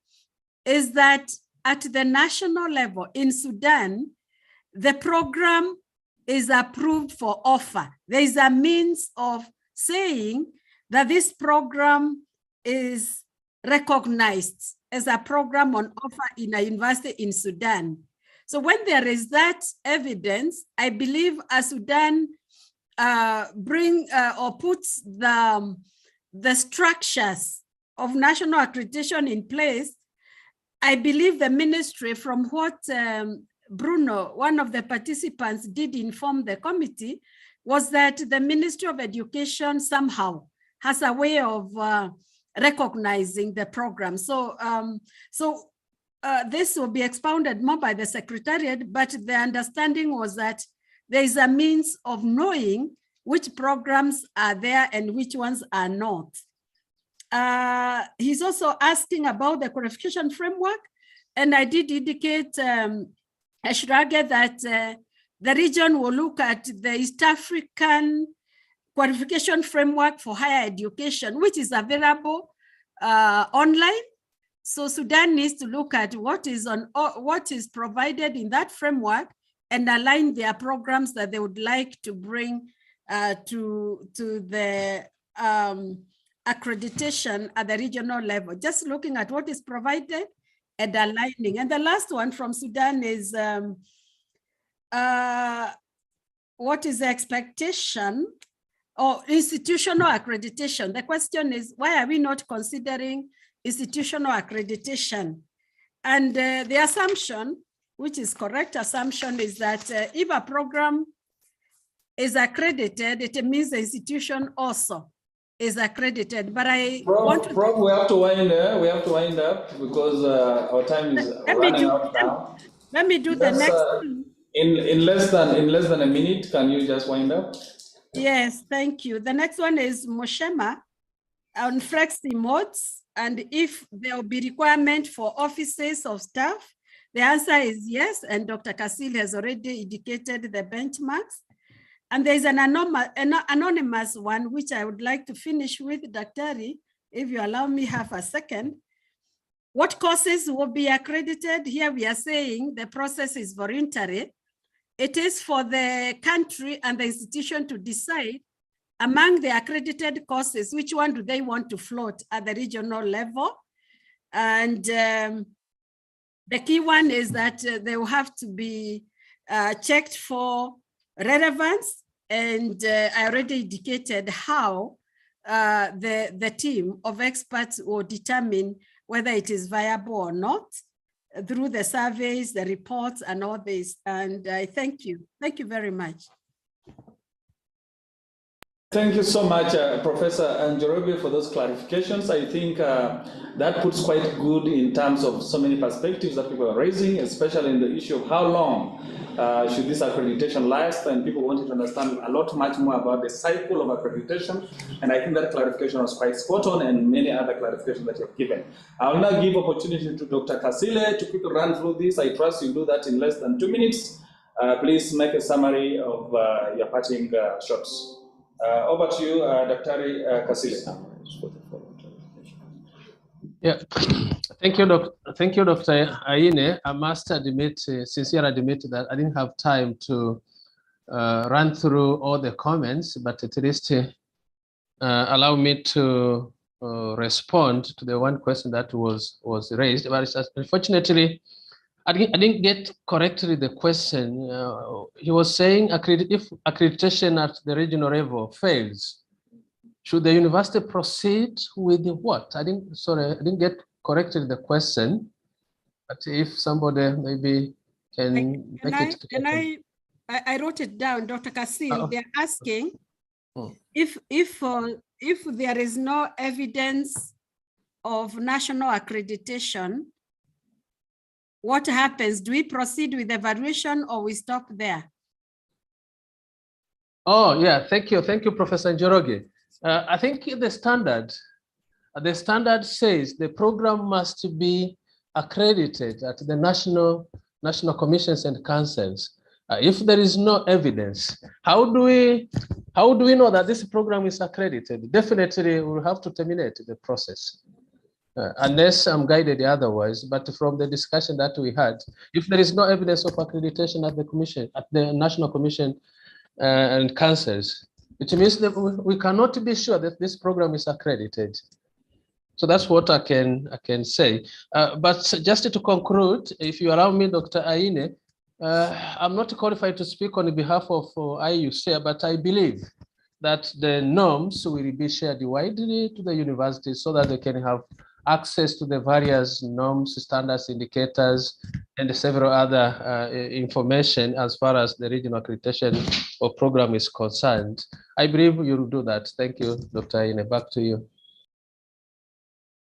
is that at the national level in Sudan, the program is approved for offer. There is a means of saying that this program is recognized as a program on offer in a university in Sudan. So when there is that evidence, I believe Sudan puts the structures of national accreditation in place. I believe the ministry, from what Bruno, one of the participants, did inform the committee, was that the Ministry of Education somehow has a way of recognizing the program. So, this will be expounded more by the Secretariat, but the understanding was that there is a means of knowing which programs are there and which ones are not. He's also asking about the qualification framework, and I did indicate, Eshrage, that the region will look at the East African qualification framework for higher education, which is available online. So Sudan needs to look at what is provided in that framework and align their programs that they would like to bring to the accreditation at the regional level. Just looking at what is provided and aligning. And the last one from Sudan is what is the expectation or institutional accreditation? The question is, why are we not considering institutional accreditation? And the assumption, which is correct assumption, is that if a program is accredited, it means the institution also is accredited. But I Prof, we have to wind up because our time is running out now. Let me do the next one. In less than a minute, can you just wind up? Yes, thank you. The next one is Moshema on flexi modes, and if there will be requirement for offices of staff. The answer is yes, and Dr. Kasil has already indicated the benchmarks. And there's an anonymous one, which I would like to finish with, Daktari, if you allow me half a second. What courses will be accredited? Here we are saying the process is voluntary. It is for the country and the institution to decide among the accredited courses, which one do they want to float at the regional level. And the key one is that they will have to be checked for relevance. And I already indicated how the team of experts will determine whether it is viable or not through the surveys, the reports, and all this. And I thank you. Thank you very much. Thank you so much, Professor Njoroge, for those clarifications. I think that puts quite good in terms of so many perspectives that people are raising, especially in the issue of how long should this accreditation last, and people wanted to understand a lot much more about the cycle of accreditation, and I think that clarification was quite spot on, and many other clarifications that you have given. I will now give opportunity to Dr. Kasile to quickly run through this. I trust you'll do that in less than 2 minutes. Please make a summary of your parting shots. Over to you, Dr. Kasile. Yeah, thank you, Dr. Aine. I must admit, sincerely admit that I didn't have time to run through all the comments, but at least allow me to respond to the one question that was raised. But unfortunately, I didn't get correctly the question. He was saying if accreditation at the regional level fails, should the university proceed with what? I didn't get correctly the question. But if somebody maybe can I wrote it down, Dr. Kasil. They're asking if there is no evidence of national accreditation, what happens? Do we proceed with evaluation or we stop there? Oh, yeah, thank you, Professor Njoroge. I think the standard says the program must be accredited at the national commissions and councils. If there is no evidence, how do we know that this program is accredited? Definitely, we'll have to terminate the process. Unless I'm guided otherwise, but from the discussion that we had, if there is no evidence of accreditation at the commission, at the national commission and councils, it means that we cannot be sure that this program is accredited. So that's what I can say. But just to conclude, if you allow me, Dr. Aine, I'm not qualified to speak on behalf of Iucea, but I believe that the norms will be shared widely to the universities so that they can have access to the various norms, standards, indicators, and several other information as far as the regional accreditation or program is concerned. I believe you'll do that. Thank you, Dr. Aine. Back to you.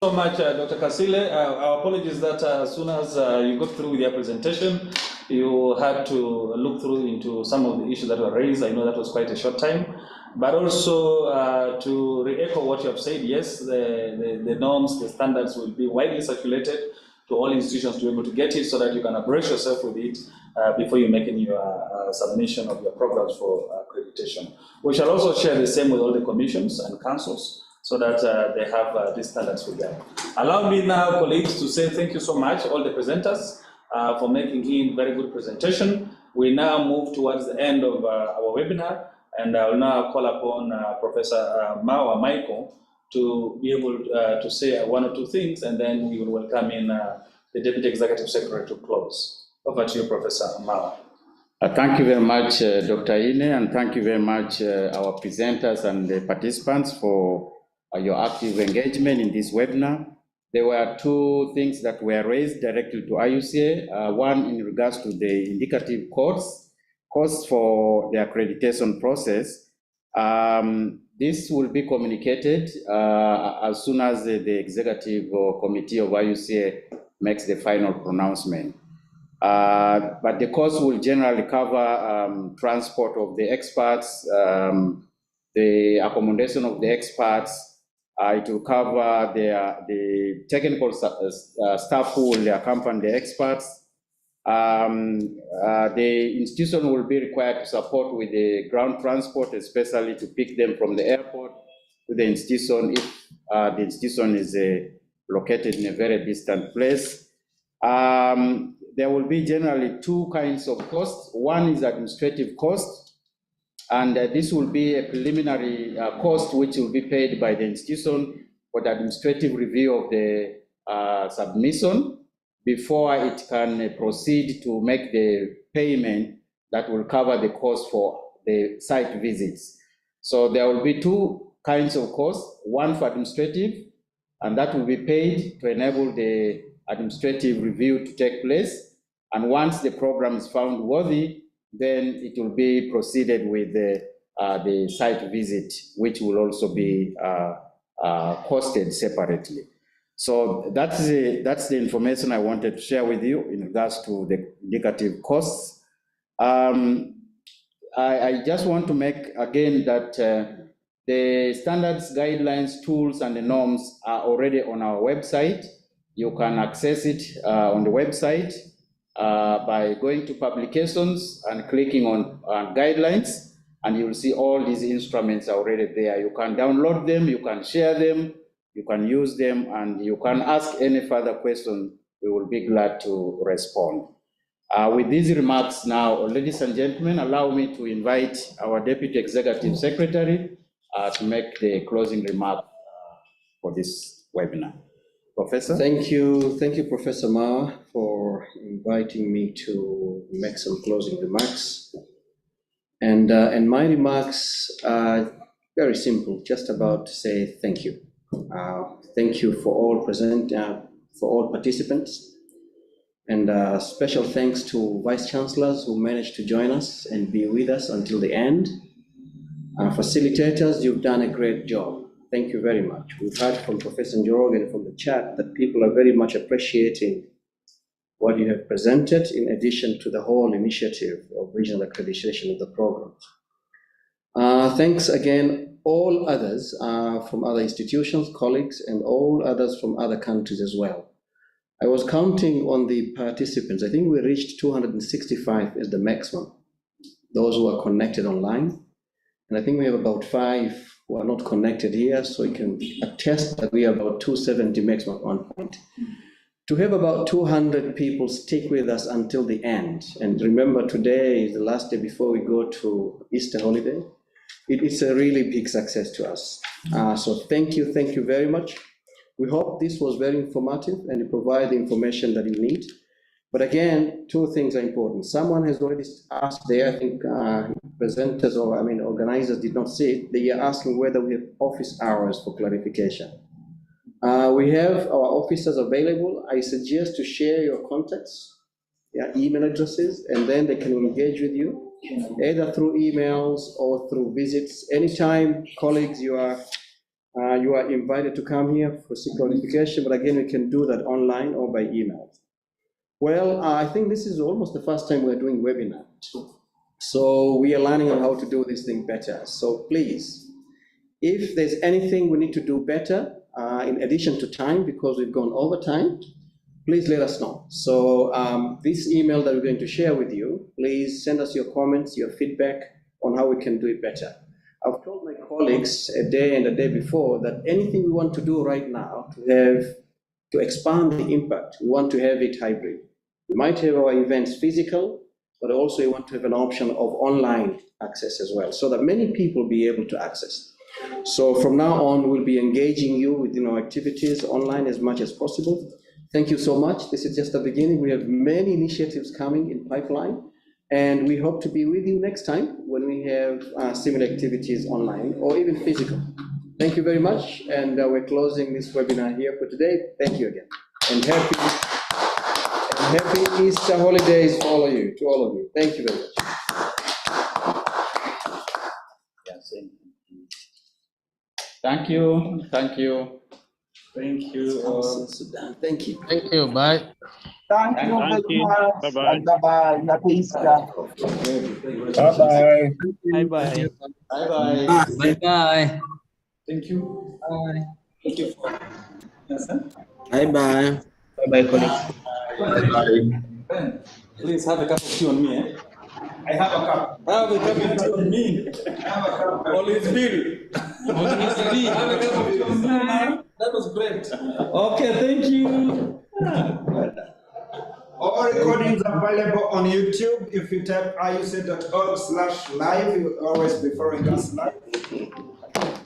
So much, Dr. Kasile. Our apologies that as soon as you got through with your presentation, you had to look through into some of the issues that were raised. I know that was quite a short time. But also to re-echo what you have said, yes, the norms, the standards will be widely circulated to all institutions to be able to get it so that you can abreast yourself with it before you make any submission of your programs for accreditation. We shall also share the same with all the commissions and councils so that they have these standards with them. Allow me now, colleagues, to say thank you so much, all the presenters, for making a very good presentation. We now move towards the end of our webinar. And I will now call upon Professor Mawa Michael to be able to say one or two things, and then we will welcome in the Deputy Executive Secretary to close. Over to you, Professor Mawa. Thank you very much, Dr. Aine, and thank you very much, our presenters and the participants for your active engagement in this webinar. There were two things that were raised directly to Iucea. One in regards to the indicative costs for the accreditation process. this will be communicated as soon as the executive committee of Iucea makes the final pronouncement. But the cost will generally cover transport of the experts, the accommodation of the experts. It will cover the technical staff who will accompany the experts. The institution will be required to support with the ground transport, especially to pick them from the airport to the institution if the institution is located in a very distant place. There will be generally two kinds of costs. One is administrative cost, and this will be a preliminary cost which will be paid by the institution for the administrative review of the submission before it can proceed to make the payment that will cover the cost for the site visits. So there will be two kinds of costs, one for administrative, and that will be paid to enable the administrative review to take place. And once the program is found worthy, then it will be proceeded with the site visit, which will also be costed separately. So that's the information I wanted to share with you in regards to the indicative costs. I just want to make again that the standards, guidelines, tools, and the norms are already on our website. You can access it on the website by going to publications and clicking on guidelines, and you will see all these instruments are already there. You can download them, you can share them, you can use them, and you can ask any further question. We will be glad to respond. With these remarks now, ladies and gentlemen, allow me to invite our Deputy Executive Secretary to make the closing remark for this webinar. Professor? Thank you, Professor Mao, for inviting me to make some closing remarks. And my remarks are very simple, just about to say thank you. Thank you for all for all participants. And special thanks to Vice Chancellors who managed to join us and be with us until the end. Facilitators, you've done a great job. Thank you very much. We've heard from Professor Njoroge and from the chat that people are very much appreciating what you have presented, in addition to the whole initiative of regional accreditation of the program. Thanks again, all others from other institutions, colleagues, and all others from other countries as well. I was counting on the participants. I think we reached 265 as the maximum, those who are connected online. And I think we have about 5 who are not connected here, so you can attest that we are about 270 maximum at one point. To have about 200 people stick with us until the end, and remember today is the last day before we go to Easter holiday, it's a really big success to us. So thank you very much. We hope this was very informative and you provide the information that you need. But again, 2 things are important. Someone has already asked there, I think presenters or organizers did not see it. They are asking whether we have office hours for clarification. We have our officers available. I suggest to share your contacts, email addresses, and then they can engage with you, either through emails or through visits. Anytime, colleagues, you are invited to come here for seek clarification, but again, we can do that online or by email. Well, I think this is almost the first time we're doing webinar. So we are learning on how to do this thing better. So please, if there's anything we need to do better, in addition to time, because we've gone over time, please let us know. So this email that we're going to share with you, please send us your comments, your feedback on how we can do it better. I've told my colleagues a day and a day before that anything we want to do right now to expand the impact, we want to have it hybrid. We might have our events physical, but also we want to have an option of online access as well, so that many people be able to access. So from now on, we'll be engaging you with activities online as much as possible. Thank you so much. This is just the beginning. We have many initiatives coming in pipeline, and we hope to be with you next time when we have similar activities online or even physical. Thank you very much, and we're closing this webinar here for today. Thank you again, and happy Easter holidays to all of you. Thank you very much. Thank you. Thank you. Thank you. Sudan. Thank you. Thank you. Bye. Thank you Thank very you. much. Bye-bye. And bye-bye. Happy Easter. Bye-bye. Bye-bye. Bye-bye. Bye-bye. Thank you. Bye. Thank you for. Yes, sir. Bye-bye. Bye-bye, colleagues. Ben, please have a cup of tea on me. Eh? I have a cup. Have a cup of tea on me. I have a cup. On his bill. On his bill. Have a cup of tea on me, man. That was great. Okay, thank you. All recordings available on YouTube. If you type iucea.org/live, you will always be following us live.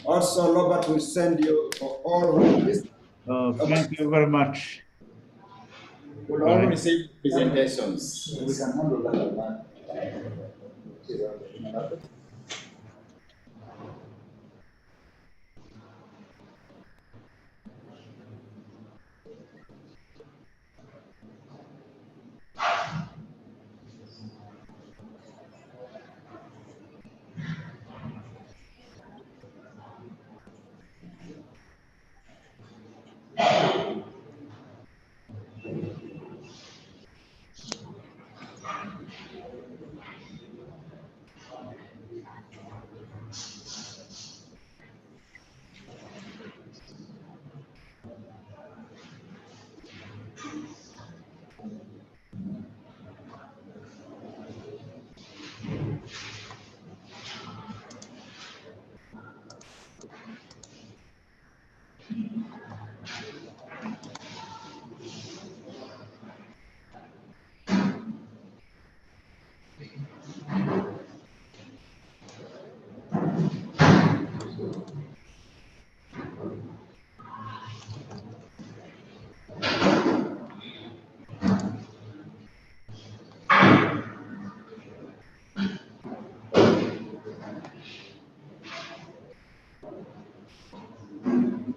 Also, Robert will send you for all this. Thank you very much. We'll all receive presentations. We can handle that.